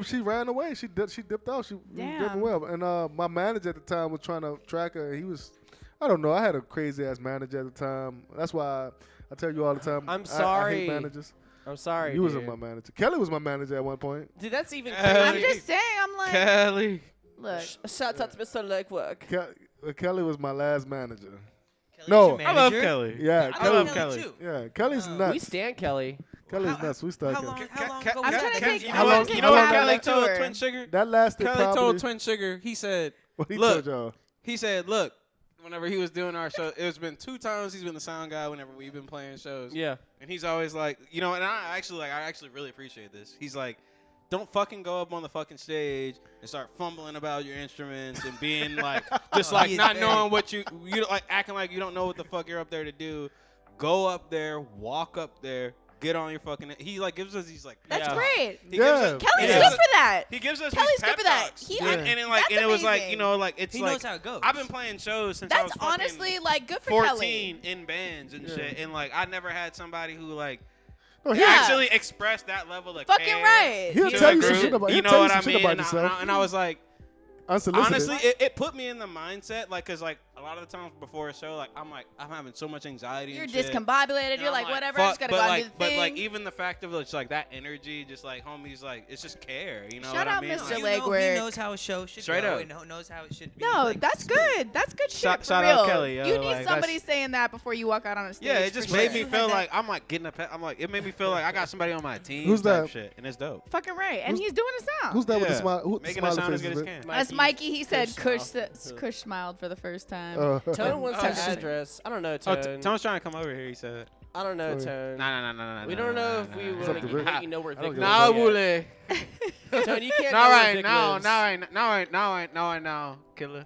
She ran away. She dipped out. She Damn. didn't well. And my manager at the time was trying to track her. He was, I don't know. I had a crazy ass manager at the time. That's why I tell you all the time. I'm I sorry. hate managers. I'm sorry. You dude. wasn't my manager. Kelly was my manager at one point. Dude, that's even I'm crazy. just saying, I'm like, Kelly. look, Shout out to Mr. Legwork. Kelly was my last manager. Kelly's No. your I love manager? Kelly. Yeah, I Kelly. love Kelly. Kelly too. Yeah, Kelly's We We nuts. stand Kelly. Kelly's How- nuts. We started. How long ago I'm was trying that? to take- You I'm know gonna what? take You know what Kelly Kelly on told tour. Twin Sugar? That lasted Kelly probably. told Twin Sugar. He said, What he Look. told y'all. he said, look, whenever he was doing our show, it's been 2 times he's been the sound guy whenever we've been playing shows. Yeah. And he's always like, you know, and I actually really appreciate this. He's like, don't fucking go up on the fucking stage and start fumbling about your instruments and being like, just like He is not very- knowing what you like, acting like you don't know what the fuck you're up there to do. Go up there, walk up there, get on your fucking. He like gives us these like. that's Yeah. great. He Yeah. gives us, Kelly's he good gives for us- that. He gives us Kelly's these good pep for that. talks. He- and like, that's and it was like, amazing. you know, like it's He like knows how it goes. I've been playing shows since I was That's fucking honestly like good for 14 Kelly. in bands and Yeah. shit, and like I never had somebody who like No, Yeah. actually expressed that level of Fucking care right. He'll to tell the you some group. shit about. You He'll know tell you what some I shit mean? about And yourself. I was like, Unsolicited. honestly, it put me in the mindset, like, cause like a lot of the times before a show, like I'm having so much anxiety. You're and shit. discombobulated. And You're I'm like, whatever. I just fuck, gotta go but out like, and do the but thing. like even the fact of it's like that energy, just like homies, like it's just care. You know Shout what I out mean? Mr. Like, You know, Legwork. he knows how a show should Straight go up. and knows how it should be. No, like, that's it's cool. good. That's good shit. Shout- for shout real. out Kelly, yo, You need like, somebody that's- saying that before you walk out on a stage. yeah, it for just sure. made me You had feel that- like I'm like getting I'm like it made me feel like I got somebody on my team. Who's type that? Shit, and it's dope. Fucking right. And Who's- he's doing it now. Who's that with the Yeah. smile? Who, Making it smiley sound as faces good as with? can. That's Mikey. He said Kush Kush smiled for the first time. Tone wants Oh, our shit. address. I don't know, Oh, Tone. Tone's trying to come over here. He said, I don't know, Sorry. Tone. "Nah. We don't know if we It's will up to make Rick. you know we're I don't Vic. give a nah, fuck. Wule. Tone, you can't All know where right, Vic no, lives. no, killer.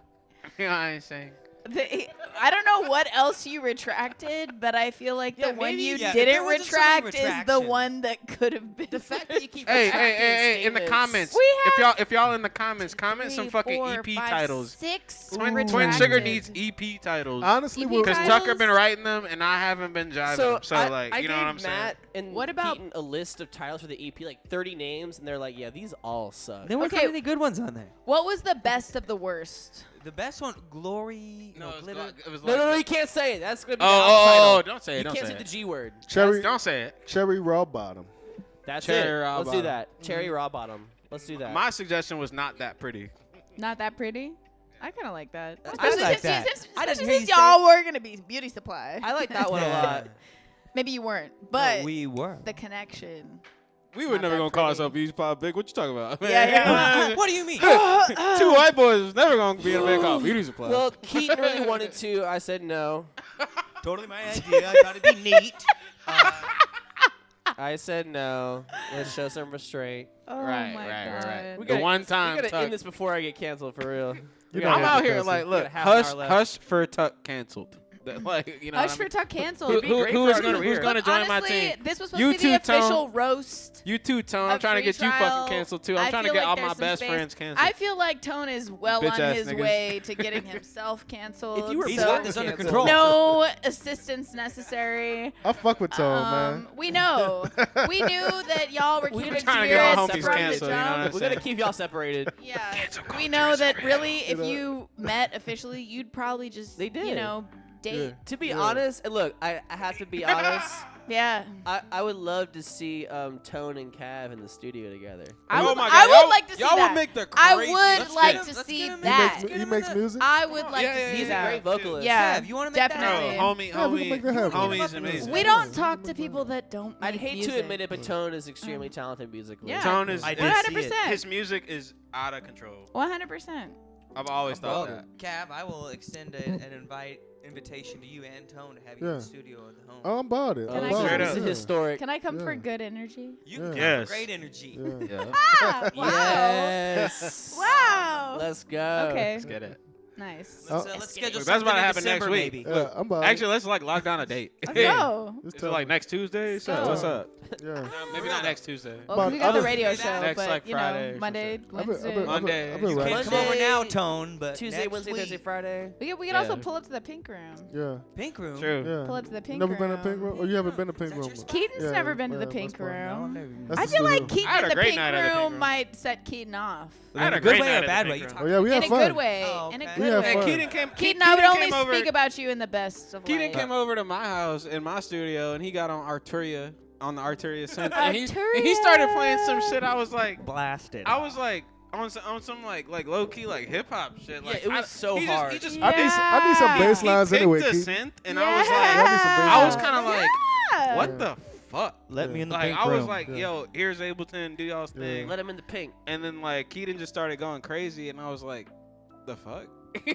You know what I'm saying? I don't know what else you retracted, but I feel like Yeah, the one maybe- you yeah, if there didn't wasn't so many retract is the retractions. one that could have been. The fact that you keep Hey, retracting in the statements. comments, We if y'all in the comments, comment some fucking EP titles. 6 Twin Sugar needs EP titles. Honestly, EP we're, Because titles? Tucker been writing them, and I haven't been jiving them. So, like, you know what I'm saying? Matt and What about- Keaton a list of titles for the EP, like 30 names, and they're like, yeah, these all suck. There weren't Okay. any good ones on there. What was the best of the worst? The best one, Glory. No, Glitter. It was No, like you can't say it. That's gonna be the Oh, album title. don't say it. You Don't can't say say the it. G word. cherry, Don't say it. cherry raw bottom. That's Cherry it. Raw Let's do Bottom. that. Cherry Raw Bottom. Let's do that. My suggestion was not that pretty. Not that pretty. I kind of like that. I Especially like since, that. since, I didn't especially hear since you y'all were gonna be beauty supply. I like that one a lot. Maybe you weren't, but we were. the connection. We were Not never that gonna call pretty. ourselves Beauty Pop Big. What you talking about? Yeah. What do you mean? Two white boys was never gonna be in a band called Beauty Supply. Well, Keaton really wanted to. I said no. Totally my idea. I thought it'd be neat. I said no. Let's show some restraint. Oh Right, my right, god. right. We The one time We gotta Tuck- end this before I get canceled for real. You I'm know out what here the like, We look, got half an hush, hour left. hush for Tuck canceled. That, like, you know, Hush what I for mean? Tuck canceled. It'd be great Who for is our gonna career. join my Honestly, team? this was supposed You to be the too, Tone. official roast. You too, Tone. I'm of trying to get you freeTrial. fucking canceled too. I'm I trying to feel get like all there's my some best space. friends canceled. I feel like Tone is well Bitch on ass his niggas. way to getting himself canceled. If you were He's so got this under control. no assistance necessary. I fuck with Tone, man. We know. We knew that y'all were keeping trying to get my spirits homies from the canceled, you know what I'm jump. We're gonna keep y'all separated. Yeah, we know that really, if you met officially, you'd probably just, They did. you know, date. To be honest, and look, I have to be honest. Yeah. I would love to see Tone and Cav in the studio together. I Oh would, my I God, would y'all- like to see y'all would that. make the I crazy- would Let's like get to him- let's see get him in. that. He makes music. I would like Yeah, to yeah, see He's that. a great vocalist. Yeah, Kev, you wanna make that? definitely. homie, Yeah, we can make that happen. homie's amazing. We don't talk to people that don't. I'd make hate music. to admit it, but Tone is extremely talented musically. Yeah. Tone is I did is- see it. 100%. his music is out of control. 100%. I've always thought Well, that. Cav, I will extend an invitation to you and Tone to have you in Yeah. the studio at the home. Oh, I'm about it. Can I'm I about get Straight it. up. This is historic. Can I come for Yeah. good energy? You can Yeah. have great energy. Yeah. Yeah. Ah, wow. Yes. Wow. Let's go. Okay. Let's get it. Nice. Let's schedule Look, that's about something to in happen next December, week. maybe. Yeah, I'm about Actually, let's like lock down a date. Let's go. it. It's Is it like next Tuesday? So Oh. what's up? Yeah. Maybe not next Tuesday. Well, But we got the other- radio Next, show, like, but you Friday know, or Monday, I've been- Wednesday. I've been- Monday. I've been You rapping. Can't come over Monday, now, Tone, but Tuesday, next Wednesday, week. Thursday, Friday. We can Yeah. also pull up to the pink room. Yeah. Pink room. True. Yeah. Pull up to the pink Never room. been to pink room? Oh, you haven't been to pink Is that room? your spot? Keaton's Yeah, never been to yeah, the pink that's fine. No, room. never been. That's I the feel like studio. Keaton I had in a the great pink night at the pink room room. might set Keaton off. I had In a a good great way night or at the bad pink way? You room. Oh, yeah, we In had a fun. good way. Oh, In a okay. good We had way. fun. Keaton, I would only came over, speak about you in the best of Keaton light. came over to my house in my studio, and he got on Arturia on the Arturia synth, and he Arturia. started playing some shit. I was like, Blasted. I was like on some like low key like hip hop shit. Yeah, Like it was I- so he just- hard. He just I need some Yeah. bass lines he anyway, picked the Keith. synth, and Yeah. I was like, I need some bass I was lines. kind of like, Yeah. what the fuck? Let me in the Like pink I was room. like, Yeah. yo, here's Ableton, do y'all's Yeah. thing. Let him in the pink. And then like Keaton just started going crazy, and I was like, the fuck?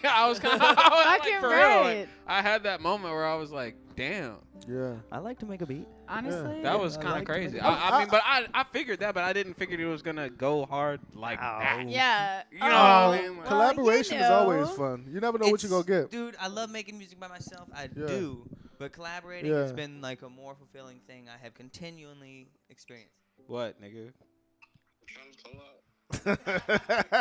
I was kind of Fucking for real. right. Like, I had that moment where I was like, damn, Yeah. I like to make a beat. Honestly. that was I kind of like to crazy. make- I mean, but I figured that, but I didn't figure it was gonna go hard like that. Yeah. You know what I mean? Like- Collaboration you is always know. fun. You never know what you're going to get. Dude, I love making music by myself. I Yeah. do. But collaborating Yeah. has been like a more fulfilling thing I have continually experienced. What, nigga?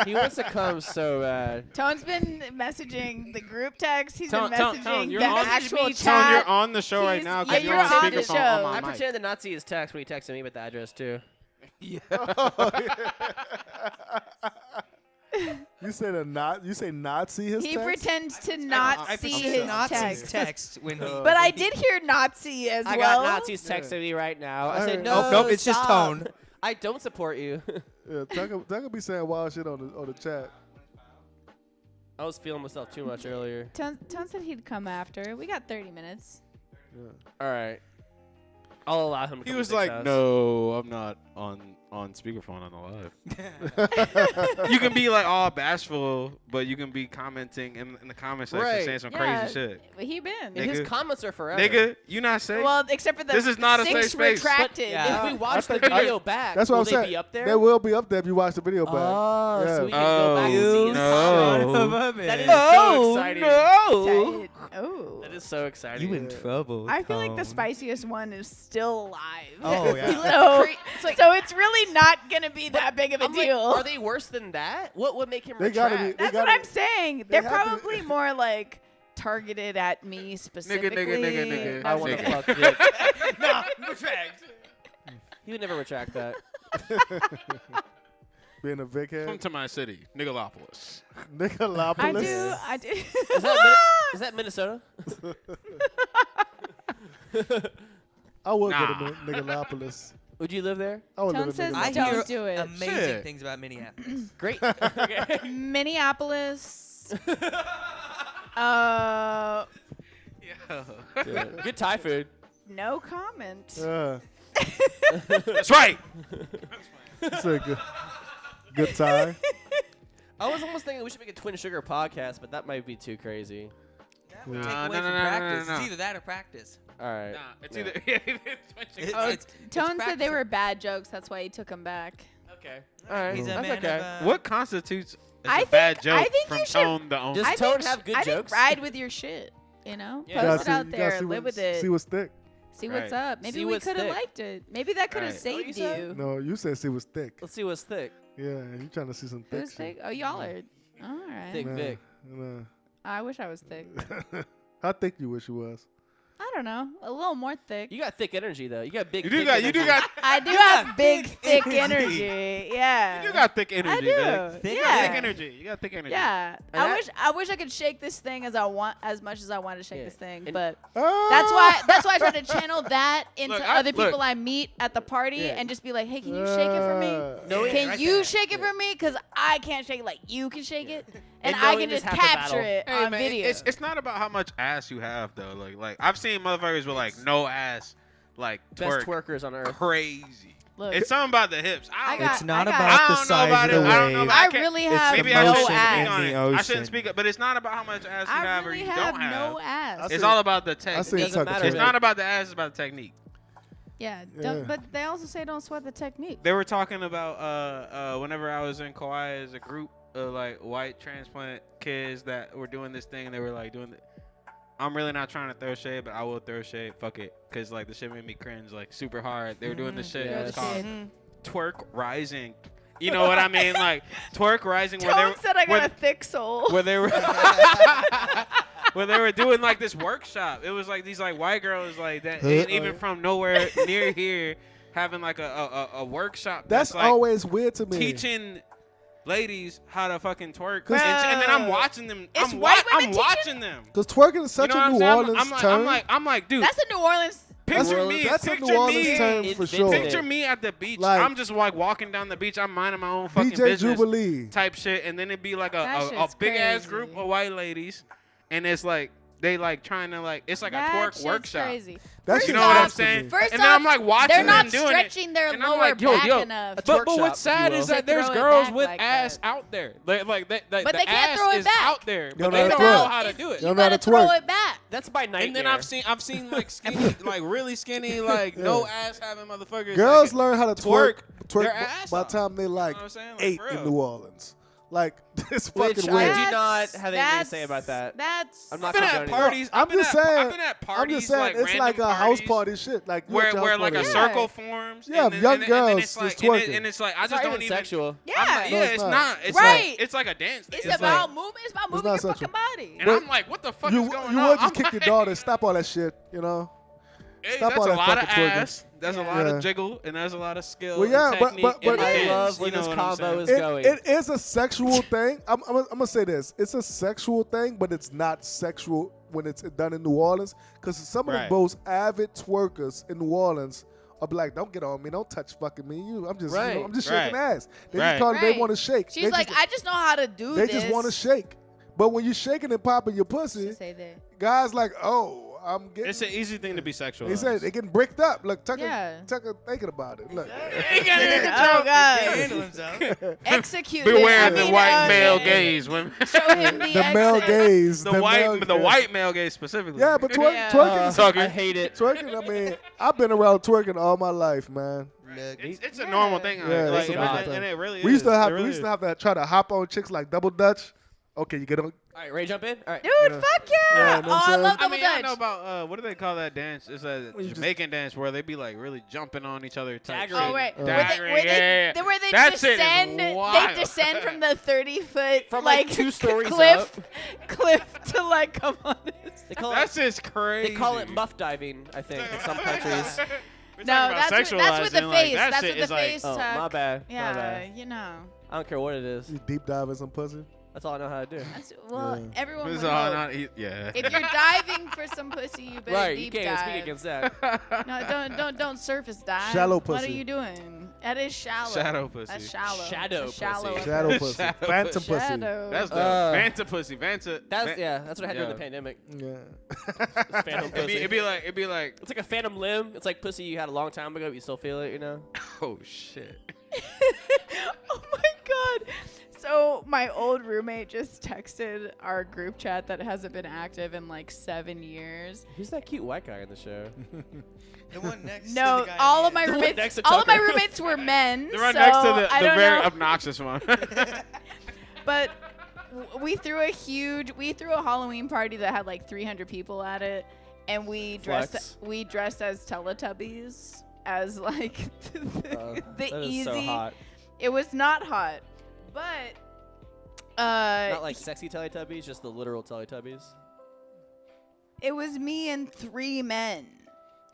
He wants to come so bad. Tone's been messaging the group text. He's Tone, been Tone, messaging Tone, you're the on- actual Tone, chat. you're on the show right He's- now yeah, because you're you're on on the speakerphone show. on my I mic. pretended to not see his text when he texted me with the address too. You say you say not see his He text? pretends to not I see pretend his not text. text when he. But I did hear Nazi as I well. got Nazis texting me right now. I I said heard- no. Nope, nope, it's just stop. Tone. I don't support you. Yeah, Tucker be saying wild shit on the chat. I was feeling myself too much earlier. Tone said he'd come after. We got 30 minutes. Yeah. All right. I'll allow him. To He come was to Dick's like, house. "No, I'm not on speakerphone on the live." You can be like all bashful, but you can be commenting in the comment section Right. saying some Yeah, crazy shit. He been. And his Nigga. comments are forever. Nigga, you not safe. Well, except for the This is not a safe 6 space. But- retracted. Yeah. If we watch the think- video back, That's what will I'm they saying. be up there? They will be up there if you watch the video back. Oh, Yeah. so we can go back and see Oh, his no. comments. That is Oh, so exciting. no. Oh. That is so exciting. You in trouble. I feel like the Tone. spiciest one is still alive. Oh, yeah. So, It's like- so it's really not gonna be that big of a I'm like, deal. are they worse than that? What would make him They gotta retract? be- That's gotta- what I'm saying. they They're have to- probably more like targeted at me specifically. nigga. I want to Nigga. fuck Vick. Nah, retract. He would never retract that. Being a Vic Come head. to my city, Nigalopolis. Nicolopolis. I do. Is that Minnesota? I would Nah. go to Nicolopolis. Would you live there? I would Tone live in says I Nicolopolis. Don't hear do it. amazing Shit. things about Minneapolis. Great. Okay. Minneapolis. Uh, Good Thai food. no comment. That's right. It's a good time. I was almost thinking we should make a Twin Sugar podcast, but that might be too crazy. That would Yeah. take No, away no, from no, no, practice. no, no. It's either that or practice. All right. Nah, it's Yeah. either. It's- Oh, it's Tone said they practicing. were bad jokes. That's why he took them back. Okay. All right. He's a That's man okay. of, What constitutes as I a think- bad I joke think from you should- Tone the owner? Does I Tone think- have good I jokes? think ride with your shit. You know, Yeah. post it Gotta out see- there, gotta see live what- with it. See what's thick. See what's Right. up. Maybe See we what's could have thick. liked it. Maybe that could have Right. saved said? you. No, you said see what's thick. Let's see what's thick. Yeah, you trying to see some thick Who's thick? Oh, y'all are. All right. Thick Nah, Vic. nah. I wish I was thick. How thick you wish you was? I don't know. A little more thick. You got thick energy though. You got big. You do thick got. You do energy. got. I do You have got big, thick thick energy. energy. Yeah. You do got thick energy. I do. Vic. Thick yeah. Thick energy. You got thick energy. Yeah. And I wish I could shake this thing as much as I want to shake Yeah. this thing, And- but Ah! that's why I try to channel that into Look, other look. people I meet at the party Yeah. and just be like, "Hey, can you shake it for me? No, Yeah, Can right you there. shake it for me? Cause I can't shake it like you can shake it, and And I knowing can this just half the capture battle. it Hey, on man, video." it's not about how much ass you have though. Like I've seen motherfuckers with like no ass, like Best twerk twerkers on earth. crazy. Look, It's something about the hips. I I don't got- It's not I got- about I the don't know size about of it. the I don't know wave. about I I can't- really it's have Maybe the I no shouldn't motion speak in ass. on the it. I ocean. shouldn't speak it, but it's not about how much ass you I have or really you have don't have. no ass. I It's seen- all about the I technique. seen Doesn't Tucker matter, It's Taylor. man. not about the ass. It's about the technique. Yeah, Yeah. but they also say don't sweat the technique. They were talking about whenever I was in Kauai as a group of like white transplant kids that were doing this thing, and they were like doing it. I'm really not trying to throw shade, but I will throw shade. Fuck it, cause like the shit made me cringe like super hard. They were doing this shit. It was Yes. called Mhm. twerk rising. You know what I mean? Like twerk rising. Where Tone said I where got a thick soul. where they were where they were doing like this workshop. It was like these like white girls like that ain't even from nowhere near here having like a workshop That's like always weird to me. teaching ladies how to fucking twerk. Cause- And then I'm watching them. It's I'm white women I'm teaching? watching them. Because twerking is You such know a what I'm New saying? Orleans term. I'm like, dude, That's a New Orleans. picture New me. Orleans- That's a Picture New Orleans me. term for Invented sure. it. Picture me at the beach. Like- I'm just like walking down the beach. I'm minding my own fucking DJ business. Jubilee. Type shit, and then it'd be like That a shit's big ass crazy. group of white ladies, and it's like they like trying to like it's like That a twerk shit's workshop. Crazy. That First shit You know what I'm off- saying? First And then I'm off, like watching they're not them doing stretching their and I'm lower like, yo, back yo, enough. A But twerk what's shop, sad if you is will. that To there's throw it girls back with like ass that. out there. Like But the they can't ass throw it is back. out there, They but don't they know don't how to know twerk. how to do it. They You don't know how gotta to throw twerk. it back. That's by night. And then I've seen like skinny, like really skinny, like no ass having motherfuckers. Girls like, learn how to twerk twerk their ass by the off. time they like You know what I'm saying? Like, 8 for in real. New Orleans. Like, it's Which fucking I weird. do not That's- have anything to that's- say about that. That's. I'm not I've been at condoning it. parties. I'm I've been just at- saying. I've been at parties. I'm just saying, it's like random a house parties party shit. Like you where at y'all's like a party. Yeah. circle forms. Yeah, and then, young and then girls it's like, just and, twerking. and it's like I It's just not don't even even. sexual. Yeah. I'm like, No, yeah, it's it's not. not. It's Right. like it's like a dance. It's It's about like, movement. It's about It's moving not your sexual. fucking body. and But I'm like, what the fuck You is going you on? would just I'm kick your like, daughter. Stop all that shit. You know. Hey, Stop that's all a that lot of fucking twerking. ass. There's a lot Yeah. of jiggle, and there's a lot of skill. Well, yeah, and but- technique but- and but- I dance, love where you know this what I'm combo saying? is It, going. it is a sexual thing. I'm gonna say this. It's a sexual thing, but it's not sexual when it's done in New Orleans. Because some of Right. the most avid twerkers in New Orleans are be like, "Don't get on me. Don't touch fucking me. I'm just, Right. I'm just shaking Right. ass." They Right. just call it, they Right. want to shake. She's They like, just, I just know how to do they this. just want to shake. But when you're shaking and popping your pussy, Say that. guys like, "Oh, I'm getting. It's an easy thing to be sexual. He said they getting bricked up. Look, Tucker Yeah. thinking about it. Look. Oh God. Handle himself. Execute. Beware it. the I mean, white male yeah. gaze, women. Show him the male exit. gaze. The male white male gaze specifically. Yeah, but Yeah. twerking. Tucker. I hate it. Twerking. I mean, I've been around twerking all my life, man. It's a normal thing. Yeah, like, it's a normal thing. and it really We used is. to have It really we used to is. have to try to hop on chicks like double dutch. Okay, you get them. All right, Ray, jump in. All right. Dude, Yeah. fuck yeah! Yeah, you know what Oh, I'm I saying? love I double mean, I dutch. know about what do they call that dance? It's a Well, you just- Jamaican dance where they be like really jumping on each other. Type Daggering. shit. Oh right, Daggering, where yeah. they That shit is descend, they wild. descend from the 30-foot From, like, 2 stories cliff to like come on this. They call That's it. just crazy. They call it muff diving. I think in some countries. We're No, talking about that's with the sexualizing, like, face. that That's shit with is the like- face. Oh, tuck. my bad. My Yeah, bad. you know. I don't care what it is. You deep dive in some pussy. That's all I know how to do. Well, Yeah. everyone This would is all hope. not yeah. If you're diving for some pussy, you better Right, you deep can't dive. speak against that. No, don't surface dive. Shallow What pussy. are you doing? That is shallow. Shadow pussy. That's shallow. Shadow It's a shallow pussy. Shadow approach. pussy. Shadow Phantom pussy. pussy. Shadow. That's the Vanta pussy. Vanta. That's that's what I had during Yeah. the pandemic. Yeah. Phantom It'd pussy. be like. It's like a phantom limb. It's like pussy you had a long time ago, but you still feel it, you know? Oh shit. Oh my god. So my old roommate just texted our group chat that hasn't been active in like 7 years. Who's that cute white guy in the show? The one next to No, the guy all in of my The one roommates, next to all of my Tucker. roommates were men. They're right so next to I the don't very know. obnoxious one. But we threw a Halloween party that had like 300 people at it, and we dressed as Teletubbies as like the That is easy. so hot. It was not hot, but Not like sexy Teletubbies, just the literal Teletubbies. it was me and 3 men.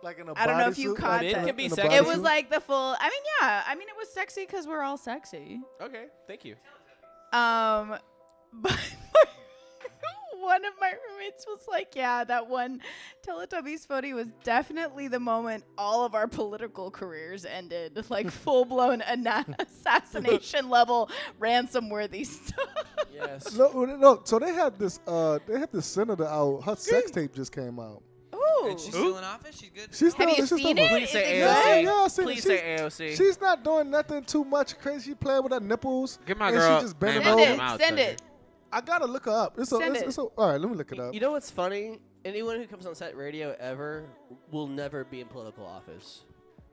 Like in a I don't know if you bodysuit, caught it that. can be in a sexy. It was bodysuit? like the full. I mean, yeah. I mean, it was sexy because we're all sexy. Okay, thank you. But one of my roommates was like, yeah, that one Teletubbies photo was definitely the moment all of our political careers ended. Like full-blown assassination level ransom-worthy stuff. Yes. No. So they had this senator out. Her sex tape just came out. Ooh. And she's still in office? She's good? She's Have still, you she's seen still it? Please Is say it AOC. good? Yeah, I seen it. Please say AOC. She's not doing nothing too much crazy. She's playing with her nipples. Get my and girl. She just bending man, Send over. it. them out, Send Tucker. it. I gotta look her up. Send it. All right, let me look it up. You know what's funny? Anyone who comes on set radio ever will never be in political office.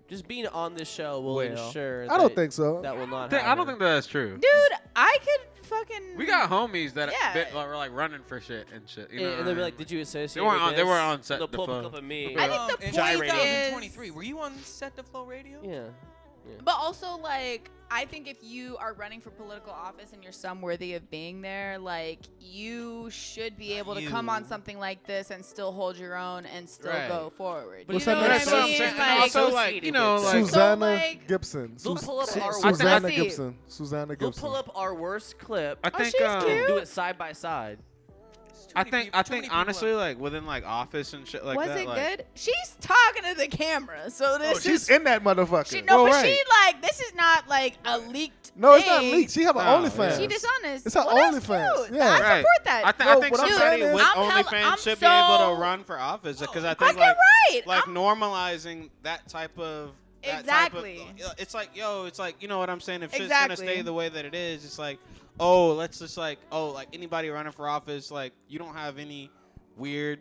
Just being on this show will ensure I don't that think so. that will not I happen. don't think that's true. Dude, I could fucking. We got homies that Yeah. were like running for shit and shit. You know And what they'll I be like, mean? "Did you associate?" They weren't with on- they this?" weren't on set They'll pull up a before. clip of me. I think the in point 2023, were you on SETDEFLO radio? Yeah. But also, like, I think if you are running for political office and you're some worthy of being there, like, you should be able to come on something like this and still hold your own and still Right. go forward. But You What's know her what name? I That's what I'm mean? saying. And Like, also, like, you know, like Susanna like- Gibson. They'll pull up our- Susanna Let's see. Gibson. Susanna They'll Gibson. pull up our worst clip. I think she's cute. Do it side by side. I think honestly, like within like office and shit like was that. it like, good? She's talking to the camera, so this Oh, she's is. in that motherfucker. She, no, All but right. she like this is not like a leaked. No, it's not thing. leaked. She have an No, OnlyFans. She dishonest. It's her well, that's OnlyFans. cute. Yeah. I Right. support that. I No, think what I'm somebody saying is- with I'm OnlyFans should be so- able to run for office because I think Fucking like right. like I'm- normalizing that type of Exactly. It's like it's like you know what I'm saying. If shit's Exactly. gonna stay the way that it is, it's like let's just like like anybody running for office, like you don't have any weird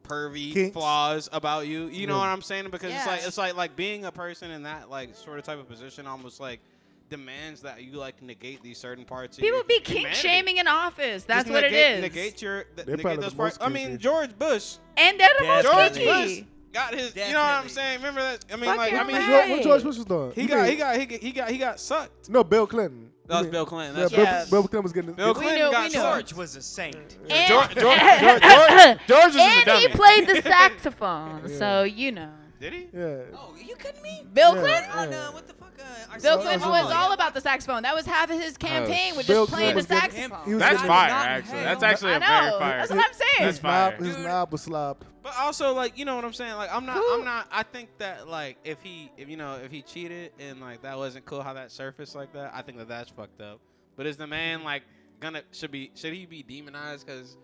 pervy Kinks. flaws about you. You know Yeah. what I'm saying? Because Yeah. it's like being a person in that like sort of type of position almost like demands that you like negate these certain parts. of People your be kink humanity. shaming in office. That's Just what it negate- is. Negate your They're negate probably those the parts. most I mean, kinky. George Bush. And they're the most George kinky. Bush got his. You know what I'm Definitely. saying? Remember that? I mean, Fucking like I mean, right. What George Bush was doing? he got sucked. No, Bill Clinton. That was You Bill Clinton. Yeah, That's Bill, Yeah. Bill Clinton was getting. Bill We Clinton knew- got we knew. sucked. George was a saint. And, George was a and dummy. he played the saxophone, Yeah. so you know. Did he? Yeah. Oh, you kidding me? Bill Yeah. Clinton? Oh, no, what the fuck? Bill So- Clinton so- was all about the saxophone. That was half of his campaign, was Bill just playing the Clinton was getting- saxophone. he was That's getting- fire, not in actually. hell. That's actually I a very know. fire. That's what I'm saying. That's fire. His knob was slobbed. But also, like, you know what I'm saying? Like, I'm Who- not. I think that, like, if he cheated and like that wasn't cool how that surfaced like that, I think that that's fucked up. But is the man like should he be demonized? Because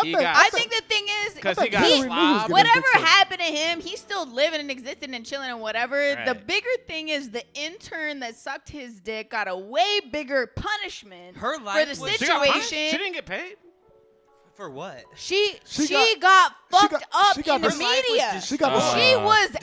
He got I think the thing is, because I he think got Hillary knew he was slobbed. getting whatever dick sucked. happened to him, he's still living and existing and chilling and whatever. The Right. bigger thing is the intern that sucked his dick got a way bigger punishment Her for life the was She got punished? situation. She didn't get paid. for what? She She got fucked got- up she got in the the- media. She got the She was axed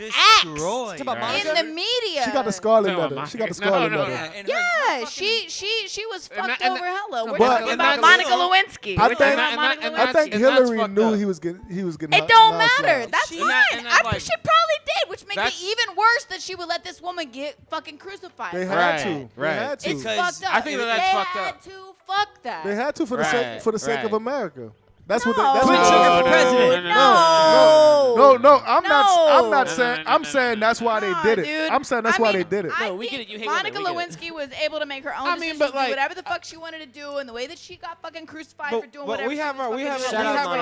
Destroyed. Right. in the media. she got the scarlet Talking about letter. She got the Monica. scarlet No, letter. Yeah, and Yeah, her she was And fucked that- and over hella. We're But- talking and about that's Monica still- Lewinsky. I We're think- talking about and Monica that- I Lewinsky. think And that's Hillary fucked knew up. he was getting It don't matter. slashed. That's She- fine. and that, I, like- she probably did, which makes it That's- even worse that she would let this woman get fucking crucified. They for had Right, to. right. They had to. It's Because fucked up. I think that's they fucked had up. to fuck that. They had to for the Right, sake of right. America. That's what. No. That's Put what Chilla for no, president. No, I'm not No. saying. No, I'm saying that's why they Nah, did it. dude. I'm saying that's I why mean, they did it. I No, we think get it. You hate Monica women. We get Lewinsky was able to make her own I mean, decisions, but, like- do whatever the fuck she wanted to do, and the way that she got fucking crucified for doing whatever. we have she our was we fucking have doing. Shout out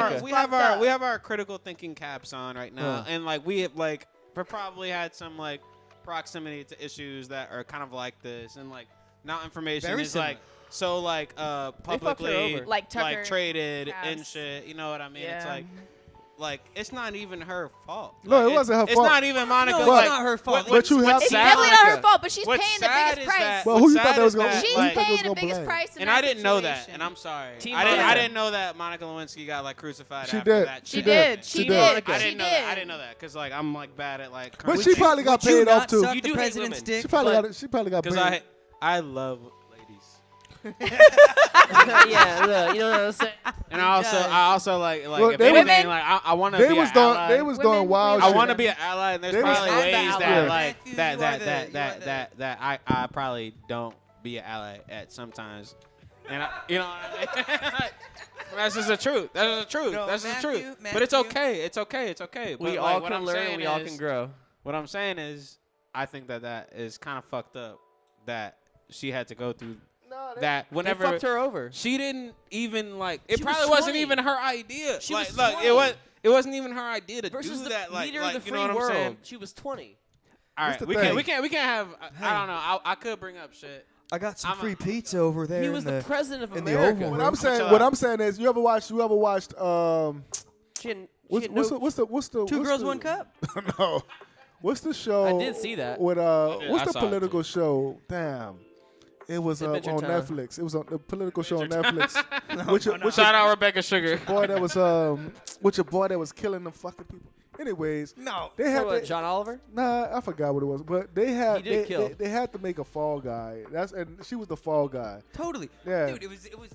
Monica. we have our critical thinking caps on right now, and like we have like we probably had some like proximity to issues that are kind of like this, and like now information Very is similar. like so like fucked her publicly over. Like Tucker traded Cass. and shit. You know what I mean? It's Yeah. like it's not even her fault. No, Like, it wasn't her It's fault. not even Monica. No, But- it's not her fault. but you have It's to- definitely not her fault, but she's What's paying the sad biggest is price. that- Well, who what's you thought sad that was is gonna- that, She's who you like, thought they was paying the gonna biggest blame? price in and that I didn't know that, situation. and I'm sorry. Team I Monica. didn't know that Monica Lewinsky got like crucified. She after did. That She shit. did. She She did. did. I She didn't know that. I did. didn't know that because like I'm like bad at like. But she probably got Would you paid off not too. suck You the do hate president's women. dick? She probably got because paid. I love ladies, Yeah, look, you know what I'm saying? and I also like Well, if they anything Women- like I want to They be was an doing. ally. They was Women, doing wild I shit. want to be an ally, and there's They was- probably I'm the ways ally. that Yeah. like Matthew, that you that are the- that you that are the- that that I probably don't be an ally at sometimes, and you know what I mean. That's just the truth. That's the truth. No, That's just the Matthew, truth. But it's Matthew. okay. It's okay. It's okay. We But, all like, what can I'm learn saying and we all is- can grow. What I'm saying is, I think that is kind of fucked up that she had to go through that They whenever fucked her over. she didn't even like it She was probably wasn't 20. even her idea. She like was look, 20. it wasn't even her idea to Versus do the that. Like, leader like of the you free know what world. I'm saying? She was 20. All What's right, the we thing? can't have. I don't know. I could bring up shit. I got some I'm a- free pizza over there. He was the president of in the America. Oval What Room. I'm saying. chill What out. I'm saying is, you ever watched? She had- she What's had no- the Two what's girls, the- one cup. No. What's the show? I did see that. With did. what's I the saw it, political too. show? Damn. It was on Adventure Time. Netflix. It was on the political show on Netflix. Which Shout out Rebecca Sugar. boy that was which a boy that was killing the fucking people. Anyways, No. they had What, to, John Oliver? nah, I forgot what it was, but they had He did kill. they had to make a fall guy. And she was the fall guy. Totally. Yeah. Dude, it was.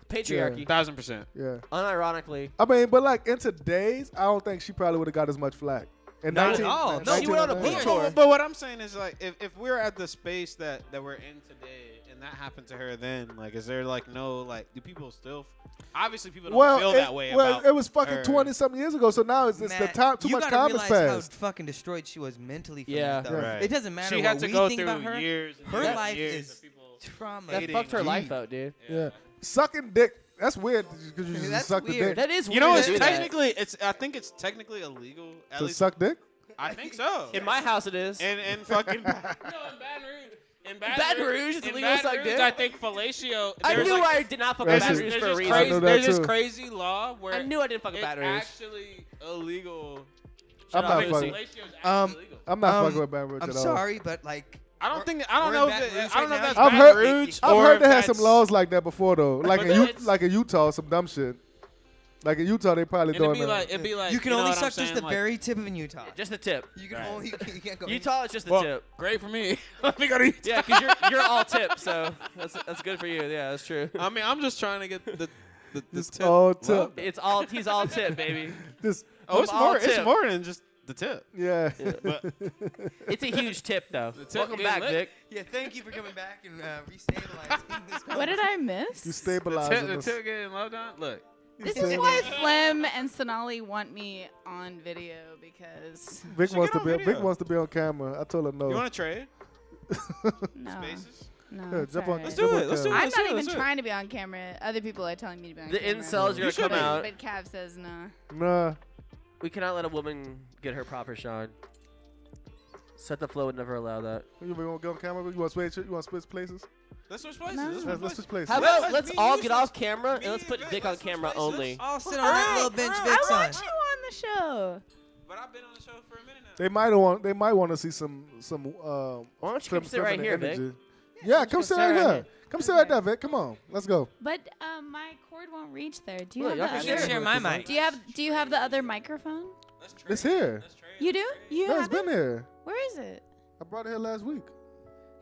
Patriarchy. 1000%. Yeah. Unironically. I mean, but like in today's, I don't think she probably would have got as much flack. In Not at 19 all. No, she went on a 1999. book tour. But what I'm saying is like if we're at the space that we're in today and that happened to her then, like is there like no like do people still obviously people don't feel that way about it was fucking her. 20-something years ago, so now it's the Matt, time. Too you much gotta time has realize passed. how fucking destroyed she was mentally from Yeah. that, though. Right. It doesn't matter She what had to we go think through about her. years and Her years life and years is of people trauma. That Dating. fucked her life out, dude. Yeah. Sucking dick. That's weird because you just That's suck the weird. dick. That is weird. You know, to it's do that. technically I think it's technically illegal. At To least suck dick? I think so. In my house, it is. and fucking no, in Baton Rouge. In Baton Rouge, it's in illegal to Baton suck Rouge, dick? I think fellatio. I there's knew like, I did not fuck That's with Baton just- Rouge There's for a this reason. I know crazy, that there's this too. crazy law where I knew I didn't fuck with it's Baton Rouge. actually illegal. I'm out, not Lucy. fucking. Fellatio is actually illegal. I'm not Um, fucking with Baton Rouge I'm at all. sorry, but like. I don't we're- think I don't we're know in if Baton it, Rouge I don't know right if that's now. I've Baton heard- Rouge I've or heard if they had some that's- laws like that before though. Like But in it's- like in Utah, some dumb shit. Like in Utah, they probably It'd doing be that. like it'd be like You can know only what I'm suck just saying? the Like, very tip of in Utah. Just the tip. You can Right. only you can't go. Utah is just the well, tip. great for me. Let me go to Utah. Yeah, because you're all tip, so that's good for you. Yeah, that's true. I mean, I'm just trying to get the Just tip. all Well, tip. It's all he's all tip, baby. Just Oh, it's I'm all more. It's tip. more than just the tip. yeah. But It's a huge tip, though. tip Welcome getting back, lit. Vic. Yeah, thank you for coming back and restabilizing this. What did I miss? You the stabilizing tip, us. getting loved on. Look, This You is why Flem and Sonali want me on video because Vic Should wants get to on be. video. Vic wants to be on camera. I told her no. you want to trade no, spaces? no. Yeah, it's jump all on- right. Let's do it. Let's do it. I'm Let's do not it. even Let's do it. trying to be on camera. Other people are telling me to be on The camera. incels are You gonna should come be. out. But Cav says no. Nah. We cannot let a woman get her proper shine. Set the flow would never allow that. You want to go on camera? You want to switch? You want to switch places? Let's switch places. No. Let's just play. How Let's about let's me, all you, get let's- off camera and me let's and put Vic, Vic on let's switch camera places. only. I'll sit on that little bench Vic's I on. want you on the show. But I've been on the show for a minute now. They might want to see some Why don't you come sit right feminine here, Vic? energy. Yeah, come sit right here. Come sit right Okay. there, Vic. Come on, let's go. But my cord won't reach there. Do you Look, have y'all the can other? share my mic. Do you have the other microphone? Let's trade. It's here. Let's trade. You do? You No, it's have been it? here. Where is it? I brought it here last week.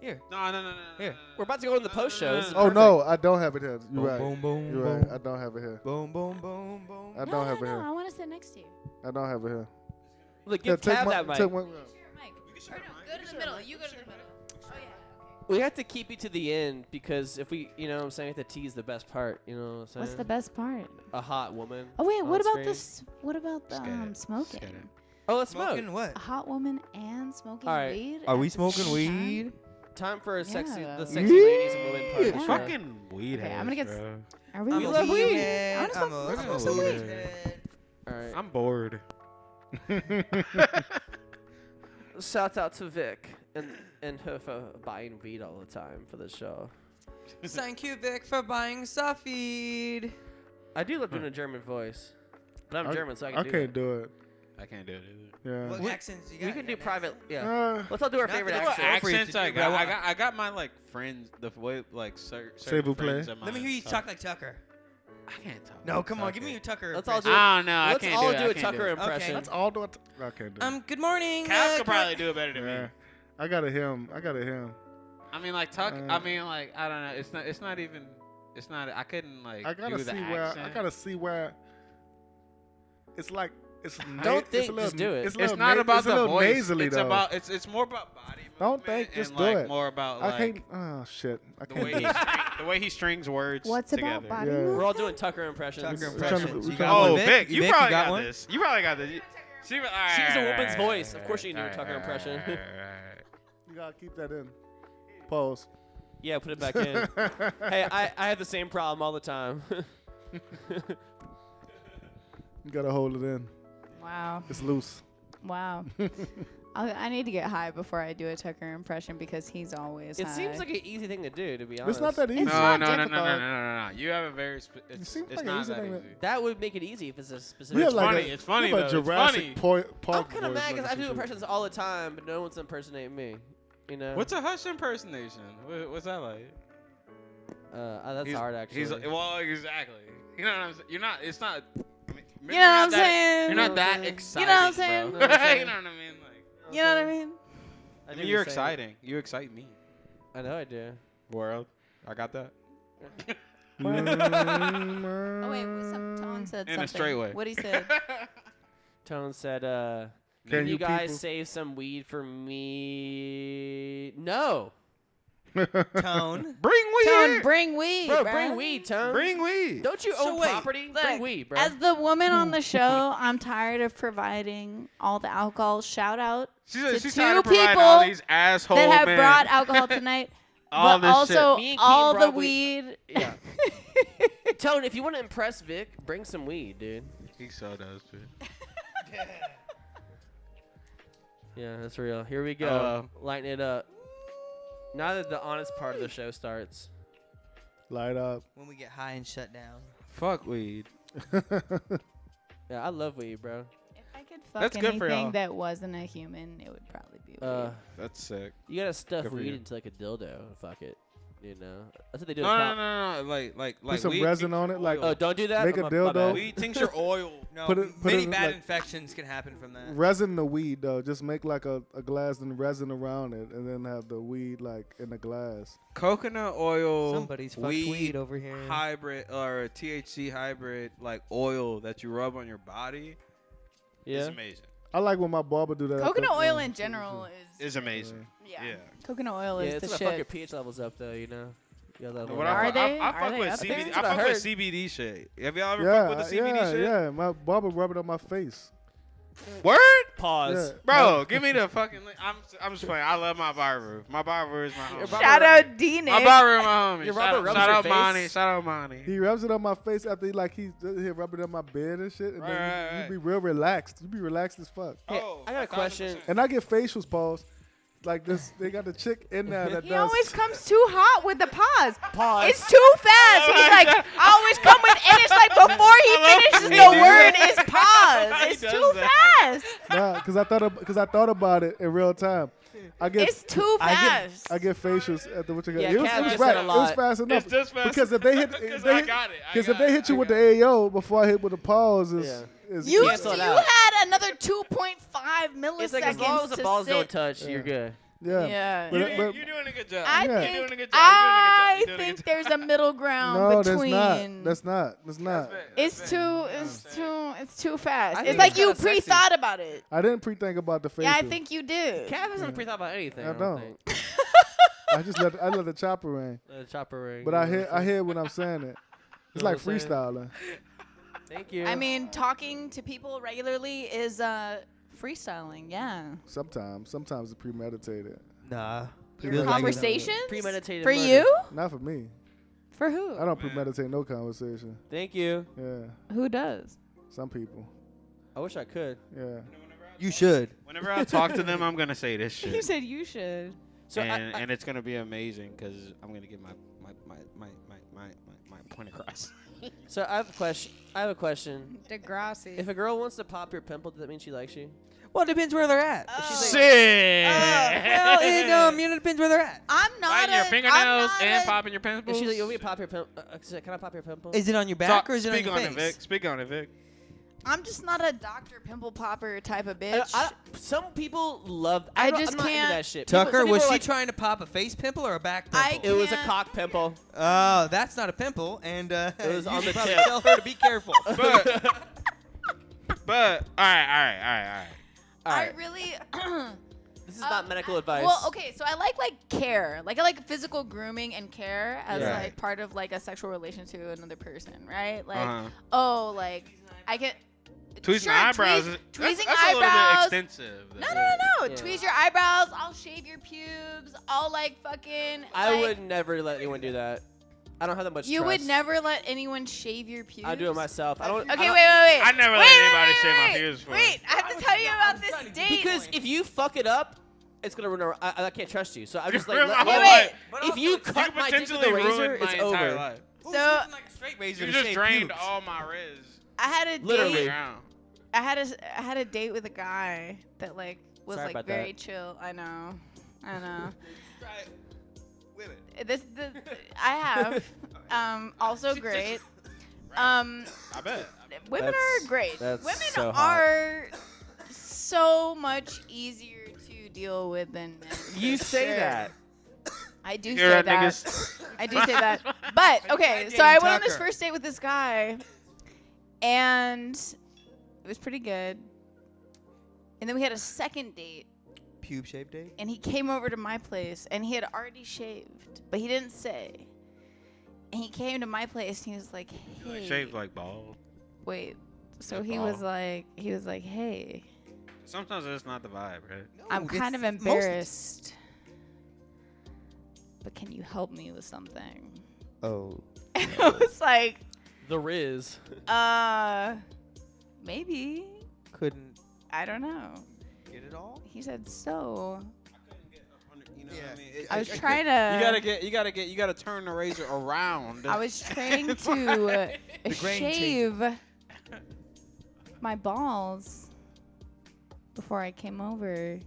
Here. No. Here. We're about to go in the post show. This is Oh perfect. no, I don't have it here. You're right. Boom, boom, You're boom. right. I don't have it here. Boom, boom, boom, boom. I no, don't have it no, here. I want to sit next to you. I don't have it here. Look, give Tab that mic. take one. Share a mic. Or no, go to the middle. You go to the middle. Oh yeah. Okay. We have to keep you to the end because if we, you know what I'm saying, we have to tease the best part. You know what I'm saying? What's the best part? A hot woman. Oh wait, on what about screen. this? What about the Scared. smoking? Scared. Oh, let's smoke. Smoking what? A hot woman and smoking All right. weed? Are at we the smoking same time? weed? Time for Yeah. the sexy ladies and women part of the Yeah. show. Fucking weed Okay, heads, I'm gonna get bro. Are we? I'm You a love weed. head. I wanna I'm smoke- a smoke some weed. head. All right. I'm bored. Shout out to Vic and her for buying weed all the time for the show. Thank you, Vic, for buying Suffied. I do love doing a German voice, but I'm German, so I I can do can't it. do it. I can't do it either. Yeah. What accents you got? We can do You got an private. accent? Yeah. Let's all do our Not favorite the- What accents. for you to accents do, I but I got? want- I got my like friends. The way like certain S'il vous friends plaît. of Let me mine hear you talk. talk like Tucker. I can't talk. No, like come on, give Tucker. me your Tucker. Let's all do impression. I don't know. I Let's can't all do it. do I a can't Tucker do it. impression. Let's all do it. I can't do it. Good morning. Cal could probably do it better than Yeah. me. I gotta him. I mean, like Tuck. Uh, I mean, like I don't know. It's not even. It's not. I couldn't like I gotta do see the where. accent. I gotta see where. It's like it's. Don't think, it's a little, just do it. It's, a It's little not about it's a the little voice. nasally It's though. about. It's more about body movement. Don't think, just and do like it. more about I like can't. Oh shit! I the can't. way do he it. the way he strings words What's together. about body Yeah. movement? We're all doing Tucker impressions. Tucker trying to- impressions. we You trying got to- one, Oh, Vic? Vic, you Vic, probably got got one? this. You probably got this. She was a woman's voice. Of course you can do a Tucker impression. You gotta keep that in. Pause. Yeah, put it back in. Hey, I have the same problem all the time. You gotta hold it in. Wow. It's loose. Wow. I need to get high before I do a Tucker impression because he's always It high. seems like an easy thing to do, to be honest. It's not that easy. It's No, not no, no, no, no, difficult. no, no, no. You have a very. It's seems it's like an not easy that thing easy. to- That would make it easy if it's a You specific. have like funny, a, it's funny, you have a though, it's Jurassic funny. I'm Park kind of voice, mad because like I do you impressions all the time, but no one's impersonating me. You know? What's a Hush impersonation? What's that like? That's He's- hard actually. He's well, exactly. You know what I'm saying? You're not. It's not. You know what I'm saying? You're not You know what I'm that saying? exciting. You know what I'm saying? Bro. You know what I'm saying? You know what I mean? Like, You know what I mean? I I do mean, the you're same. exciting. You excite me. I know I do. World. I got that. Oh wait, Tone said In something. a straight way. What he said? Tone said, Can "Can you you guys people- save some weed for me?" No, Tone. Bring weed. Tone, bring weed, bro, bro. bring weed, Tone. Bring weed. Don't you So own wait, property? Look, Bring weed, bro. as the woman on the show, I'm tired of providing all the alcohol. Shout out to She's two tired of providing all people these asshole that have men. brought alcohol tonight, All but this also shit. Me and all Keem the brought weed. weed. Yeah. Tone, if you want to impress Vic, bring some weed, dude. He so does too. Yeah, that's real. Here we go. Lighten it up. Now that the honest part of the show starts. Light up. When we get high and shut down. Fuck weed. Yeah, I love weed, bro. If I could fuck That's good for y'all. anything that wasn't a human, it would probably be weed. That's sick. You gotta stuff Good for weed you. into like a dildo. Fuck it. You know, that's what they do. No, at no, Pop. no, no. Like Put some weed resin tincture on it, like- oil. Oh, don't do that. Make a My dildo. bad. Weed tincture oil. No, Put it many in, bad like- infections can happen from that. resin the weed though. Just make like a glass and resin around it, and then have the weed like in the glass. Coconut oil. Somebody's fucked weed over here. Hybrid or THC hybrid like oil that you rub on your body. Yeah. Is amazing. I like when my barber do that. Coconut oil in general is It's amazing. yeah. Yeah. Coconut oil Yeah, is it's the gonna shit. fuck your pH levels up, though. You know. You gotta level What it Are out. they? I Are fuck they with up there? CBD. That's I what I fuck with heard. CBD shit. Have y'all ever Yeah, fucked with the CBD yeah, shit? yeah. My barber rubbed it on my face. Word? Pause. Yeah. Bro, give me the fucking link. I'm just playing. I love my barber. My barber is my Your homie. barber- Shout out D Nick. My barber is my homie. Your Shout barber out- rubs shout your out face? Monty. Shout out Monty. He rubs it on my face after he rub it on my bed and shit, and Right, then right, you be real relaxed. You be relaxed as fuck. Hey, Oh, I got a question. 1000%. And I get facials, pause. like this. They got the chick in there that He does. always comes too hot with the pause. Pause. It's too fast. He's like, I always come with, and it's like before he finishes the word is pause. It's does too that. fast. Nah, because I thought about it in real time. I get It's too fast. I get facials at the what you got. Yeah, it was Cav just right. said a It was lot. fast enough. It's just fast because if they hit, Because I got it. because if they hit you with the AO before I hit with the pause, is You, cancel you it out. had another 2.5 milliseconds It's like as long as the to balls sit. don't touch, you're good. yeah. Yeah. But- You're but- doing a good job. I Yeah. You're doing a think good job. I You're doing a good think job. there's a middle ground No, between. That's not. It's too fast. I It's think like it's you kinda sexy. pre-thought about it. I didn't pre-think about the facial. Yeah, I think you did. Cav hasn't pre-thought about anything. I I don't. think. I just let the chopper ring. The chopper ring. But I hear when I'm saying it. It's know like what I'm saying? freestyling. Thank you. I mean, talking to people regularly is freestyling. Yeah. Sometimes it's premeditated. Nah. Your Feels like it. conversations premeditated for murder. you? Not for me. For who? I don't premeditate no conversation. Thank you. Yeah, Who does? some people. I wish I could. Yeah. You should. Whenever I talk to them, I'm gonna say this You shit, said you should. So and it's gonna be amazing because I'm gonna get my point across. So I have a question. Degrassi. If a girl wants to pop your pimple, does that mean she likes you? Well, it depends where they're at. Shit. Well, it depends where they're at. I'm not Biting your I'm fingernails not and a- popping your Is pimples. she like, you want me to pop your pimple? Can I pop your pimple? Is it on your back or is it on Speak your on face? it, Vic. Speak on it, Vic. I'm just not a Dr. Pimple Popper type of bitch. Some people love. I don't- just I'm not into can't- that shit. Tucker, Some was people she are like, trying to pop a face pimple or a back I pimple? It was a can't- cock pimple. Oh, that's not a pimple, and it was on the probably tip. tell her to be careful. But all right. I really. This is not medical advice. Well, okay, so I like care. Like I like physical grooming and care as Yeah. like part of like a sexual relation to another person, right? Like, Uh-huh. oh, like I get Tweezing sure, eyebrows. tweezing That's a little eyebrows. bit extensive. No. Yeah. Tweeze your eyebrows. I'll shave your pubes. I'll like fucking. I like, would never let anyone do that. I don't have that much You trust. would never let anyone shave your pubes. I do it myself. I don't. Okay, I wait. I never let Wait, anybody wait, shave my wait, pubes for me. Wait, I have to tell you about this date. Because if you fuck it up, it's gonna ruin. I can't trust you. So I'm just like, Ruin my let- whole Wait, life. if you cut could my dick with potentially a razor, ruin my it's entire over. life. So like a straight razor You to just shave drained pubes. all my riz. I had a Literally. date. Around. I had a date with a guy that like was Sorry like about very that. chill. I know. Try it with it. I have also great. I bet. Women That's- are great. that's Women so hot. are so much easier to deal with than men. You for say sure. that. I do You're say a that. niggas. I do say that. But okay, so I went on this first date with this guy, and it was pretty good. And then we had a second date, Pube shape day. and he came over to my place, and he had already shaved, but he didn't say. And he came to my place, and he was like, "Hey, Shaved like bald. wait." So Like he ball. was like, "Hey, Sometimes that's not the vibe, right? I'm kind of embarrassed, but can you help me with something?" Oh. And I was like, The Riz. maybe. Couldn't I don't know. get it all? He said so. You know Yeah. what I mean? I was trying to. You gotta turn the razor around. I was trying to grain shave my balls before I came over,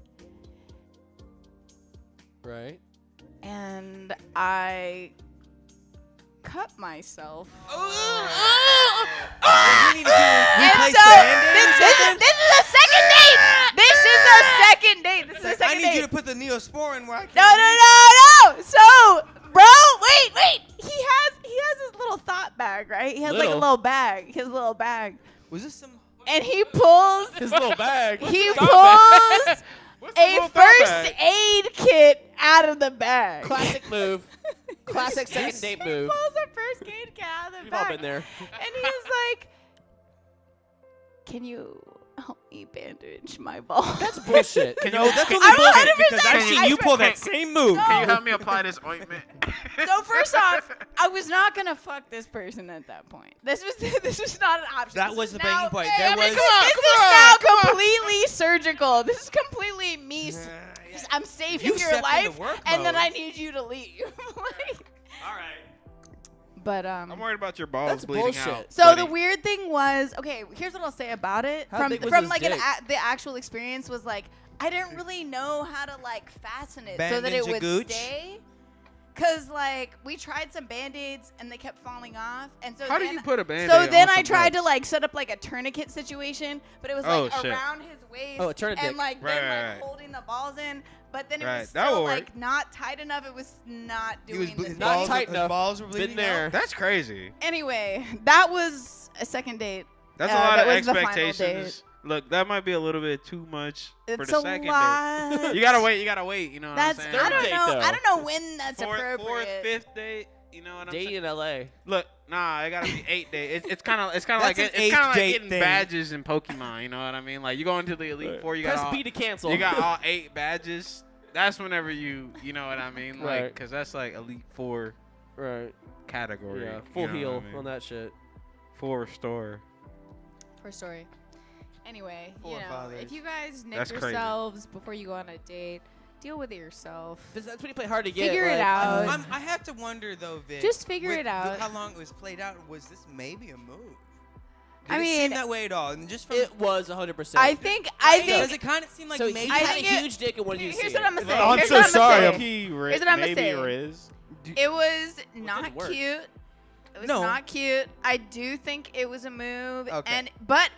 Right. and I cut myself. We need to And replace so the Band-Aid. this is a second date. This is a second date. This is a I second need you date. to put the Neosporin where I can. No. So, bro, wait. He has his little thought bag, right? He has like a Little? little bag. He has a little bag, Was this some? and he pulls. His little bag. He thought pulls What's the a little thought first bag? aid kit out of the bag. Classic move. Classic second date He move. pulls a first aid kit out of the We've all bag. been there. And he's like, "Can you help me bandage my balls?" That's bullshit. Can No, you, that's can, only bullshit 100% because I've seen you pull that same move. can you help me apply this ointment? So first off, I was not gonna fuck this person at that point. This was not an option. That This was is the now- breaking point. Hey, There I mean, was- this is now completely surgical. This is completely me. I'm saving You your stepped into life, work and then mode. I need you to leave. Like, All right. but I'm worried about your balls That's bleeding bullshit. out. So buddy. the weird thing was, okay, here's what I'll say about it. How big was From his like dick? the actual experience was like, I didn't really know how to like fasten it so Band that it Ninja would Gooch? stay. Cause like we tried some band-aids and they kept falling off, and so How do then- you put a band-aid So then on I some tried to nuts? like set up like a tourniquet situation, but it was Oh, like shit. around his waist Oh, a tourniquet. and like Right, then right, like right. holding the balls in, but then it Right, was that still will like work. not tight enough. It was not He was doing the his Not thing. balls, tight his enough. balls were bleeding Been there. out. That's crazy. Anyway, that was a second date. That's Uh, a lot that of was the final expectations. Look, that might be a little bit too much for It's the a second date. lot. You gotta wait. You know what That's I'm I saying? don't date, know. though. I don't know when that's Fourth, appropriate. fifth date. You know what I'm Date saying? in LA. Look, nah, it gotta be 8 days. It's kind of like That's an it's eighth kind of like date getting thing. badges in Pokemon. You know what I mean? Like you go into the Elite Four, you got Press all, B to cancel. you got all 8 badges. That's whenever you know what I mean? Like, Right. cause that's like Elite Four right. category. Yeah. you Full know what heal I mean? on that shit. 4 restore. For story. Anyway, you Four know, fathers. if you guys nick That's crazy. yourselves before you go on a date, deal with it yourself. That's when you play hard to get. Figure it like, out. I have to wonder though, Vic. Just figure with it out. How long it was played out? Was this maybe a move? Did I it seem mean, that way at all? And just from It was 100%. I think does it kind of seem like so maybe? he I had think a it- huge dick and wanted you to here's see what it. I'm gonna say. I'm Here's so what I'm sorry. gonna say. Here's what I'm gonna say. Riz. It was not didn't work. cute. It was No. not cute. I do think it was a move, Okay. and but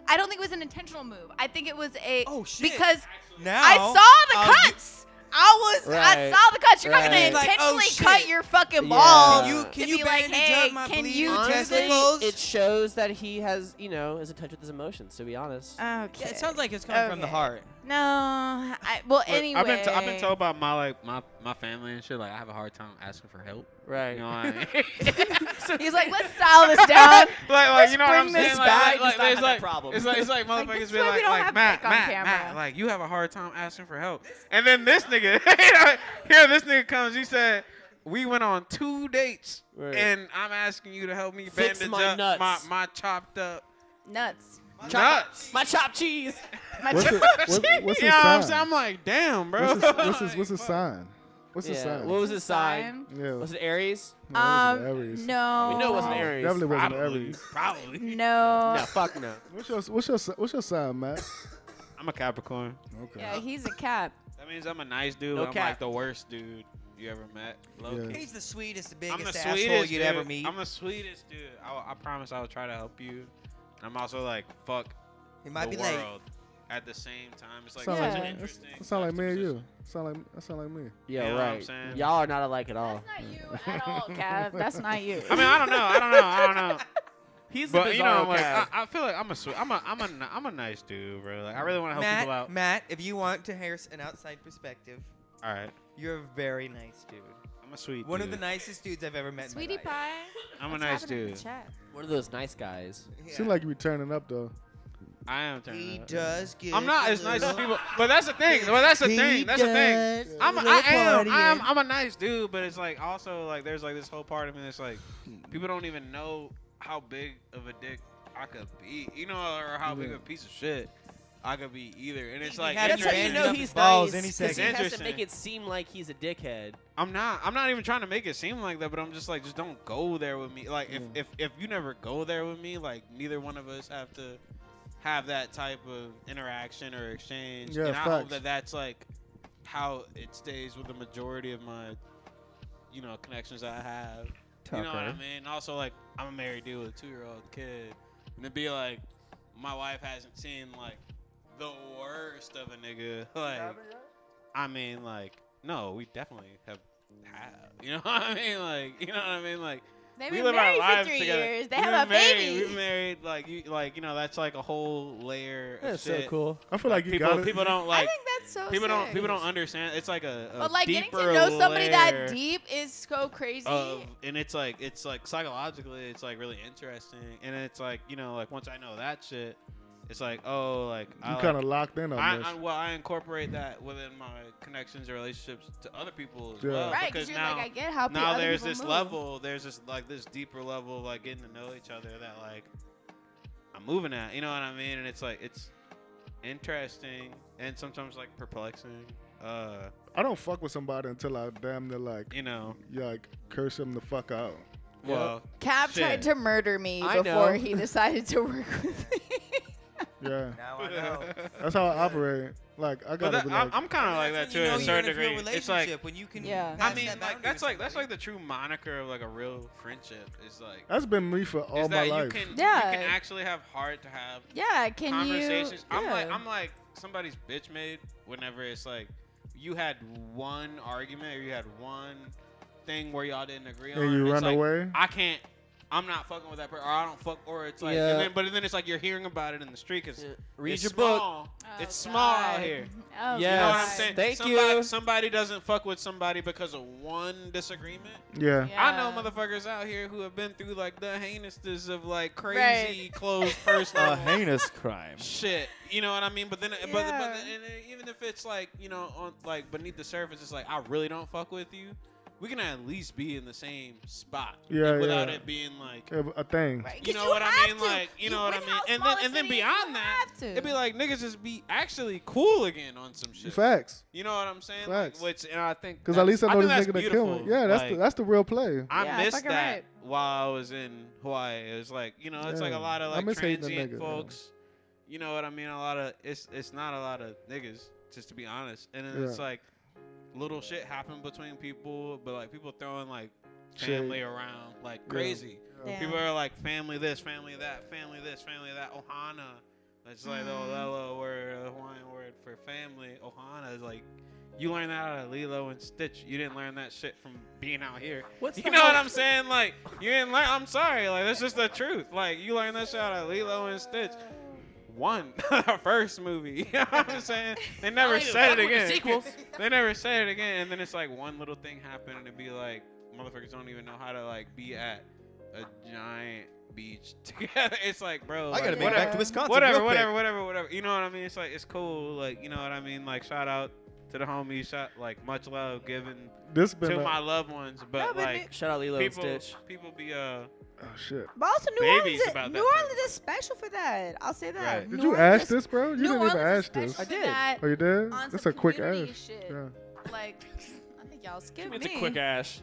I don't think it was an intentional move. I think it was a Oh, shit. because now I saw the you- cuts. I Right. saw the cuts. You're not Right. gonna Like, oh, intentionally shit. cut your fucking Yeah. balls. Can you- Can to you be like, bandage hey, up my can bleeding you Honestly, testicles? it shows that he has, is in touch with his emotions, to be honest. Okay. Yeah, it sounds like it's coming from the Okay. heart. No. Well, Look, anyway. I've been told by my family and shit. Like I have a hard time asking for help. Right. You know what I mean? He's like, let's style this down. like you know what I'm bring saying? this Like, back. Does not there's have like that problem. It's like Like, this motherfuckers is be why we like don't have Matt, Vic on camera. Matt, like you have a hard time asking for help. And then this nigga, here this nigga comes. He said, we went on 2 dates, Right. and I'm asking you to help me Fix bandage my up nuts. my chopped up Nuts. nuts. My chopped cheese. What's his You know what I'm saying? sign? I'm like, damn, bro. What's his sign? What's his Yeah. sign? What was his sign? Yeah. Was it Aries? No, it wasn't Aries. No. We know it wasn't Aries. Definitely wasn't Probably. Aries. Probably. No. No, fuck no. What's your sign, Matt? I'm a Capricorn. Okay. Yeah, he's a cap. That means I'm a nice dude. No I'm cap. like the worst dude you ever met. Low-key. Yeah. He's the sweetest, the I'm the biggest asshole sweetest you'd dude. ever meet. I'm the sweetest dude. I promise I will try to help you. I'm also like, fuck He might the be late. world at the same time. It's like Sound such like an Yeah. interesting. That sound like me and you. juxtaposition. That sound like me. Yeah, You know what I'm right. saying? Y'all are not alike at all. That's not you at all, Cav. That's not you. I mean, I don't know. He's the But you know, bizarro like cat. I feel like I'm a nice dude, bro. Like I really want to help people out. Matt, if you want to hear an outside perspective, All right, you're a very nice dude. I'm a sweet. One dude. of the nicest dudes I've ever met. Sweetie in my life. pie. I'm a What's nice happening in the dude. chat? One of those nice guys. Yeah. Seem like you be turning up though. I am turning He up. does good. I'm not as nice as people, but that's the thing. That's the thing. I'm a nice dude, but it's like also like there's like this whole part of me that's like people don't even know how big of a dick I could be, you know, or how big of a piece of shit I could be either. And it's like had That's how you bandaged know up he's his balls nice. any 'cause he second. has to Interesting. make it seem like he's a dickhead. I'm not even trying to make it seem like that, but I'm just like, just don't go there with me. Like if you never go there with me, like neither one of us have to have that type of interaction or exchange. Yeah, and I hope facts. that that's like how it stays with the majority of my, connections that I have. You know what I mean? Also, like, I'm a married dude with a 2-year-old kid. And to be like, my wife hasn't seen, like, the worst of a nigga. Like, I mean, like, no, we definitely have. You know what I mean? Like, you know what I mean? Like, They've we been live our married for lives 3 together. years. They We've have a been married, baby. We've married, that's like a whole layer of That's shit. so cool. I feel like you people, got it. people don't I like. think that's so People sick. don't understand. It's like a But like getting deeper to know somebody layer that deep is so crazy. and it's like psychologically, it's like really interesting. And it's like like once I know that shit, it's like You I kind of locked in on this. I incorporate that within my connections and relationships to other people as Yeah. well. right, Because you're now like, I get how now other there's people this move. level, there's this like this deeper level of like getting to know each other that like I'm moving at. You know what I mean? And it's like interesting and sometimes like perplexing. I don't fuck with somebody until I damn near like, You know, like curse them the fuck out. well, Cap shit. tried to murder me I before know. he decided to work with me. Yeah, Now I know. that's how I operate. Like I But gotta that, be like, I'm kind of like that too to a certain degree. It's like, when you can. Yeah. I pass mean, that like boundary that's with like somebody. the true moniker of like a real friendship. Is like that's been me for all is my that life. you can Yeah. actually have heart to have Yeah, can conversations. you? I'm like somebody's bitch made whenever it's like you had one argument or you had one thing where y'all didn't agree on. And you it's run like, away. I'm not fucking with that person, or I don't fuck, or it's like, Yeah. but then it's like you're hearing about it in the street because Read it's your book. small. Oh, It's small out God. here. Oh, Yes. You know what I'm God. saying? Thank somebody, you. Somebody doesn't fuck with somebody because of one disagreement. Yeah. I know Yeah. motherfuckers out here who have been through like the heinousness of like crazy close personal A heinous crime. shit. You know what I mean? But then, but Yeah. and even if it's like on like beneath the surface, it's like I really don't fuck with you. We can at least be in the same spot. Yeah, without yeah. it being like. A thing. Right, You 'cause know what I have mean? to. Like, you know what I with mean? how And small then the and then city is, beyond you that, have to. it'd be like niggas just be actually cool again on some shit. Facts. You know what I'm saying? Facts. Like, which and I think Because at least I know think this that's nigga that beautiful. killed me. Yeah, Like, that's the real play. I Yeah, missed fucking that right. while I was in Hawaii. It was like, you know, it's like a Yeah. lot of I like miss hating the transient nigga, folks. You know what I mean? A lot of it's not a lot of niggas, just to be honest. And then it's Yeah. like little shit happen between people, but like people throwing like Shade. family around like crazy. Damn. People are like family this, family that, family this, family that. Ohana. That's like the Olelo word, the Hawaiian word for family. Ohana is like you learn that out of Lilo and Stitch. You didn't learn that shit from being out here. What's You the know what whole- I'm saying? Like you didn't learn. I'm sorry. Like that's just the truth. Like you learned that shit out of Lilo and Stitch. One first movie. You know what I'm saying? They never don't even said fuck it with the again. sequels. They never said it again, and then it's like one little thing happened, and it'd be like motherfuckers don't even know how to like be at a giant beach together. It's like, bro, I like, gotta make it whatever, back to Wisconsin. whatever, real quick. whatever. You know what I mean? It's like it's cool. Like you know what I mean? Like shout out to the homies. Like much love given This been to a, my loved ones, but like Shout out Lilo and people, Stitch. people be oh shit. But also, New Babies Orleans, about New that Orleans is special for that. I'll say that. Right. Did New you Orleans ask is- this, bro? You New didn't even Orleans ask is this. special I for did. that Oh, you did? on That's some a quick community ask. shit. Yeah. Like, I think y'all skipped It's me. a quick ash.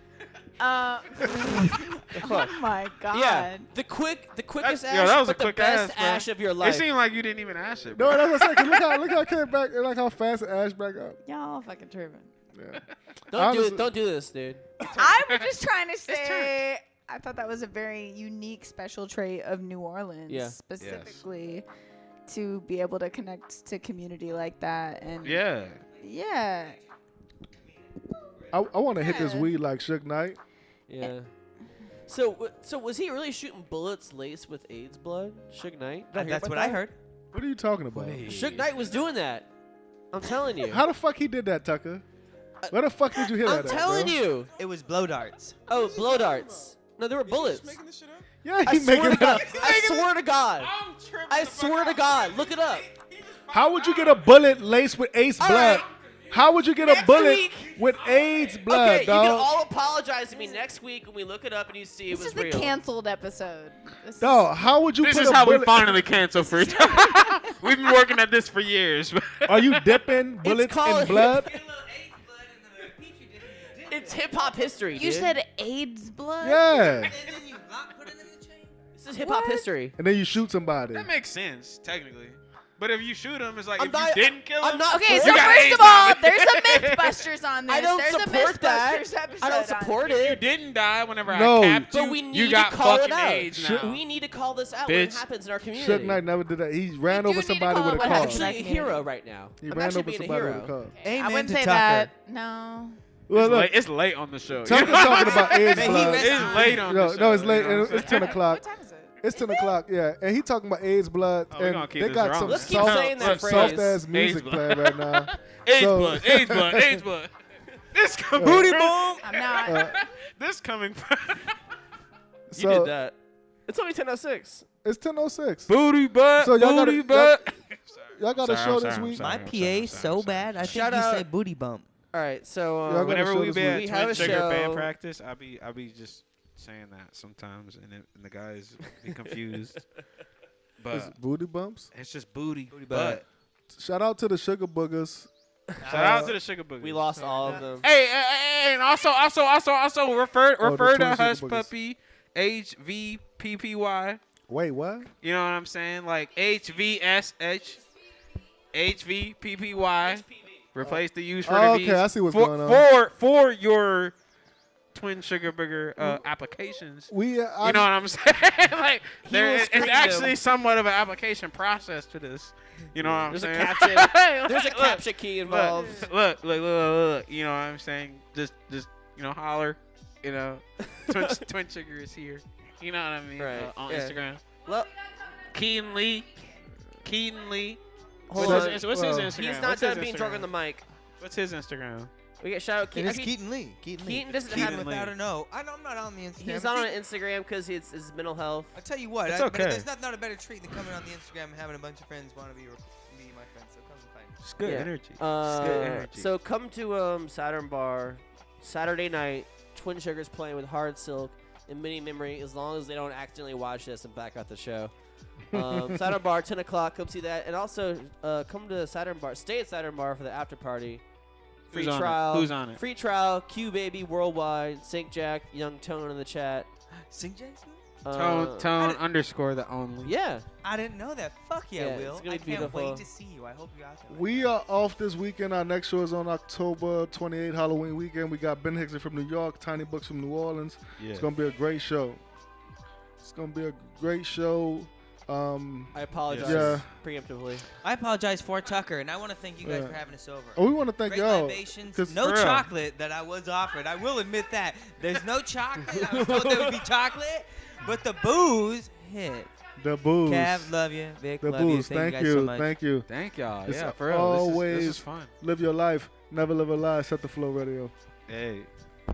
Oh my god. Yeah, the quickest yeah, ash, that was a but the quick best ass, bro. ash of your It life. seemed like you didn't even ask it. No, Bro. that's what I'm saying. 'Cause look how it came back. Like how fast it ashed back up. Y'all fucking tripping. Yeah. Don't do this, dude. I was just trying to say, I thought that was a very unique, special trait of New Orleans, Yeah. specifically to be able to connect to community like that. And Yeah. yeah. I want to hit this Yeah. weed like Suge Knight. Yeah. So was he really shooting bullets laced with AIDS blood? Suge Knight? Did hear That's about what I that? heard. What are you talking about? Suge Knight was doing that. I'm telling you. How the fuck he did that, Tucker? Where the fuck did you hear I'm that? telling bro? you. It was blow darts. Oh, blow darts. No, there were bullets. Yeah, I he swear making to God. it up. I swear to God. I'm tripping. I swear to God. Look it up. How would you get a bullet laced with AIDS All blood? right. How would you get a Next bullet week- with AIDS blood, Okay, you can dog? all apologize to me next week when we look it up and you see it This was is the real. canceled episode. This Dog, how would you This put is a how we bullet? finally cancel free. We've been working at this for years. Are you dipping bullets called in blood? It's hip hop history. You dude. said AIDS blood? Yeah. This is hip hop history. And then you shoot somebody. That makes sense, technically. But if you shoot him, it's like I'm if not- you didn't kill him. I'm not. Okay, You so got first AIDS of all, now. there's a Mythbusters on this. I don't there's support a that. Mythbusters episode I don't on support If you it. didn't die whenever No. I capped you, But we need you to got call it fucking out. AIDS now. We need to call this out when it Bitch. happens in our community. Suge Knight never did that. He ran do over need to somebody call with a it what I'm car. happens in our actually a community. hero right now. He I'm ran actually over being a somebody with a hero. car. Amen I wouldn't to say Tucker. that. No. Well, look, It's late on the show. Tucker's talking about AIDS Man, he blood. rests- It's late on No, the show. no, it's late. you know what I'm It's 10 o'clock. What time is it? It's 10 o'clock, yeah. And he talking about AIDS blood. Oh, we and gonna keep they this got wrong. some Let's keep soft, saying that some phrase. soft-ass music blood. playing right now. AIDS So- blood, AIDS blood, AIDS blood. This coming Booty from, I'm not. This coming from You So did that. It's only 10:06. it's 10:06. booty butt. So y'all booty gotta- butt. Y'all got a Sorry, show I'm this sorry, week. I'm My sorry, PA so bad. I think Shout he out- said booty bump. All right, so Y'all got a Whenever show we this be week. at We have Twin a Sugar band show. practice, I be just saying that sometimes, and the guys be confused. It's But booty bumps. it's just booty, Booty butt. Shout out to the Sugar Boogers. Shout out to the Sugar Boogers. We lost all of them. Hey, and also refer the to twin Sugar Hush Boogers. Puppy HVPPY. Wait, what? You know what I'm saying? Like HVPPY. Replace the use for the okay, V's I see what's for, going on. for your twin sugar burger applications. We, You know what I'm saying? Like it's screen actually them. somewhat of an application process to this. You know what I'm There's a saying? captcha. There's a Look, captcha key involved. Look. You know what I'm saying? Just holler. You know, twin sugar is here. You know what I mean? Right, On yeah. Instagram. Well, Keaton Lee. hold What's on. his Instagram? He's not What's his done being drunk on the Instagram? mic. What's his Instagram? We get shout out It Keaton. is Keaton Lee. Keaton Lee. Keaton doesn't Keaton have. Lee. Without a no. I'm not on the Instagram. He's not on Instagram because it's his mental health. I tell you what, It's but okay. there's not a better treat than coming on the Instagram and having a bunch of friends want to be my friends. So come and find me. It's good Yeah. energy. It's good energy. So come to Saturn Bar Saturday night. Twin Sugars playing with Hard Silk and Mini Memory, as long as they don't accidentally watch this and back out the show. Saturn Bar, 10 o'clock. Come see that, and also come to Saturn Bar. Stay at Saturn Bar for the after party. Free Who's on it? trial. Who's on it? Free trial. Q Baby Worldwide. Sync Jack. Young Tone in the chat. Sing Jason? Tone underscore the only. Yeah. I didn't know that. Fuck yeah, Yeah, Will. it's gonna I be can't beautiful. wait to see you. I hope you're out there. We are off this weekend. Our next show is on October 28th, Halloween weekend. We got Ben Hickson from New York, Tiny Books from New Orleans. Yeah. It's going to be a great show. It's going to be a great show. I apologize Yeah. preemptively. I apologize for Tucker, and I want to thank you guys Yeah. for having us over. Oh, we want to thank Great y'all. libations. 'cause No for real. chocolate that I was offered. I will admit that. There's no chocolate. I was told there would be chocolate, but the booze hit. The booze. Cav, love you. Vic, The love you. booze. Thank you Thank guys you. so much. Thank you. Thank y'all. It's Yeah, for real. This always is fun. Live your life. Never live a lie. Set the flow radio. Hey.